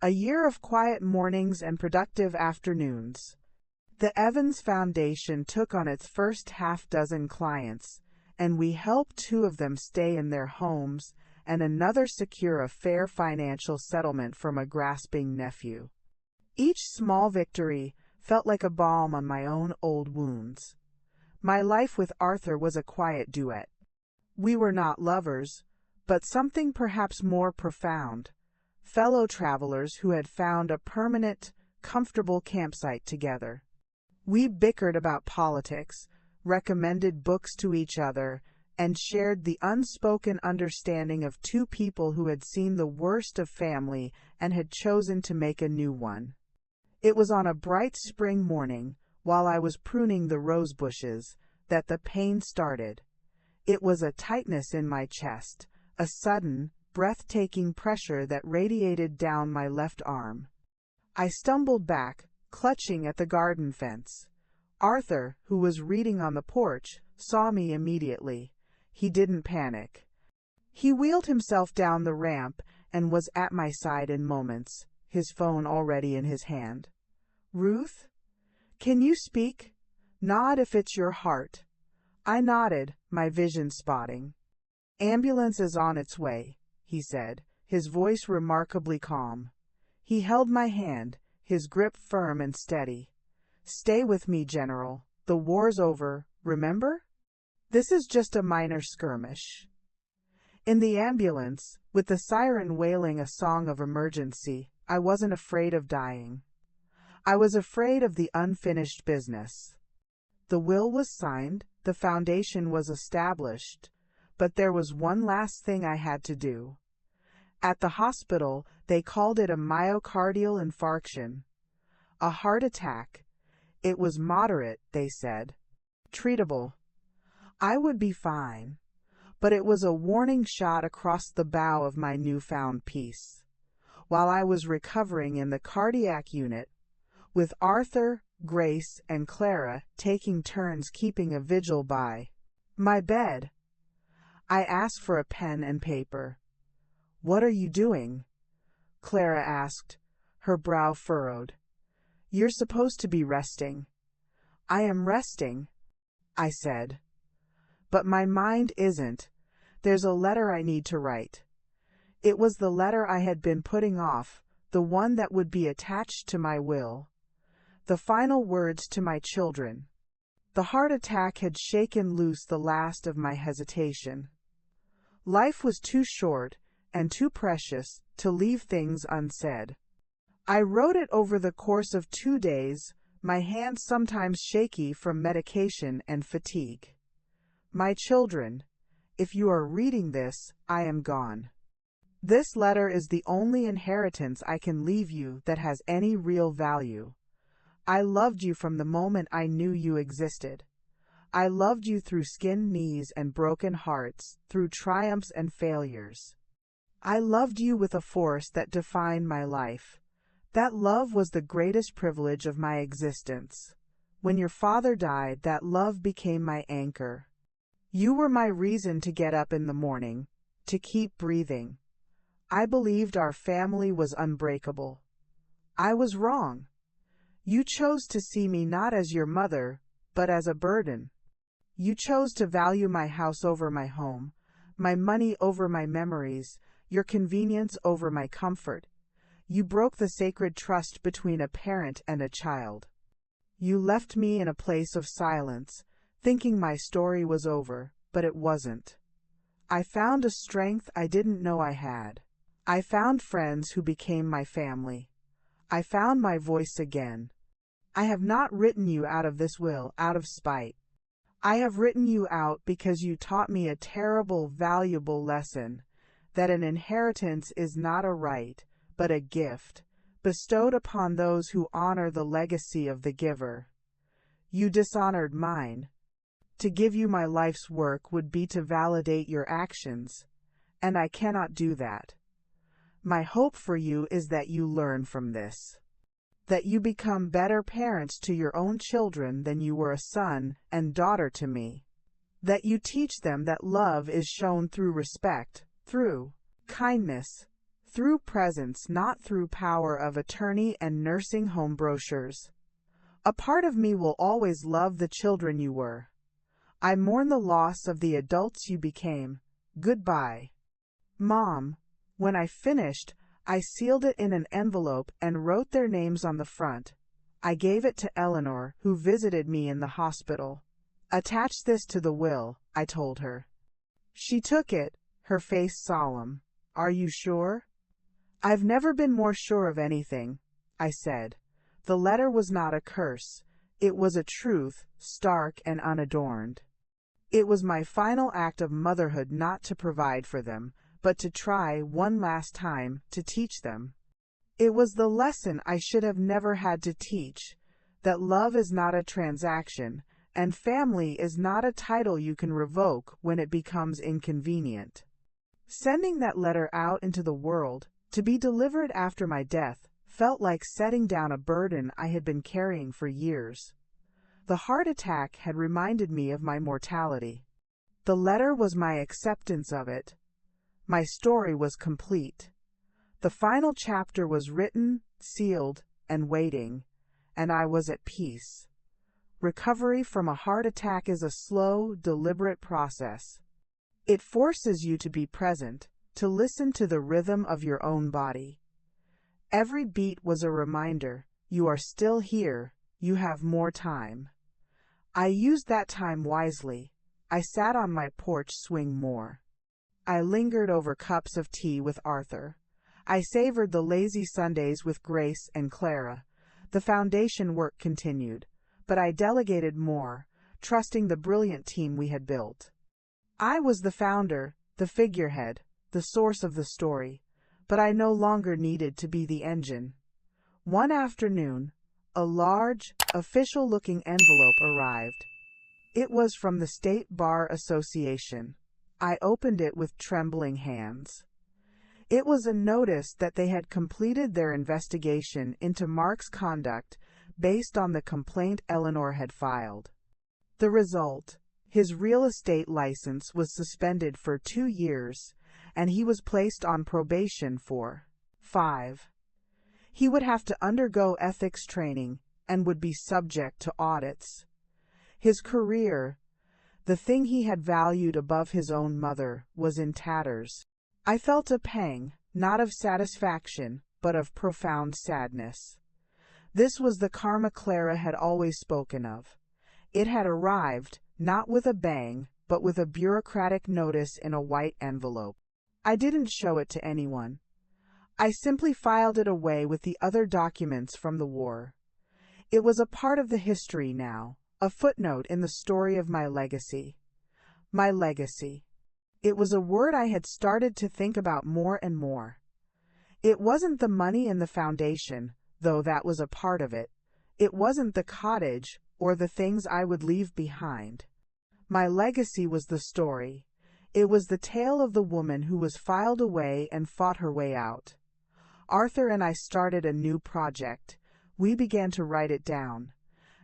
A year of quiet mornings and productive afternoons. The Evans Foundation took on its first half-dozen clients, and we helped 2 of them stay in their homes and another secure a fair financial settlement from a grasping nephew. Each small victory felt like a balm on my own old wounds. My life with Arthur was a quiet duet. We were not lovers, but something perhaps more profound, fellow travelers who had found a permanent, comfortable campsite together. We bickered about politics, recommended books to each other, and shared the unspoken understanding of 2 people who had seen the worst of family and had chosen to make a new one. It was on a bright spring morning, while I was pruning the rose bushes, that the pain started. It was a tightness in my chest, a sudden, breathtaking pressure that radiated down my left arm. I stumbled back, clutching at the garden fence. Arthur, who was reading on the porch, saw me immediately. He didn't panic. He wheeled himself down the ramp and was at my side in moments, his phone already in his hand. "Ruth? Can you speak? Nod if it's your heart." I nodded, my vision spotting. "Ambulance is on its way," he said, his voice remarkably calm. He held my hand, his grip firm and steady. "Stay with me, General. The war's over, remember? This is just a minor skirmish." In the ambulance, with the siren wailing a song of emergency, I wasn't afraid of dying. I was afraid of the unfinished business. The will was signed, the foundation was established, but there was one last thing I had to do. At the hospital, they called it a myocardial infarction. A heart attack. It was moderate, they said. Treatable. I would be fine. But it was a warning shot across the bow of my newfound peace. While I was recovering in the cardiac unit, with Arthur, Grace, and Clara taking turns keeping a vigil by my bed, I asked for a pen and paper. "What are you doing?" Clara asked, her brow furrowed. "You're supposed to be resting." "I am resting," I said. "But my mind isn't. There's a letter I need to write." It was the letter I had been putting off, the one that would be attached to my will. The final words to my children. The heart attack had shaken loose the last of my hesitation. Life was too short and too precious to leave things unsaid. I wrote it over the course of 2 days, my hands sometimes shaky from medication and fatigue. "My children, if you are reading this, I am gone. This letter is the only inheritance I can leave you that has any real value. I loved you from the moment I knew you existed. I loved you through skinned knees and broken hearts, through triumphs and failures. I loved you with a force that defined my life. That love was the greatest privilege of my existence. When your father died, that love became my anchor. You were my reason to get up in the morning, to keep breathing. I believed our family was unbreakable. I was wrong. You chose to see me not as your mother, but as a burden. You chose to value my house over my home, my money over my memories, your convenience over my comfort. You broke the sacred trust between a parent and a child. You left me in a place of silence, thinking my story was over, but it wasn't. I found a strength I didn't know I had. I found friends who became my family. I found my voice again. I have not written you out of this will out of spite. I have written you out because you taught me a terrible, valuable lesson, that an inheritance is not a right, but a gift, bestowed upon those who honor the legacy of the giver. You dishonored mine. To give you my life's work would be to validate your actions, and I cannot do that. My hope for you is that you learn from this, that you become better parents to your own children than you were a son and daughter to me, that you teach them that love is shown through respect, through kindness, through presence, not through power of attorney and nursing home brochures. A part of me will always love the children you were. I mourn the loss of the adults you became. Goodbye. Mom. When I finished, I sealed it in an envelope and wrote their names on the front. I gave it to Eleanor, who visited me in the hospital. Attach this to the will, I told her. She took it, her face solemn. Are you sure? I've never been more sure of anything, I said. The letter was not a curse. It was a truth, stark and unadorned. It was my final act of motherhood, not to provide for them, but to try one last time to teach them. It was the lesson I should have never had to teach, that love is not a transaction, and family is not a title you can revoke when it becomes inconvenient. Sending that letter out into the world, to be delivered after my death, felt like setting down a burden I had been carrying for years. The heart attack had reminded me of my mortality. The letter was my acceptance of it. My story was complete. The final chapter was written, sealed, and waiting, and I was at peace. Recovery from a heart attack is a slow, deliberate process. It forces you to be present, to listen to the rhythm of your own body. Every beat was a reminder, you are still here, you have more time. I used that time wisely. I sat on my porch swing more. I lingered over cups of tea with Arthur. I savored the lazy Sundays with Grace and Clara. The foundation work continued, but I delegated more, trusting the brilliant team we had built. I was the founder, the figurehead, the source of the story, but I no longer needed to be the engine. One afternoon, a large, official-looking envelope arrived. It was from the State Bar Association. I opened it with trembling hands. It was a notice that they had completed their investigation into Mark's conduct based on the complaint Eleanor had filed. The result: his real estate license was suspended for 2 years, and he was placed on probation for 5. He would have to undergo ethics training and would be subject to audits. His career, the thing he had valued above his own mother, was in tatters. I felt a pang, not of satisfaction, but of profound sadness. This was the karma Clara had always spoken of. It had arrived, not with a bang, but with a bureaucratic notice in a white envelope. I didn't show it to anyone. I simply filed it away with the other documents from the war. It was a part of the history now, a footnote in the story of my legacy. My legacy. It was a word I had started to think about more and more. It wasn't the money in the foundation, though that was a part of it. It wasn't the cottage or the things I would leave behind. My legacy was the story. It was the tale of the woman who was filed away and fought her way out. Arthur and I started a new project. We began to write it down.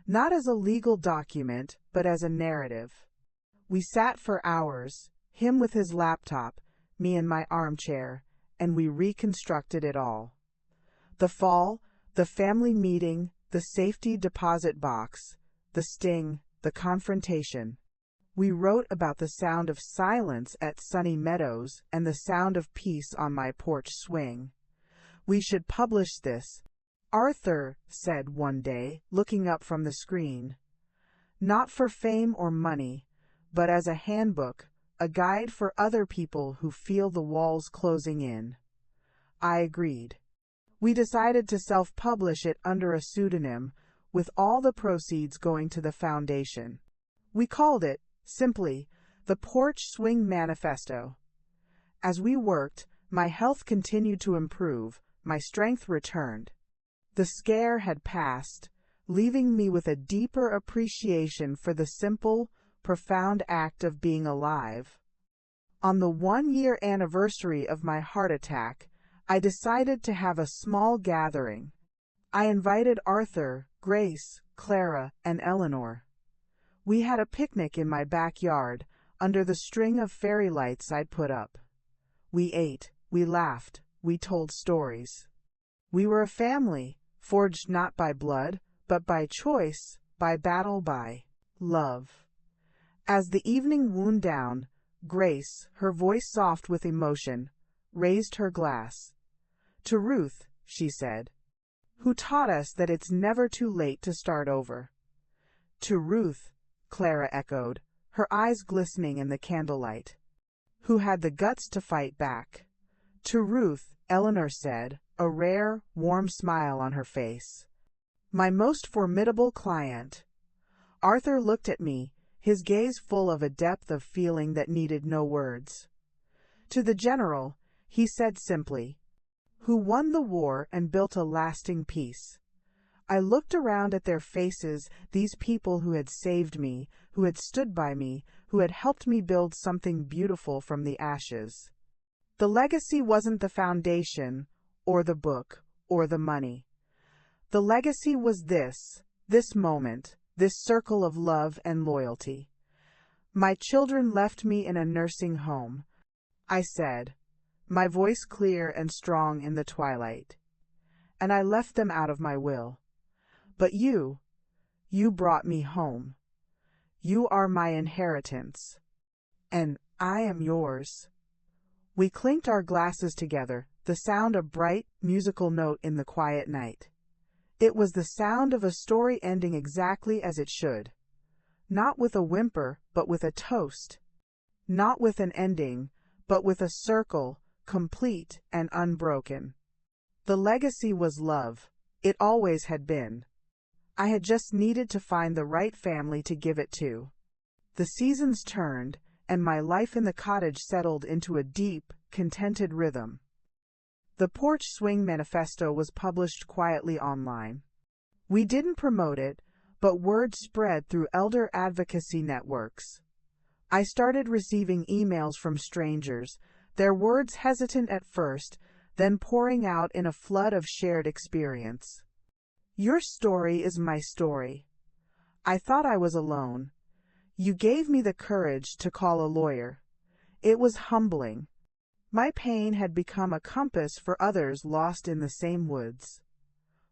Not as a legal document, but as a narrative. We sat for hours, him with his laptop, me in my armchair, and we reconstructed it all. The fall, The family meeting, the safety deposit box, the sting, the confrontation. We wrote about the sound of silence at Sunny Meadows and the sound of peace on my porch swing. We should publish this, Arthur said one day, looking up from the screen. Not for fame or money, but as a handbook, a guide for other people who feel the walls closing in. I agreed. We decided to self-publish it under a pseudonym, with all the proceeds going to the foundation. We called it, simply, the Porch Swing Manifesto. As we worked, my health continued to improve, my strength returned. The scare had passed, leaving me with a deeper appreciation for the simple, profound act of being alive. On the 1-year anniversary of my heart attack, I decided to have a small gathering. I invited Arthur, Grace, Clara, and Eleanor. We had a picnic in my backyard, under the string of fairy lights I'd put up. We ate, we laughed, we told stories. We were a family, forged not by blood, but by choice, by battle, by love. As the evening wound down, Grace, her voice soft with emotion, raised her glass. To Ruth, she said, who taught us that it's never too late to start over. To Ruth, Clara echoed, her eyes glistening in the candlelight. Who had the guts to fight back. To Ruth, Eleanor said, a rare, warm smile on her face. My most formidable client. Arthur looked at me, his gaze full of a depth of feeling that needed no words. To the general, he said simply, who won the war and built a lasting peace. I looked around at their faces, these people who had saved me, who had stood by me, who had helped me build something beautiful from the ashes. The legacy wasn't the foundation, or the book, or the money. The legacy was this moment, this circle of love and loyalty. My children left me in a nursing home, I said, my voice clear and strong in the twilight. And I left them out of my will. But you brought me home. You are my inheritance. And I am yours. We clinked our glasses together, the sound of bright, musical note in the quiet night. It was the sound of a story ending exactly as it should. Not with a whimper, but with a toast. Not with an ending, but with a circle, complete and unbroken. The legacy was love. It always had been. I had just needed to find the right family to give it to. The seasons turned, and my life in the cottage settled into a deep, contented rhythm. The Porch Swing Manifesto was published quietly online. We didn't promote it, but word spread through elder advocacy networks. I started receiving emails from strangers, their words hesitant at first, then pouring out in a flood of shared experience. Your story is my story. I thought I was alone. You gave me the courage to call a lawyer. It was humbling. My pain had become a compass for others lost in the same woods.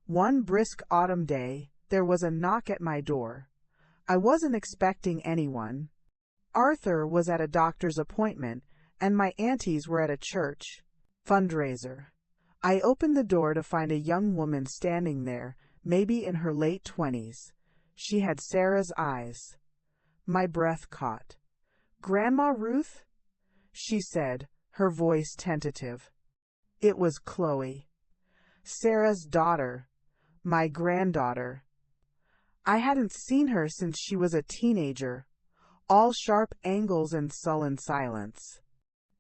One brisk autumn day, there was a knock at my door. I wasn't expecting anyone. Arthur was at a doctor's appointment, and my aunties were at a church fundraiser. I opened the door to find a young woman standing there, maybe in her late 20s. She had Sarah's eyes. My breath caught. "Grandma Ruth?" she said, her voice tentative. It was Chloe. Sarah's daughter. My granddaughter. I hadn't seen her since she was a teenager, all sharp angles and sullen silence.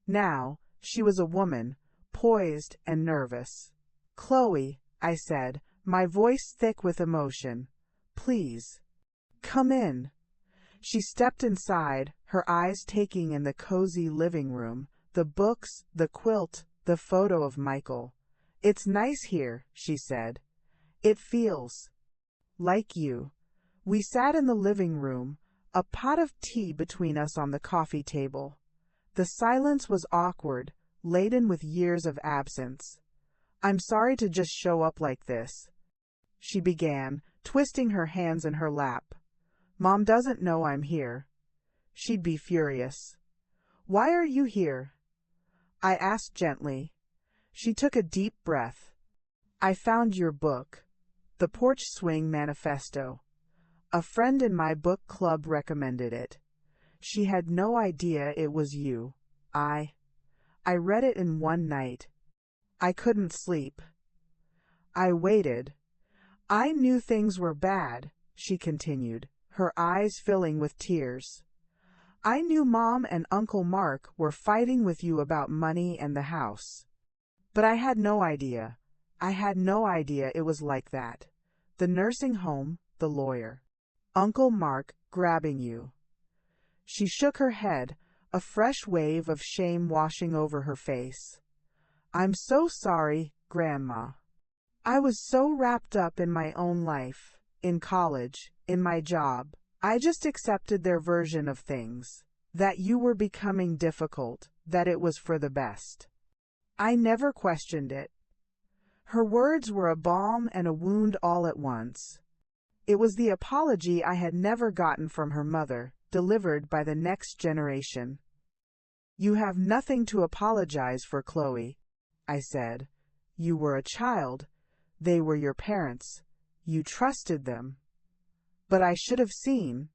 Now, she was a woman, poised and nervous. "Chloe," I said, my voice thick with emotion, "please, come in." She stepped inside, her eyes taking in the cozy living room, the books, the quilt, the photo of Michael. "It's nice here," she said. "It feels like you." We sat in the living room, a pot of tea between us on the coffee table. The silence was awkward, laden with years of absence. "I'm sorry to just show up like this," she began, twisting her hands in her lap. "Mom doesn't know I'm here. She'd be furious." "Why are you here?" I asked gently. She took a deep breath. "I found your book, The Porch Swing Manifesto. A friend in my book club recommended it. She had no idea it was you. I read it in one night. I couldn't sleep. I waited. I knew things were bad," she continued, her eyes filling with tears. "I knew Mom and Uncle Mark were fighting with you about money and the house. But I had no idea. I had no idea it was like that. The nursing home, the lawyer. Uncle Mark grabbing you." She shook her head, a fresh wave of shame washing over her face. "I'm so sorry, Grandma. I was so wrapped up in my own life, in college, in my job. I just accepted their version of things. That you were becoming difficult, that it was for the best. I never questioned it." Her words were a balm and a wound all at once. It was the apology I had never gotten from her mother, delivered by the next generation. "You have nothing to apologize for, Chloe," I said. "You were a child. They were your parents. You trusted them." "But I should have seen,"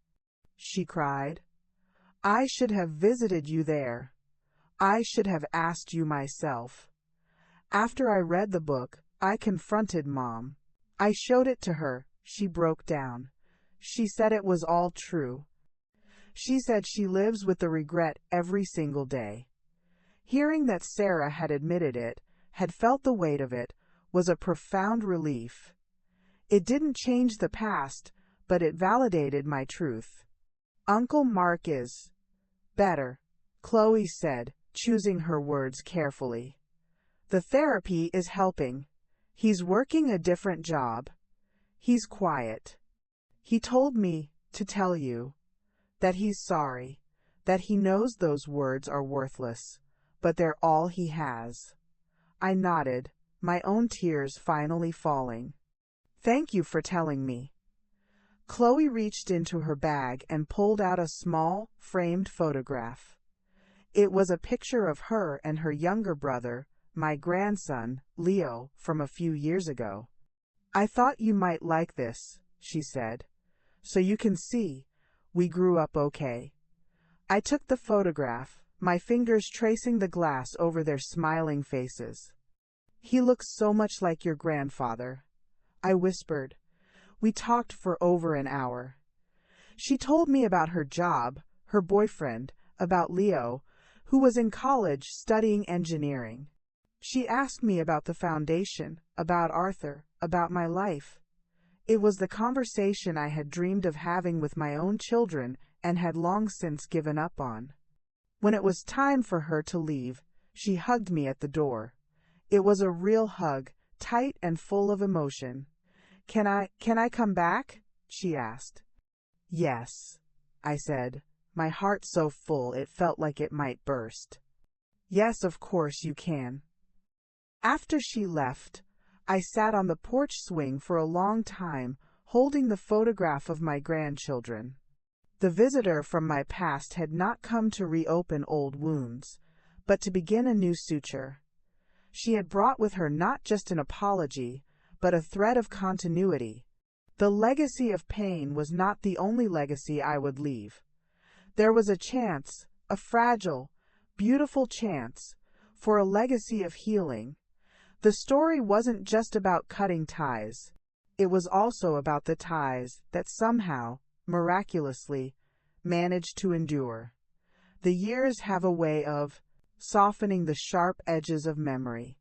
she cried. "I should have visited you there. I should have asked you myself. After I read the book, I confronted Mom. I showed it to her. She broke down. She said it was all true. She said she lives with the regret every single day." Hearing that Sarah had admitted it, had felt the weight of it, was a profound relief. It didn't change the past, but it validated my truth. "Uncle Mark is better," Chloe said, choosing her words carefully. "The therapy is helping. He's working a different job. He's quiet. He told me to tell you that he's sorry, that he knows those words are worthless, but they're all he has." I nodded, my own tears finally falling. "Thank you for telling me." Chloe reached into her bag and pulled out a small, framed photograph. It was a picture of her and her younger brother, my grandson, Leo, from a few years ago. "I thought you might like this," she said. "So you can see, we grew up okay." I took the photograph, my fingers tracing the glass over their smiling faces. "He looks so much like your grandfather," I whispered. We talked for over an hour. She told me about her job, her boyfriend, about Leo, who was in college studying engineering. She asked me about the foundation, about Arthur, about my life. It was the conversation I had dreamed of having with my own children and had long since given up on. When it was time for her to leave, she hugged me at the door. It was a real hug, tight and full of emotion. Can I come back?" she asked. "Yes," I said, my heart so full it felt like it might burst. "Yes, of course you can." After she left, I sat on the porch swing for a long time, holding the photograph of my grandchildren. The visitor from my past had not come to reopen old wounds, but to begin a new suture. She had brought with her not just an apology, but a thread of continuity. The legacy of pain was not the only legacy I would leave. There was a chance, a fragile, beautiful chance, for a legacy of healing. The story wasn't just about cutting ties. It was also about the ties that somehow, miraculously, managed to endure. The years have a way of softening the sharp edges of memory.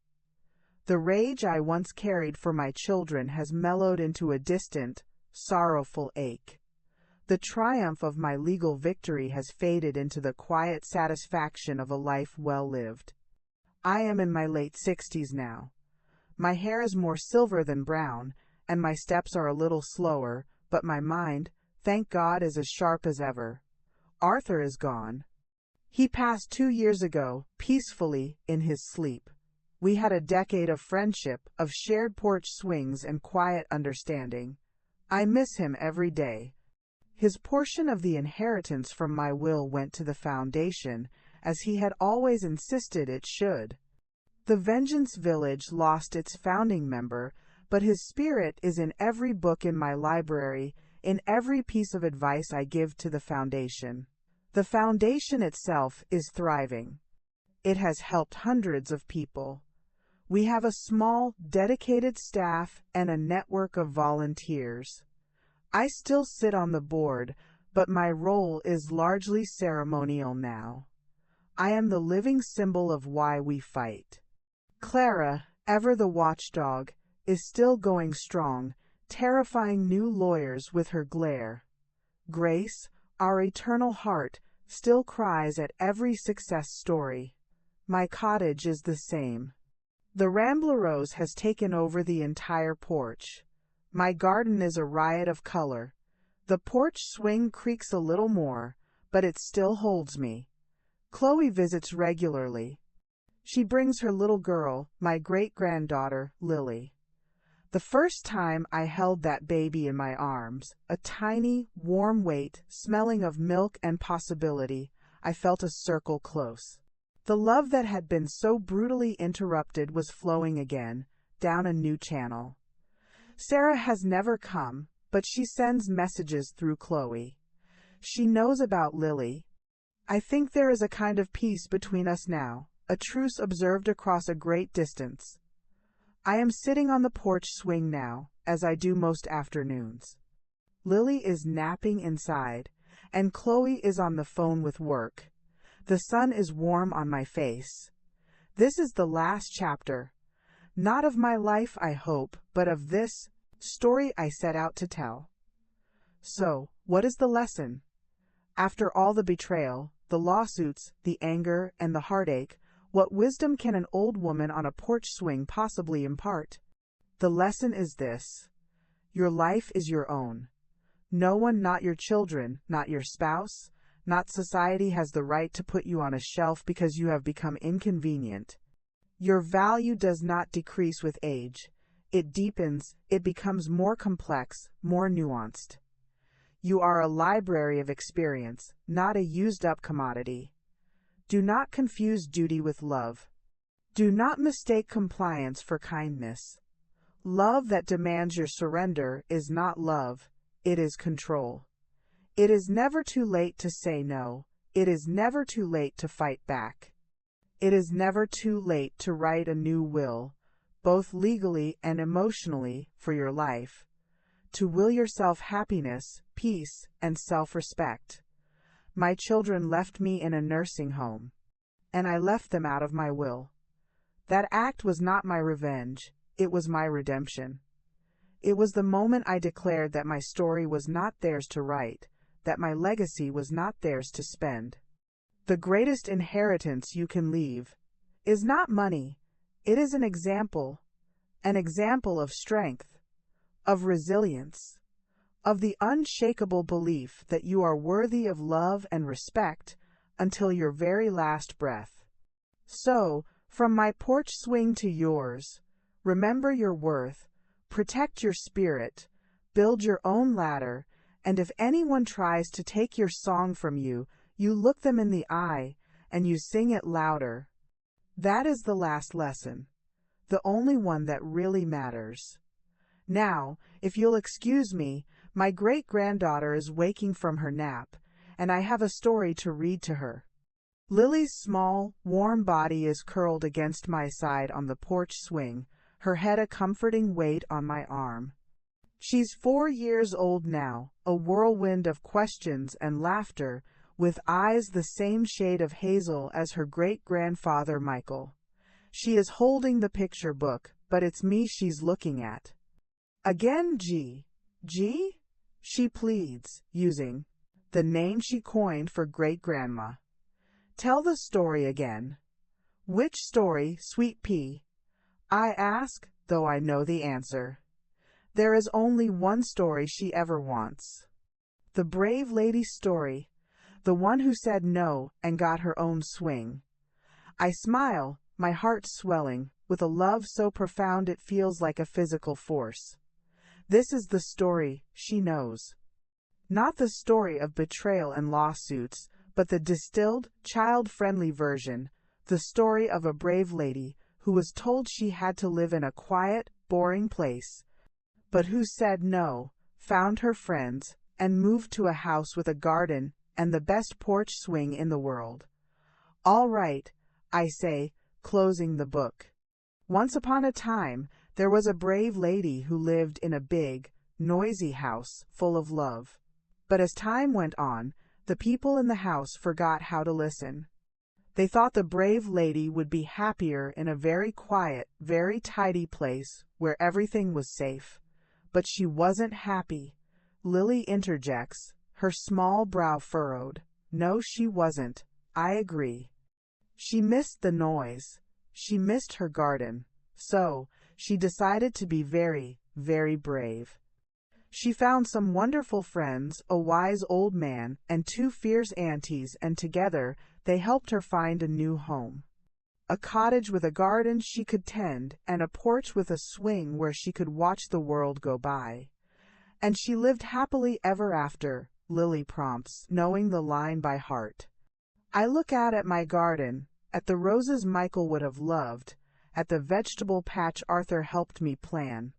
The rage I once carried for my children has mellowed into a distant, sorrowful ache. The triumph of my legal victory has faded into the quiet satisfaction of a life well lived. I am in my late 60s now. My hair is more silver than brown, and my steps are a little slower, but my mind, thank God, is as sharp as ever. Arthur is gone. He passed 2 years ago, peacefully, in his sleep. We had a decade of friendship, of shared porch swings and quiet understanding. I miss him every day. His portion of the inheritance from my will went to the foundation, as he had always insisted it should. The Vengeance Village lost its founding member, but his spirit is in every book in my library, in every piece of advice I give to the foundation. The foundation itself is thriving. It has helped hundreds of people. We have a small, dedicated staff and a network of volunteers. I still sit on the board, but my role is largely ceremonial now. I am the living symbol of why we fight. Clara, ever the watchdog, is still going strong, terrifying new lawyers with her glare. Grace, our eternal heart, still cries at every success story. My cottage is the same. The Rambler Rose has taken over the entire porch. My garden is a riot of color. The porch swing creaks a little more, but it still holds me. Chloe visits regularly. She brings her little girl, my great-granddaughter, Lily. The first time I held that baby in my arms, a tiny, warm weight, smelling of milk and possibility, I felt a circle close. The love that had been so brutally interrupted was flowing again, down a new channel. Sarah has never come, but she sends messages through Chloe. She knows about Lily. I think there is a kind of peace between us now, a truce observed across a great distance. I am sitting on the porch swing now, as I do most afternoons. Lily is napping inside, and Chloe is on the phone with work. The sun is warm on my face. This is the last chapter. Not of my life, I hope, but of this story I set out to tell. So, what is the lesson? After all the betrayal, the lawsuits, the anger, and the heartache, what wisdom can an old woman on a porch swing possibly impart? The lesson is this: your life is your own. No one, not your children, not your spouse, not society, has the right to put you on a shelf because you have become inconvenient. Your value does not decrease with age. It deepens, it becomes more complex, more nuanced. You are a library of experience, not a used-up commodity. Do not confuse duty with love. Do not mistake compliance for kindness. Love that demands your surrender is not love, it is control. It is never too late to say no. It is never too late to fight back. It is never too late to write a new will, both legally and emotionally, for your life. To will yourself happiness, peace, and self-respect. My children left me in a nursing home, and I left them out of my will. That act was not my revenge, it was my redemption. It was the moment I declared that my story was not theirs to write, that my legacy was not theirs to spend. The greatest inheritance you can leave is not money, it is an example of strength, of resilience, of the unshakable belief that you are worthy of love and respect until your very last breath. So, from my porch swing to yours, remember your worth, protect your spirit, build your own ladder, and if anyone tries to take your song from you, you look them in the eye, and you sing it louder. That is the last lesson, the only one that really matters. Now, if you'll excuse me, my great-granddaughter is waking from her nap, and I have a story to read to her. Lily's small, warm body is curled against my side on the porch swing, her head a comforting weight on my arm. She's 4 years old now, a whirlwind of questions and laughter, with eyes the same shade of hazel as her great-grandfather Michael. She is holding the picture book, but it's me she's looking at. Again, G? She pleads, using the name she coined for great-grandma. Tell the story again. Which story, sweet pea? I ask, though I know the answer. There is only one story she ever wants. The brave lady's story, the one who said no and got her own swing. I smile, my heart swelling, with a love so profound it feels like a physical force. This is the story she knows. Not the story of betrayal and lawsuits, but the distilled, child-friendly version, the story of a brave lady who was told she had to live in a quiet, boring place, but who said no, found her friends, and moved to a house with a garden and the best porch swing in the world. All right, I say, closing the book. Once upon a time, there was a brave lady who lived in a big, noisy house full of love. But as time went on, the people in the house forgot how to listen. They thought the brave lady would be happier in a very quiet, very tidy place where everything was safe. But she wasn't happy. Lily interjects, her small brow furrowed. No, she wasn't. I agree. She missed the noise. She missed her garden. So, she decided to be very, very brave. She found some wonderful friends, a wise old man, and two fierce aunties, and together they helped her find a new home. A cottage with a garden she could tend, and a porch with a swing where she could watch the world go by. And she lived happily ever after, Lily prompts, knowing the line by heart. I look out at my garden, at the roses Michael would have loved, at the vegetable patch Arthur helped me plan.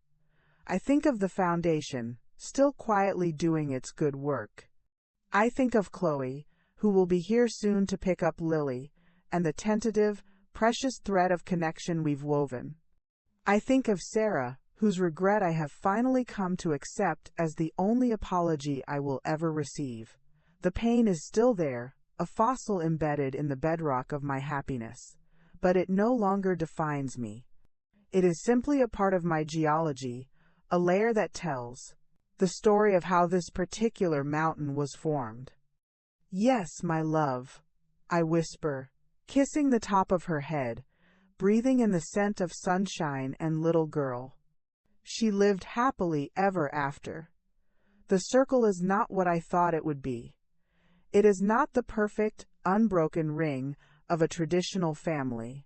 I think of the foundation, still quietly doing its good work. I think of Chloe, who will be here soon to pick up Lily, and the tentative, precious thread of connection we've woven. I think of Sarah, whose regret I have finally come to accept as the only apology I will ever receive. The pain is still there, a fossil embedded in the bedrock of my happiness, but it no longer defines me. It is simply a part of my geology, a layer that tells the story of how this particular mountain was formed. Yes, my love, I whisper, kissing the top of her head, breathing in the scent of sunshine and little girl. She lived happily ever after. The circle is not what I thought it would be. It is not the perfect, unbroken ring of a traditional family.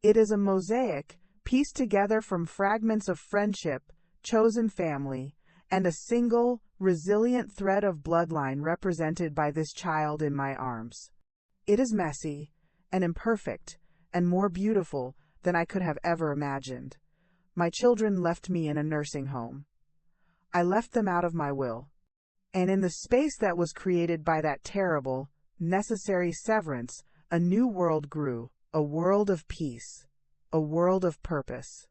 It is a mosaic, pieced together from fragments of friendship, chosen family, and a single, resilient thread of bloodline represented by this child in my arms. It is messy, and imperfect, and more beautiful than I could have ever imagined. My children left me in a nursing home. I left them out of my will. And in the space that was created by that terrible, necessary severance, a new world grew, a world of peace, a world of purpose.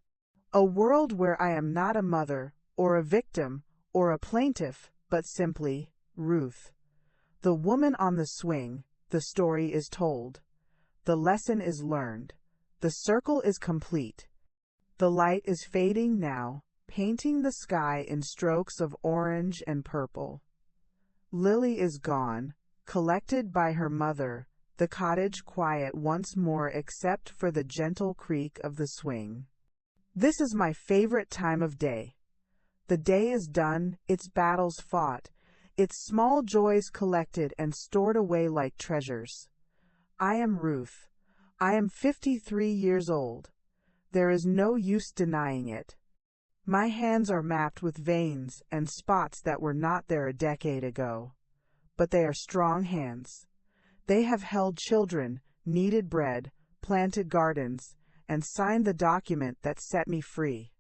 A world where I am not a mother, or a victim, or a plaintiff, but simply Ruth. The woman on the swing. The story is told. The lesson is learned. The circle is complete. The light is fading now, painting the sky in strokes of orange and purple. Lily is gone, collected by her mother, the cottage quiet once more except for the gentle creak of the swing. This is my favorite time of day. The day is done, its battles fought, its small joys collected and stored away like treasures. I am Ruth. I am 53 years old. There is no use denying it. My hands are mapped with veins and spots that were not there a decade ago. But they are strong hands. They have held children, kneaded bread, planted gardens, and signed the document that set me free.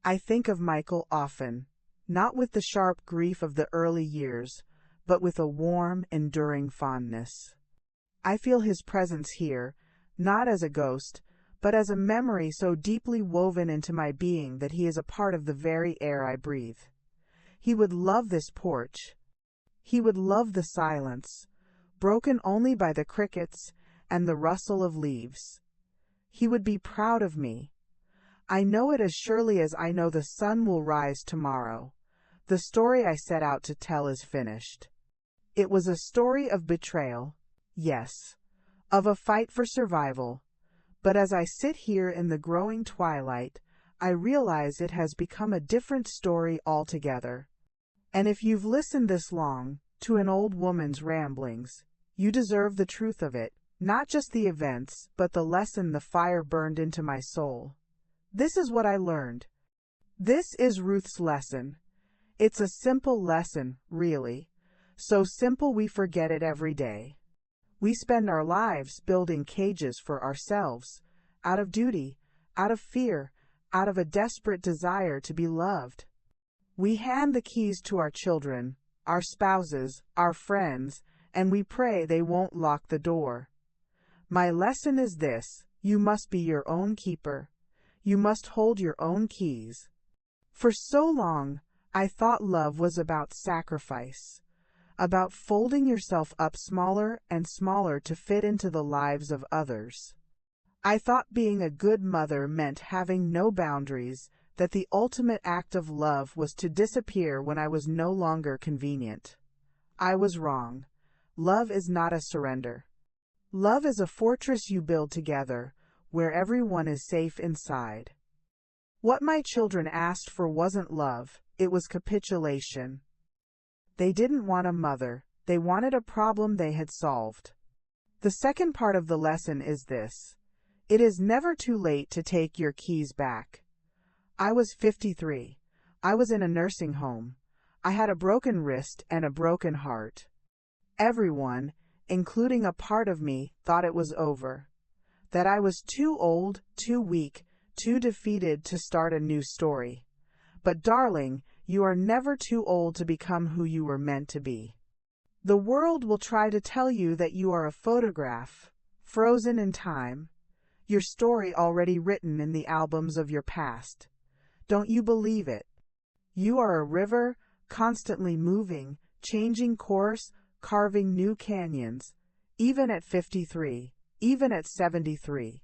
I think of Michael often, not with the sharp grief of the early years, but with a warm, enduring fondness. I feel his presence here, not as a ghost, but as a memory so deeply woven into my being that he is a part of the very air I breathe. He would love this porch. He would love the silence, broken only by the crickets and the rustle of leaves. He would be proud of me. I know it as surely as I know the sun will rise tomorrow. The story I set out to tell is finished. It was a story of betrayal, yes, of a fight for survival, but as I sit here in the growing twilight, I realize it has become a different story altogether. And if you've listened this long to an old woman's ramblings, you deserve the truth of it, not just the events, but the lesson the fire burned into my soul. This is what I learned. This is Ruth's lesson. It's a simple lesson, really. So simple we forget it every day. We spend our lives building cages for ourselves, out of duty, out of fear, out of a desperate desire to be loved. We hand the keys to our children, our spouses, our friends, and we pray they won't lock the door. My lesson is this: you must be your own keeper. You must hold your own keys. For so long, I thought love was about sacrifice, about folding yourself up smaller and smaller to fit into the lives of others. I thought being a good mother meant having no boundaries, that the ultimate act of love was to disappear when I was no longer convenient. I was wrong. Love is not a surrender. Love is a fortress you build together, where everyone is safe inside. What my children asked for wasn't love, it was capitulation. They didn't want a mother, they wanted a problem they had solved. The second part of the lesson is this: it is never too late to take your keys back. I was 53. I was in a nursing home. I had a broken wrist and a broken heart. Everyone, including a part of me, thought it was over. That I was too old, too weak, too defeated to start a new story. But darling, you are never too old to become who you were meant to be. The world will try to tell you that you are a photograph, frozen in time, your story already written in the albums of your past. Don't you believe it? You are a river, constantly moving, changing course, carving new canyons, even at 53, even at 73.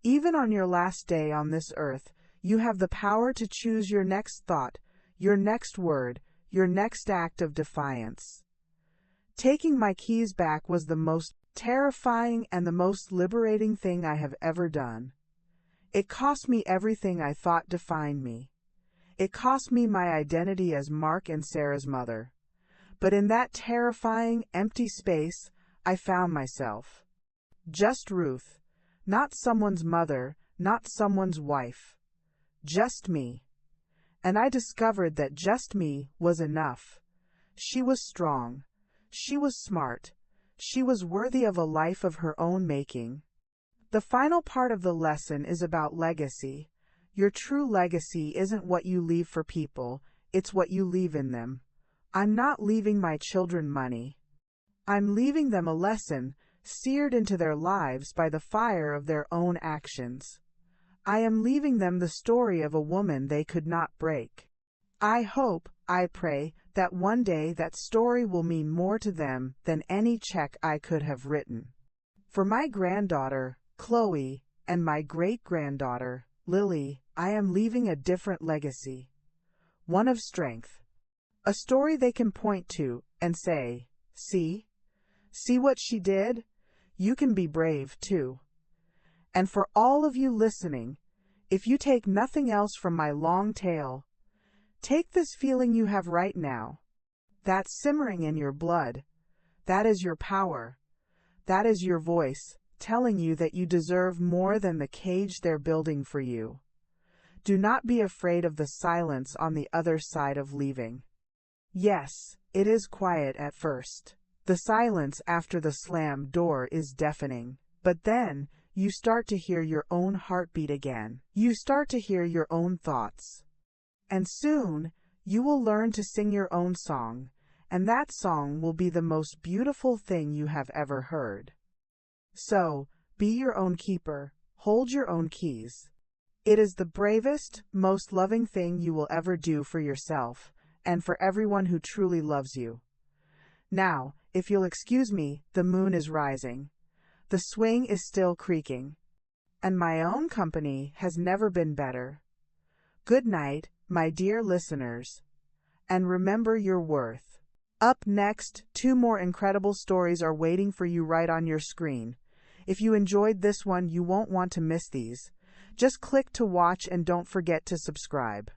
Even on your last day on this earth, you have the power to choose your next thought, your next word, your next act of defiance. Taking my keys back was the most terrifying and the most liberating thing I have ever done. It cost me everything I thought defined me. It cost me my identity as Mark and Sarah's mother. But in that terrifying, empty space, I found myself. Just Ruth. Not someone's mother, not someone's wife. Just me. And I discovered that just me was enough. She was strong. She was smart. She was worthy of a life of her own making. The final part of the lesson is about legacy. Your true legacy isn't what you leave for people, it's what you leave in them. I'm not leaving my children money. I'm leaving them a lesson, seared into their lives by the fire of their own actions. I am leaving them the story of a woman they could not break. I hope, I pray, that one day that story will mean more to them than any check I could have written. For my granddaughter, Chloe, and my great-granddaughter, Lily, I am leaving a different legacy. One of strength. A story they can point to and say, "See? See what she did? You can be brave too." And for all of you listening, if you take nothing else from my long tale, take this feeling you have right now. That's simmering in your blood. That is your power. That is your voice, telling you that you deserve more than the cage they're building for you. Do not be afraid of the silence on the other side of leaving. Yes, it is quiet at first. The silence after the slammed door is deafening. But then, you start to hear your own heartbeat again. You start to hear your own thoughts. And soon, you will learn to sing your own song, and that song will be the most beautiful thing you have ever heard. So, be your own keeper, hold your own keys. It is the bravest, most loving thing you will ever do for yourself, and for everyone who truly loves you. Now, if you'll excuse me, the moon is rising. The swing is still creaking. And my own company has never been better. Good night, my dear listeners. And remember your worth. Up next, 2 more incredible stories are waiting for you right on your screen. If you enjoyed this one, you won't want to miss these. Just click to watch and don't forget to subscribe.